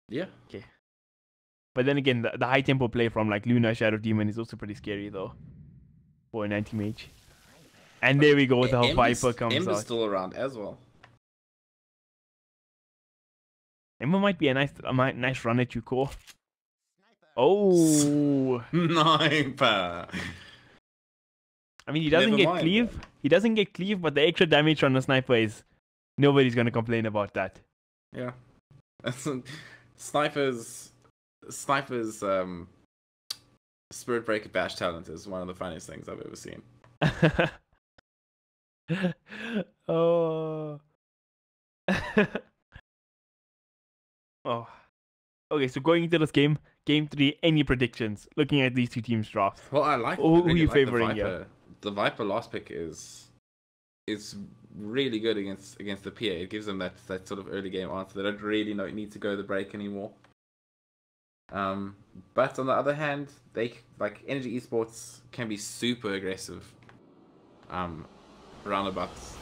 Yeah. Okay. But then again, the high tempo play from like Luna, Shadow Demon is also pretty scary though for an anti-mage. And there we go, the Viper comes Ember's out. still around as well. Ember might be a nice run at you, Core. Oh. Sniper. I mean, he doesn't get cleave. Then. He doesn't get cleave, but the extra damage from the sniper is nobody's gonna complain about that. Yeah. Sniper's Spirit Breaker bash talent is one of the funniest things I've ever seen. Oh. Oh. Okay, so going into this game 3, any predictions? Looking at these two teams' drafts. Well, I like. Who are you favoring here? The Viper last pick is really good against the PA. It gives them that sort of early game answer. They don't really need to go the break anymore. But on the other hand, they like Energy Esports can be super aggressive. Roundabouts,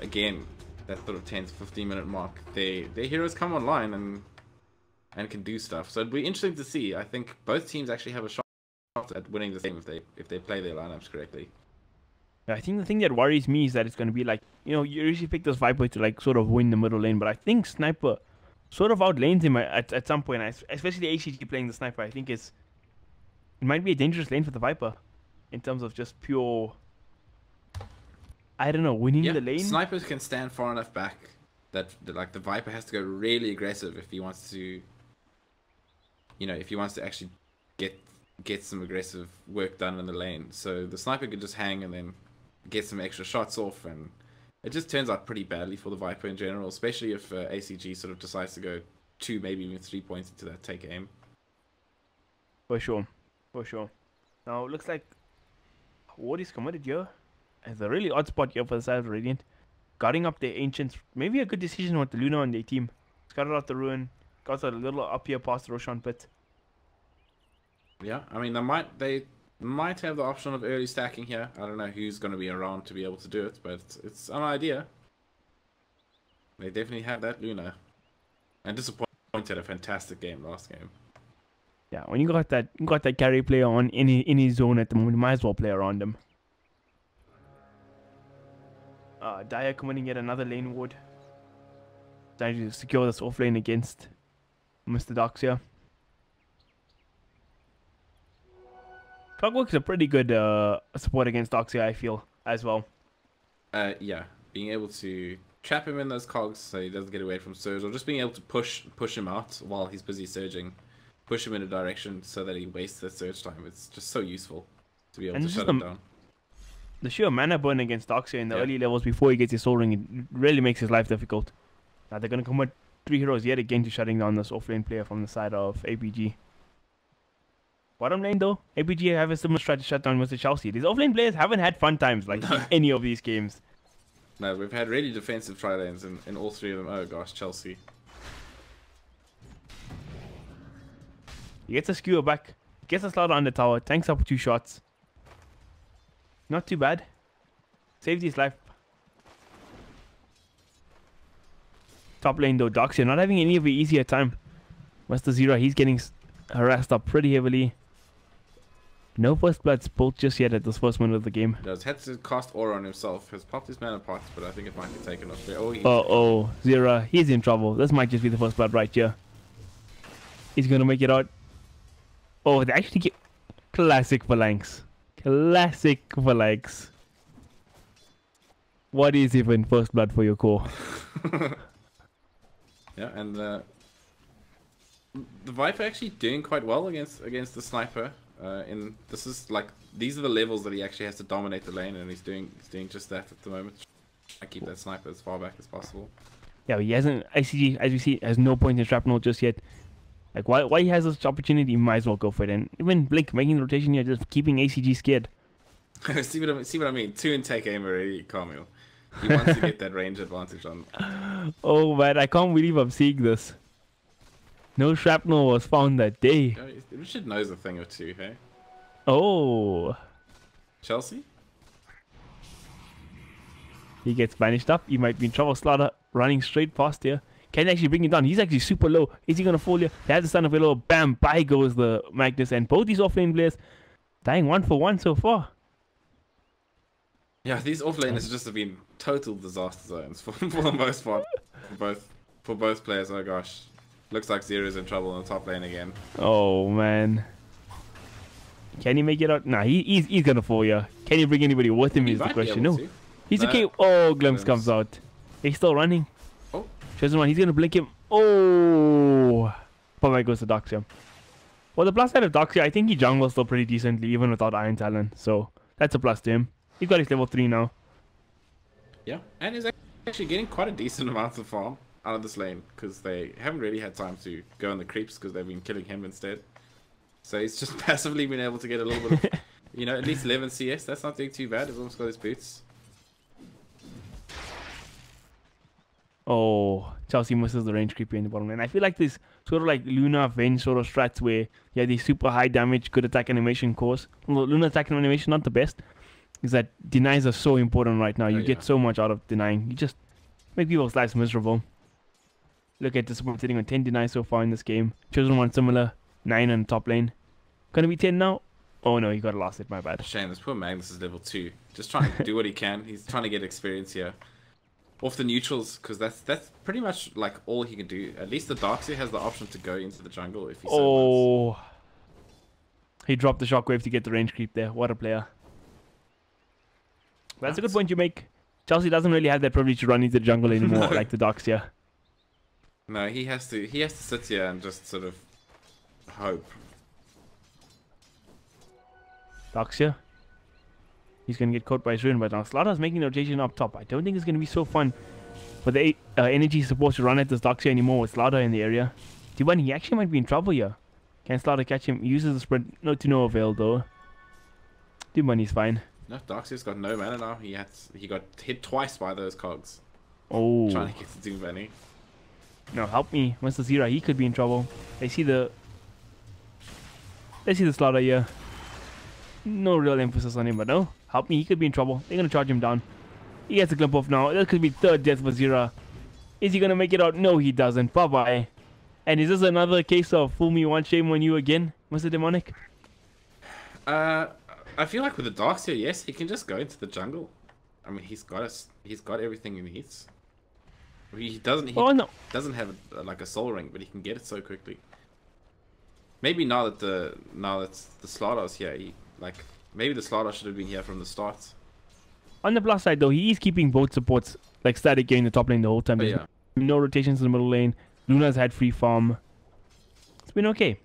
again, that sort of 10 to 15 minute mark. Their heroes come online and can do stuff. So it'd be interesting to see. I think both teams actually have a shot at winning the game if they play their lineups correctly. I think the thing that worries me is that it's going to be like, you usually pick this Viper to like sort of win the middle lane, but I think Sniper sort of outlanes him at some point, especially the ACG playing the Sniper. I think it might be a dangerous lane for the Viper in terms of just pure, I don't know, winning the lane. Snipers can stand far enough back that like the Viper has to go really aggressive if he wants to, actually get some aggressive work done in the lane. So the Sniper could just hang and then get some extra shots off, and it just turns out pretty badly for the Viper in general, especially if ACG sort of decides to go 2, maybe even 3 points into that take aim. For sure. Now it looks like what is committed here. It's a really odd spot here for the side of Radiant. Guarding up their Ancients, maybe a good decision with the Luna on their team. Scouted out the Ruin, got a little up here past the Roshan pit. Yeah, I mean, they might have the option of early stacking here. I don't know who's going to be around to be able to do it, but it's an idea. They definitely have that Luna. And Disappointed had a fantastic game last game. Yeah, when you got that carry player on in his zone at the moment, you might as well play around him. Daya committing yet another lane ward. Trying to secure this off lane against Mr. Dox here. Clockwork's a pretty good support against Doxia, I feel, as well. Yeah, being able to trap him in those cogs so he doesn't get away from Surge, or just being able to push him out while he's busy surging, push him in a direction so that he wastes that surge time. It's just so useful to be able to shut him down. The sheer mana burn against Doxia in the early levels before he gets his soul ring, it really makes his life difficult. Now they're going to commit 3 heroes yet again to shutting down this offlane player from the side of APG. Bottom lane though, APG have a similar strategy to shut down Mr. Chelsea. These offlane players haven't had fun times like in any of these games. No, we've had really defensive tri-lanes in all 3 of them. Oh gosh, Chelsea. He gets a skewer back, gets a slaughter on the tower, tanks up 2 shots. Not too bad. Saves his life. Top lane though, Doxia not having any of the easier time. Mr. Zero, he's getting harassed up pretty heavily. No first blood built just yet at this first minute of the game. Does had to cast aura on himself. Has popped his mana pots, but I think it might be taken off there. Oh, Zero, he's in trouble. This might just be the first blood right here. He's gonna make it out. Oh, they actually get classic phalanx. Classic phalanx. What is even first blood for your core? Yeah, and the Viper actually doing quite well against the Sniper. These are the levels that he actually has to dominate the lane, and he's doing just that at the moment. I keep that Sniper as far back as possible. Yeah, he hasn't. ICG, as we see, has no point in shrapnel just yet. Like, why he has this opportunity, he might as well go for it. And even Blink making the rotation here, just keeping ACG scared. see what I mean? 2 in take aim already, Kaameel. He wants to get that range advantage on. Oh man, I can't believe I'm seeing this. No shrapnel was found that day. Richard knows a thing or two, hey? Oh. Chelsea? He gets banished up. He might be in trouble. Slaughter running straight past here. Can they actually bring him down? He's actually super low. Is he going to fall here? They have the stun available. Bam, by goes the Magnus. And both these offlane players dying 1 for 1 so far. Yeah, these offlaners just have been total disaster zones for the most part. For both players. Oh gosh. Looks like Zero's in trouble in the top lane again. Oh, man. Can he make it out? Nah, he's going to fall here. Can he bring anybody with him is the question. No. He's okay. Oh, Glimpse comes out. He's still running. Oh. Chosen one. He's going to blink him. Oh. Probably goes to Doxia. Well, the plus side of Doxia, I think he jungles still pretty decently, even without Iron Talent. So, that's a plus to him. He's got his level 3 now. Yeah, and he's actually getting quite a decent amount of farm out of this lane, because they haven't really had time to go on the creeps, because they've been killing him instead. So he's just passively been able to get a little bit of, you know, at least 11 CS. That's not doing too bad. He's almost got his boots. Oh, Chelsea misses the range creeper in the bottom lane. I feel like this sort of like Luna Venge sort of strats where you have these super high damage, good attack animation cores. Although Luna attack animation not the best, is that denies are so important right now. You get so much out of denying. You just make people's lives miserable. Look at this one sitting on 10 denies so far in this game. Chosen one similar, 9 on top lane. Gonna be 10 now? Oh no, he got lost it, my bad. Shame, this poor Magnus is level 2. Just trying to do what he can. He's trying to get experience here. Off the neutrals, because that's pretty much like all he can do. At least the Darkseer has the option to go into the jungle if he so wants. He dropped the shockwave to get the range creep there. What a player. That's a good point you make. Chelsea doesn't really have that privilege to run into the jungle anymore, like the Darkseer. No, he has to sit here and just sort of hope. Darkseer. He's going to get caught by his rune, but now Slaughter's making the rotation up top. I don't think it's going to be so fun for the Energy supposed to run at this Darkseer anymore with Slaughter in the area. DeMoNiK, he actually might be in trouble here. Can Slaughter catch him? He uses the sprint. No to no avail though. DeMoNiK's fine. No, Darkseer's got no mana now. He got hit twice by those cogs. Oh. Trying to get to DeMoNiK. No, help me. Mr. Zira, he could be in trouble. They see the Slaughter here. No real emphasis on him, but no. Help me, he could be in trouble. They're going to charge him down. He gets a glimpse off now. That could be third death for Zira. Is he going to make it out? No, he doesn't. Bye-bye. And is this another case of fool me once, shame on you again, Mr. DeMoNiK? I feel like with the Darkseer, yes, he can just go into the jungle. I mean, he's got everything he needs. He doesn't have like a soul ring, but he can get it so quickly. Maybe now that the Slaughter's here, maybe the Slaughter should have been here from the start. On the plus side though, he is keeping both supports like static here in the top lane the whole time. Yeah. No rotations in the middle lane. Luna's had free farm. It's been okay.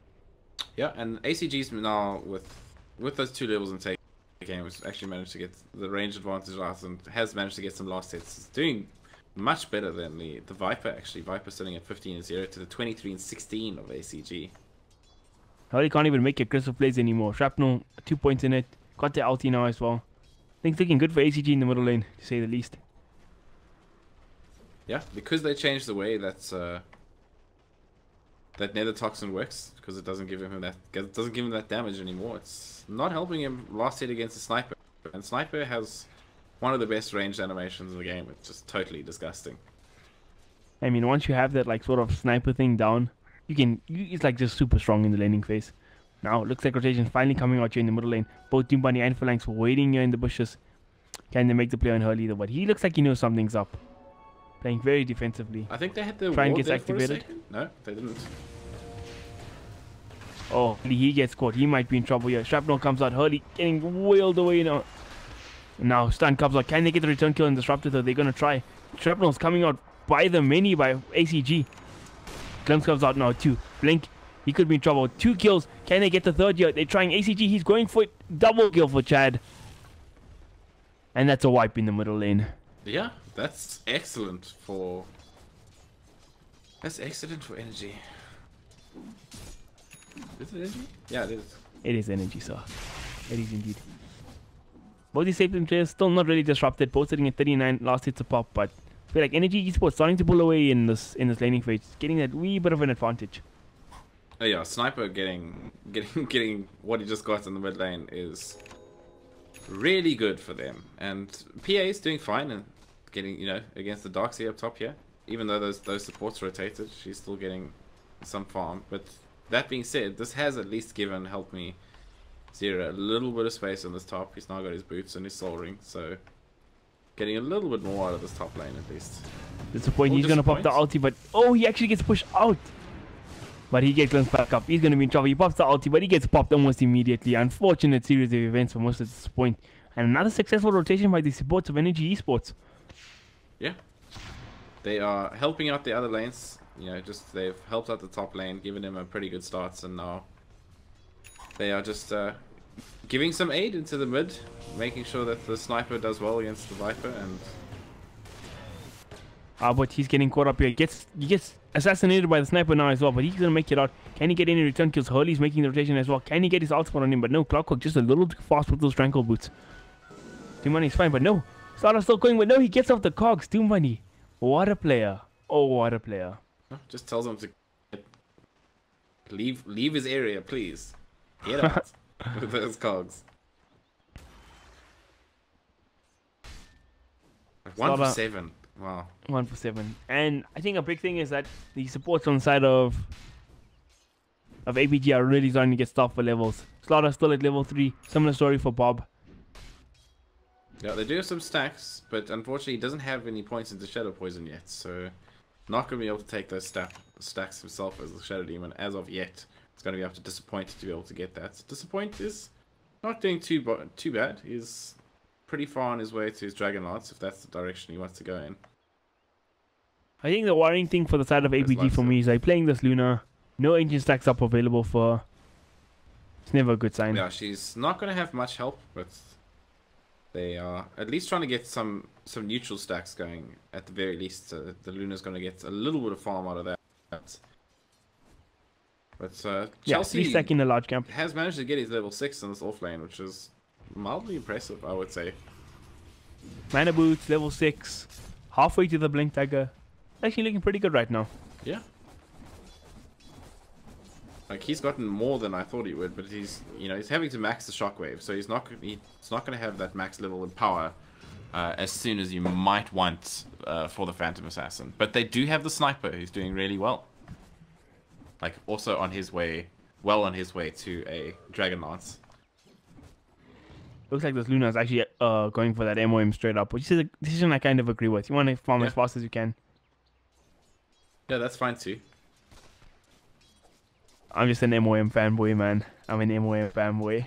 Yeah, and ACG's now with those 2 levels in take game has actually managed to get the range advantage out and has managed to get some last hits. It's doing much better than the Viper actually. Viper sitting at 15-0 to the 23-16 of ACG. Hurley can't even make aggressive plays anymore. Shrapnel, 2 points in it. Got the ulti now as well. Things looking good for ACG in the middle lane, to say the least. Yeah, because they changed the way that Nether Toxin works, because it doesn't give him that damage anymore. It's not helping him last hit against the Sniper, and Sniper has one of the best ranged animations in the game. It's just totally disgusting. I mean, once you have that like sort of sniper thing down, it's like just super strong in the laning phase. Now, looks like rotation finally coming out here in the middle lane. Both DeMoNiK and Phalanx waiting here in the bushes. Can they make the play on Hurley though? But he looks like he knows something's up. Playing very defensively. I think they had the ward gets activated. No, they didn't. Oh, he gets caught. He might be in trouble here. Shrapnel comes out. Hurley getting wailed away now. Now, stun comes out. Can they get the return kill and disrupt it though? They're going to try. Shrapnel's coming out by the many by ACG. Glimpse comes out now too. Blink. He could be in trouble. 2 kills. Can they get the third here? They're trying ACG. He's going for it. Double kill for Chad. And that's a wipe in the middle lane. Yeah, that's excellent for... Energy. Is it Energy? Yeah, it is. It is Energy, sir. It is indeed. Both these safe players still not really disrupted. Both sitting at 39. Last hits a pop, but I feel like Energy Esports starting to pull away in this laning phase. Getting that wee bit of an advantage. Oh yeah, Sniper getting what he just got in the mid lane is really good for them. And PA is doing fine and getting, against the Darkseer up top here. even though those supports rotated, she's still getting some farm. But that being said, this has at least helped me Zero a little bit of space on this top. He's now got his boots and his soul ring, so getting a little bit more out of this top lane at least. Disappointing. He's gonna pop the ulti, but oh, he actually gets pushed out. But he gets glimpsed back up. He's gonna be in trouble. He pops the ulti, but he gets popped almost immediately. Unfortunate series of events for most of this point. And another successful rotation by the supports of Energy Esports. Yeah. They are helping out the other lanes. You know, just they've helped out the top lane, given him a pretty good start, and now they are just giving some aid into the mid, making sure that the sniper does well against the Viper. And but he's getting caught up here. He gets assassinated by the sniper now as well, but he's gonna make it out. Can he get any return kills? Hurley's making the rotation as well. Can he get his ultimate on him? But no, Clockwork just a little too fast with those Tranquil boots. DeMoNiK's fine, but no. Slaughter's still going, but no, he gets off the cogs. DeMoNiK. What a player. Oh, what a player. Just tells him to leave his area, please. Get out with those cogs. 1 for 7. Wow. 1 for 7. And I think a big thing is that the supports on the side of APG are really starting to get stuff for levels. Slaughter still at level 3. Similar story for Bob. Yeah, they do have some stacks, but unfortunately he doesn't have any points into Shadow Poison yet, so not going to be able to take those stacks himself as the Shadow Demon as of yet. It's going to be up to Disappoint to be able to get that. Disappoint is not doing too bad. He's pretty far on his way to his Dragon Lance, if that's the direction he wants to go in. I think the worrying thing for the side of APG for me is like playing this Luna, no ancient stacks up available for. It's never a good sign. Yeah, she's not going to have much help, but they are at least trying to get some neutral stacks going at the very least. The Luna's going to get a little bit of farm out of that. But Chelsea 3 stack in a large camp has managed to get his level 6 in this off lane, which is mildly impressive, I would say. Mana boots, level 6, halfway to the blink dagger. Actually looking pretty good right now. Yeah. Like he's gotten more than I thought he would, but he's having to max the shockwave, so he's not going to have that max level of power as soon as you might want for the Phantom Assassin. But they do have the sniper who's doing really well. Like also on his way to a Dragon Lance. Looks like this Luna is actually going for that MOM straight up, which is a decision I kind of agree with. You want to farm as fast as you can. Yeah, that's fine too. I'm just an MOM fanboy, man. I'm an MOM fanboy.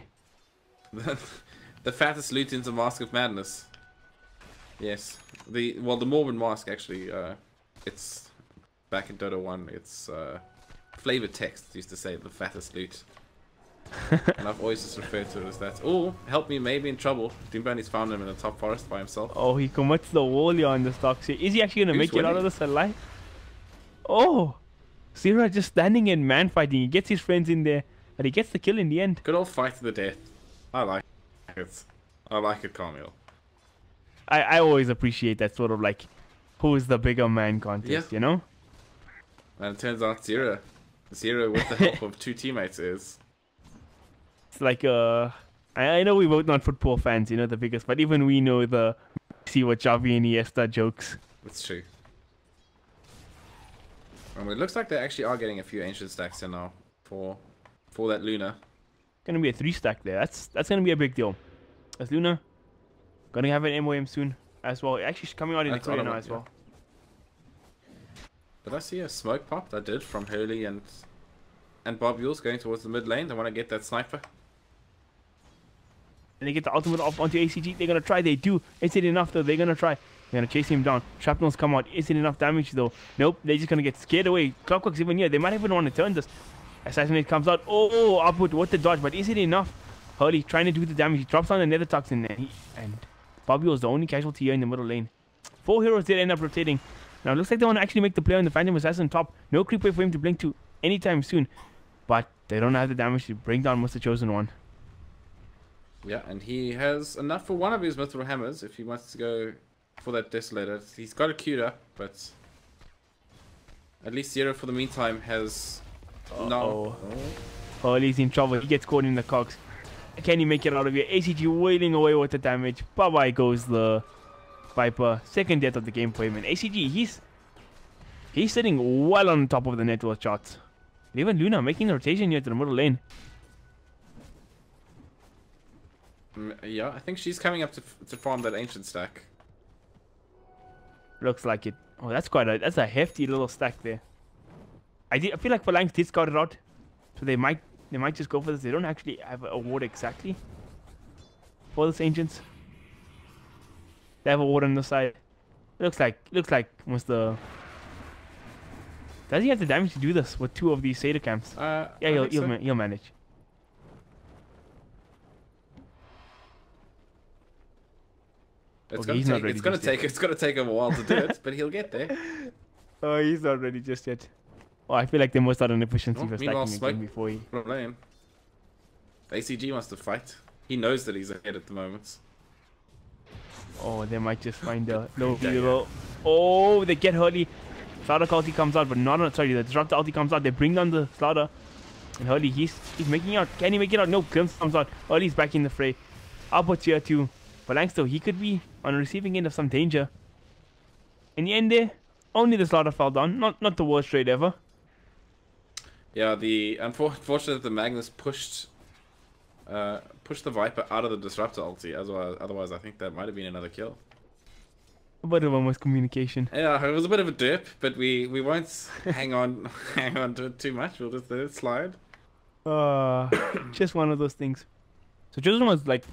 The fattest loot into Mask of Madness. Yes. The Morbid Mask actually, it's back in Dota 1, it's flavored text used to say the fattest loot. And I've always just referred to it as that. Oh, help me, maybe in trouble. DeMoNiK's found him in the top forest by himself. Oh, he commits the wall here on the stock. Is he actually going to make it out of this alive? Oh! Zira just standing in man fighting. He gets his friends in there, but he gets the kill in the end. Good old fight to the death. I like it. I like it, Kaameel. I always appreciate that sort of like, who is the bigger man contest, you know? And it turns out Zira with the help of 2 teammates is. It's like, I know we're both not football fans, you know, the biggest, but even we know the see what Xavi and Iniesta jokes. It's true. And it looks like they actually are getting a few ancient stacks in now for that Luna. Gonna be a 3 stack there. That's gonna be a big deal. That's Luna. Gonna have an MOM soon as well. Actually, she's coming out in the career now as well. Did I see a smoke pop? I did from Hurley and Bob Yules going towards the mid lane. They want to get that sniper. And they get the ultimate off onto ACG. They're gonna try. They do. Is it enough though? They're gonna try. They're gonna chase him down. Shrapnels come out. Is it enough damage though? Nope. They're just gonna get scared away. Clockwork's even here. They might even want to turn this. Assassinate comes out. Oh, upward with the dodge. But is it enough? Hurley trying to do the damage. He drops down the nether toxin there. And Bobby was the only casualty here in the middle lane. 4 heroes did end up rotating. Now it looks like they want to actually make the play on the Phantom Assassin top. No creep wave for him to blink to anytime soon. But they don't have the damage to bring down Mr. Chosen One. Yeah, and he has enough for one of his Mithril Hammers if he wants to go for that Desolator. He's got it queued up, but at least Zero for the meantime has Hurley's in trouble. He gets caught in the cogs. Can he make it out of here? ACG wailing away with the damage. Bye-bye goes the Viper. Second death of the game for him. And ACG, He's sitting well on top of the net worth charts. Even Luna making the rotation here to the middle lane. Yeah, I think she's coming up to farm that ancient stack. Looks like it. Oh, that's a hefty little stack there. I feel like Phalanx did scout it out, so they might just go for this. They don't actually have a ward exactly for this ancients. They have a ward on the side. Looks like Mr. Does he have the damage to do this with 2 of these Seder camps? Yeah, he'll manage. It's gonna take him a while to do it, but he'll get there. Oh, he's not ready just yet. Oh, I feel like they must have an efficiency for stacking again before he. Lane. ACG wants to fight. He knows that he's ahead at the moment. Oh, they might just find a low hero. Oh, they get Hurley. Slaughter ulti comes out, but not on. Sorry, the disruptor ulti comes out. They bring down the Slaughter. And Hurley, he's making out. Can he make it out? No, Glimpse comes out. Hurley's back in the fray. Up tier 2. Phalanx though, he could be on the receiving end of some danger. In the end there, only the Slaughter fell down. Not the worst trade ever. Yeah, the unfortunate the Magnus pushed the Viper out of the disruptor ulti. Otherwise, I think that might have been another kill. A bit of a miscommunication. Yeah, it was a bit of a dip, but we won't hang on to it too much. We'll just let it slide. Just one of those things. So Chosen was like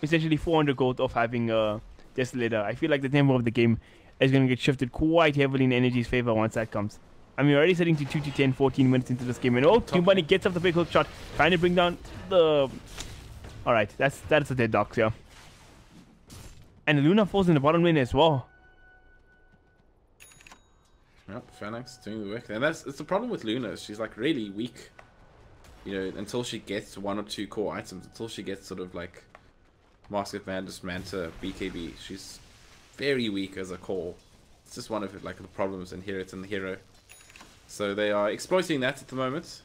essentially 400 gold of having a Desolator. I feel like the tempo of the game is going to get shifted quite heavily in Energy's favor once that comes. I mean, we're already sitting to 2 to 10, 14 minutes into this game. And oh, DeMoNiK gets up the big hook shot, trying to bring down the... Alright, that's a dead dox, yeah. And Luna falls in the bottom lane as well. Yep, Phalanx doing the work. And it's the problem with Luna. She's like really weak. You know, until she gets 1 or 2 core items. Until she gets sort of like Mask of Madness, Manta, BKB. She's very weak as a core. It's just one of the problems inherent in the hero. So they are exploiting that at the moment.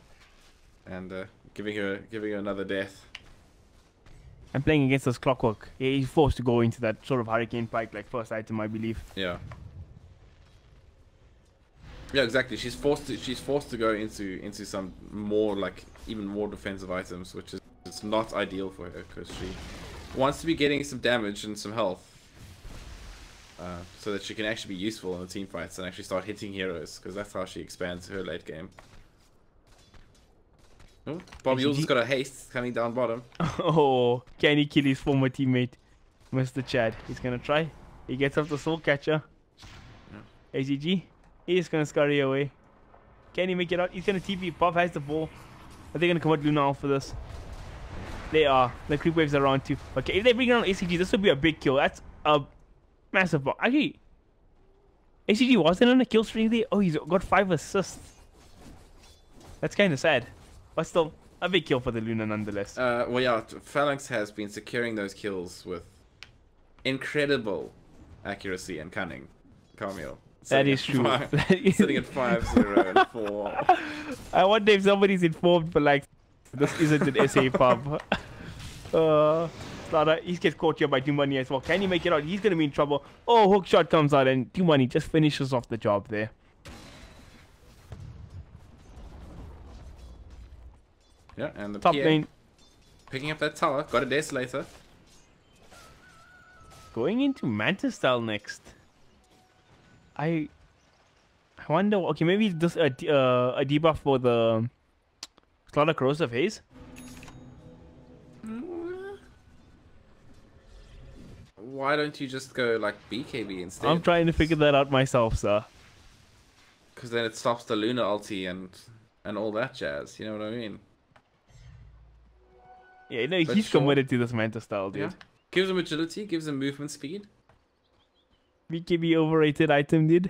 And giving her another death. And playing against this Clockwork, he's forced to go into that sort of Hurricane Pike like first item, I believe. Yeah. Yeah, exactly. She's forced to go into some more even more defensive items, which is not ideal for her because she wants to be getting some damage and some health, so that she can actually be useful in the team fights and actually start hitting heroes, because that's how she expands her late game. Oh, Bob Yule's got a haste coming down bottom. Oh, can he kill his former teammate, Mr. Chad? He's gonna try. He gets up the Soul Catcher. Yeah. ACG, he's gonna scurry away. Can he make it out? He's gonna TP. Bob has the ball. Are they gonna convert Luna off for this? They are. The creep waves are around too. Okay, if they bring down ACG, this would be a big kill. That's a massive ball. Actually, ACG wasn't on a kill streak there. Oh, he's got 5 assists. That's kind of sad. But still, a big kill for the Luna nonetheless. Well, yeah, Phalanx has been securing those kills with incredible accuracy and cunning. Kaameel. That is true. Sitting at 5-0 and 4. I wonder if somebody's informed, but like, this isn't an SA pub. Slaughter, he gets caught here by DeMoNiK as well. Can he make it out? He's going to be in trouble. Oh, hook shot comes out and DeMoNiK just finishes off the job there. Yeah, and the top lane picking up that tower. Got a Desolator. Going into Manta style next. I wonder. Okay, maybe just a debuff for the Slaughter Corrosive Haze. Why don't you just go like BKB instead? I'm trying to figure that out myself, sir. Because then it stops the Luna ulti and all that jazz. You know what I mean? Yeah, no, he's committed to this Manta style, dude. Yeah. Gives him agility, gives him movement speed. BKB overrated item, dude.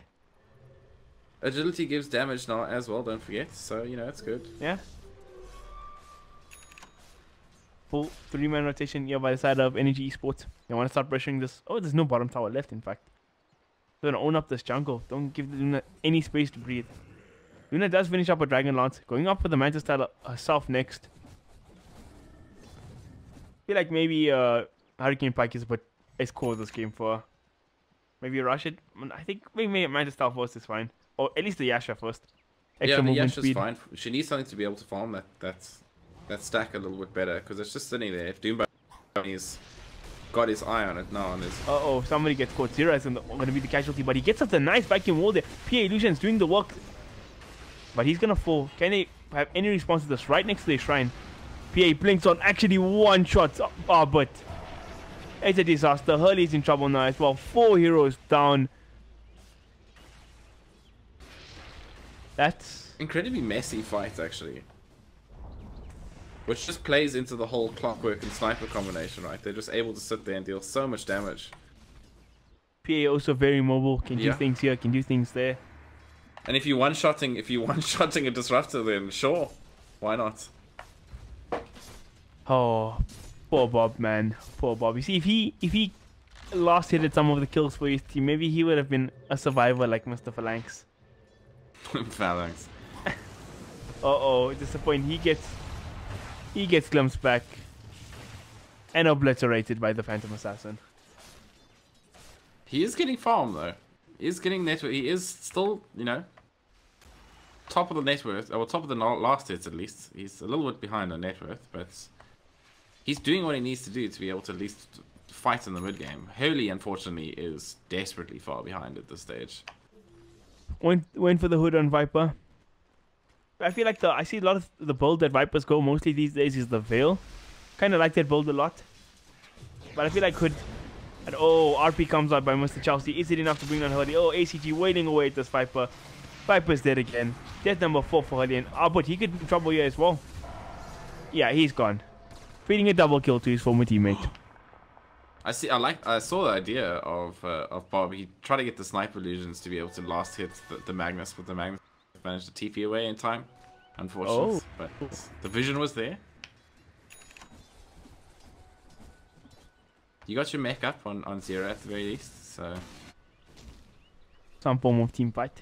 Agility gives damage now as well, don't forget. So, you know, it's good. Yeah. Full 3-man rotation here by the side of Energy Esports. They want to start pressuring this. Oh, there's no bottom tower left, in fact. They're going to own up this jungle. Don't give Luna any space to breathe. Luna does finish up a Dragon Lance. Going up for the Manta style herself next. I feel like maybe Hurricane Pike is core this game for her. Maybe rush it. I think maybe Manta Star first is fine. Or at least the Yasha first. Yeah, Extra the movement Yasha's speed. fine. She needs something to be able to farm that stack a little bit better, because it's just sitting there. If Doom's got his eye on it now, and is Uh-oh, somebody gets caught. Zero is going to be the casualty, but he gets up the nice vacuum wall there. PA Illusion's doing the work, but he's going to fall. Can they have any response to this? Right next to their shrine. PA blinks on actually one shot. Oh, but it's a disaster. Hurley's in trouble now as well. 4 heroes down. That's incredibly messy fight, actually. Which just plays into the whole clockwork and sniper combination, right? They're just able to sit there and deal so much damage. PA also very mobile, can do things here, can do things there. And if you one-shotting a disruptor, then sure, why not? Oh, poor Bob, man, poor Bob. You see, if he last hitted some of the kills for his team, maybe he would have been a survivor like Mr. Phalanx. Phalanx. Uh-oh, disappointing. He gets glimpsed back and obliterated by the Phantom Assassin. He is getting farm though. He is getting net worth. He is still, you know, top of the net worth, or top of the last hits at least. He's a little bit behind on net worth, but he's doing what he needs to do to be able to at least fight in the mid game. Hurley, unfortunately, is desperately far behind at this stage. Went for the hood on Viper. I feel like I see a lot of the build that Vipers go mostly these days is the Veil. Kind of like that build a lot. But I feel like Hood... And, oh, RP comes out by Mr. Chelsea. Is it enough to bring on Hurley? Oh, ACG wailing away at this Viper. Viper's dead again. Death number 4 for Hurley. And, but he could be in trouble here as well. Yeah, he's gone. Feeding a double kill to his former teammate. I saw the idea of Bob. He tried to get the sniper illusions to be able to last hit the Magnus, but the Magnus managed to TP away in time, unfortunately. But the vision was there. You got your mech up on Zero at the very least, so some form of team fight.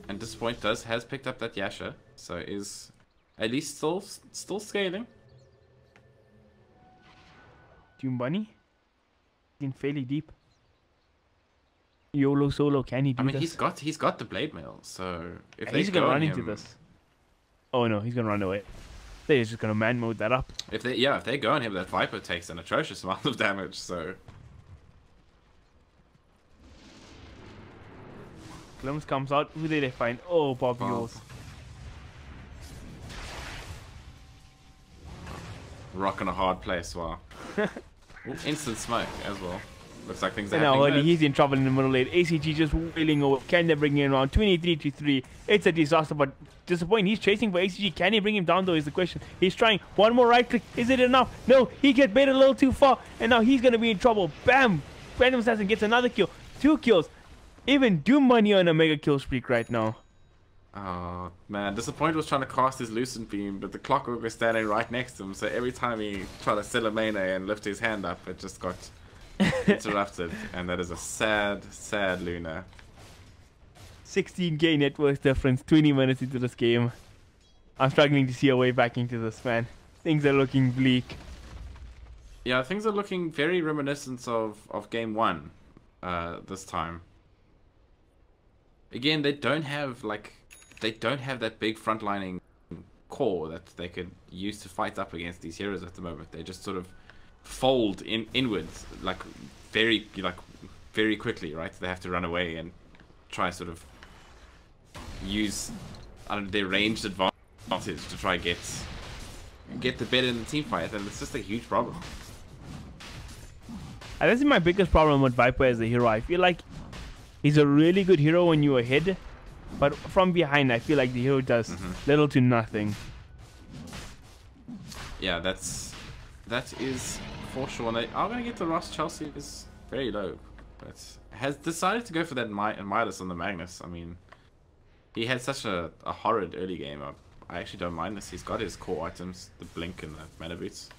And Disappoint has picked up that Yasha, so is at least still scaling. Doom Bunny in fairly deep. YOLO solo, can he do this? he's got the blade mail, so if he's gonna run into this. Oh no, he's gonna run away. They're just gonna man mode that up. If they go on him, that Viper takes an atrocious amount of damage. So Glimpse comes out. Who did they find? Oh, Bob Yours. Rocking a hard place, wow. Ooh, instant smoke as well. Looks like things are now happening. He's in trouble in the middle lane. ACG just wailing over. Can they bring him around? 23-3. It's a disaster, but Disappointing. He's chasing for ACG. Can he bring him down though is the question. He's trying. One more right click. Is it enough? No, he gets baited a little too far. And now he's going to be in trouble. Bam! Phantom Assassin gets another kill. 2 kills. Even Doom Money on a mega kill streak right now. Oh man, Disappoint was trying to cast his Lucent Beam, but the Clockwork was standing right next to him, so every time he tried to sell a melee and lift his hand up, it just got interrupted. And that is a sad Luna. 16k net worth difference, 20 minutes into this game. I'm struggling to see a way back into this, man. Things are looking bleak. Yeah, things are looking very reminiscent of game 1 this time. Again, they don't have that big frontlining core that they could use to fight up against these heroes at the moment. They just sort of fold inwards very quickly, right? They have to run away and try sort of use their ranged advantage to try get the better in the team fight, and it's just a huge problem. And this is my biggest problem with Viper as a hero. I feel like he's a really good hero when you're ahead, but from behind I feel like the hero does little to nothing. Yeah, that is for sure. And they are going to get the Ross. Chelsea is very low, but has decided to go for that Midas on the Magnus. I mean, he had such a horrid early game. I actually don't mind this. He's got his core items, the Blink and the Mana Boots.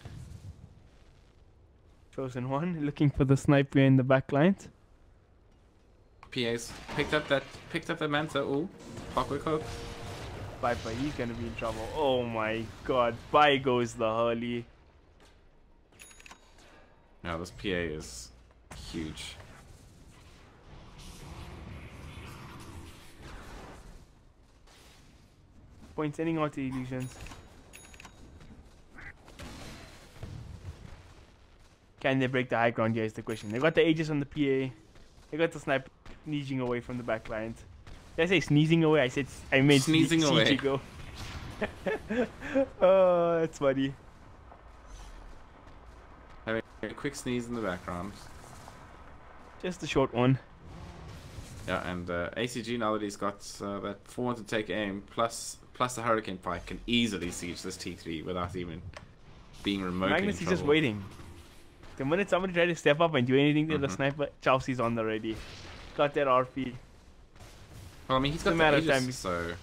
Chosen one, looking for the sniper in the back lines. PA's picked up that Manta. Ooh, Clockwork Hook. Viper, he's gonna be in trouble. Oh my god, by goes the Hurley. Now this PA is huge. Point sending out the illusions. Can they break the high ground? Here is the question. They got the Aegis on the PA. They got the sniper sneezing away from the back lines. Did I say sneezing away? I meant sneezing away. Go. Oh, that's funny. Having a quick sneeze in the background. Just a short one. Yeah, and ACG, now that he's got that 4 to take aim, plus the Hurricane Pike, can easily siege this T3 without even being remotely Magnus in is just waiting. The minute somebody tries to step up and do anything to the sniper, Chelsea's on the ready. Got that RP. Well, I mean, he's got the Aegis, so...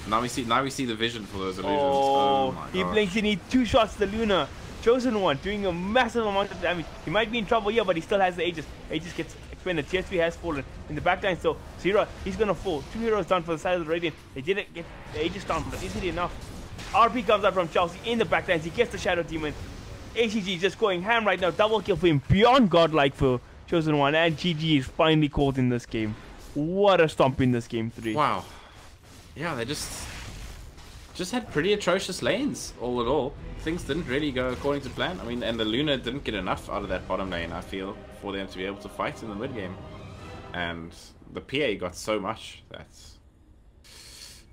Now we see the vision for those illusions. Oh my he gosh. blinks and he 2 shots to the Luna. Chosen one doing a massive amount of damage. He might be in trouble here, but he still has the Aegis. Aegis gets expended. Tier 3 has fallen. In the backline, so Zero, he's gonna fall. 2 heroes down for the side of the Radiant. They didn't get the Aegis down, but isn't it enough? RP comes out from Chelsea in the backlines. He gets the Shadow Demon. ACG just going ham right now. Double kill for him. Beyond godlike for Chosen One. And GG is finally caught in this game. What a stomp in this game 3. Wow. Yeah, they just had pretty atrocious lanes, all in all. Things didn't really go according to plan. I mean, and the Luna didn't get enough out of that bottom lane, I feel, for them to be able to fight in the mid game. And the PA got so much that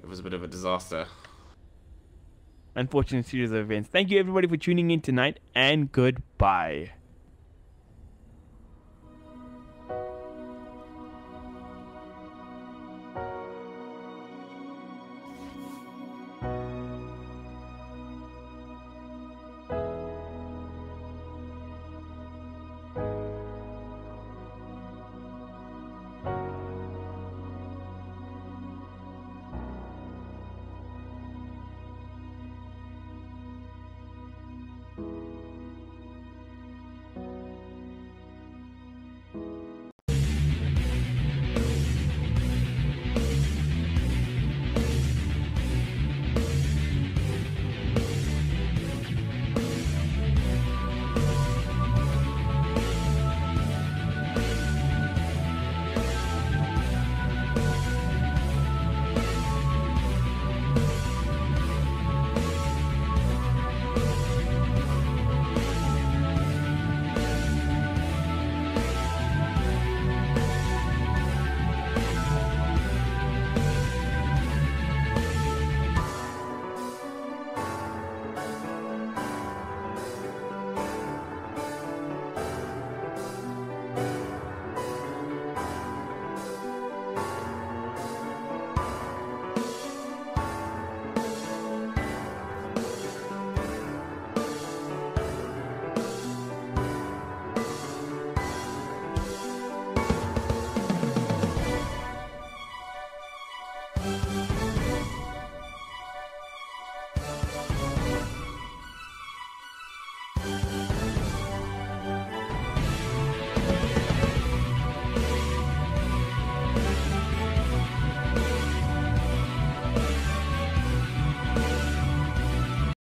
it was a bit of a disaster. Unfortunate series of events. Thank you everybody for tuning in tonight, and goodbye.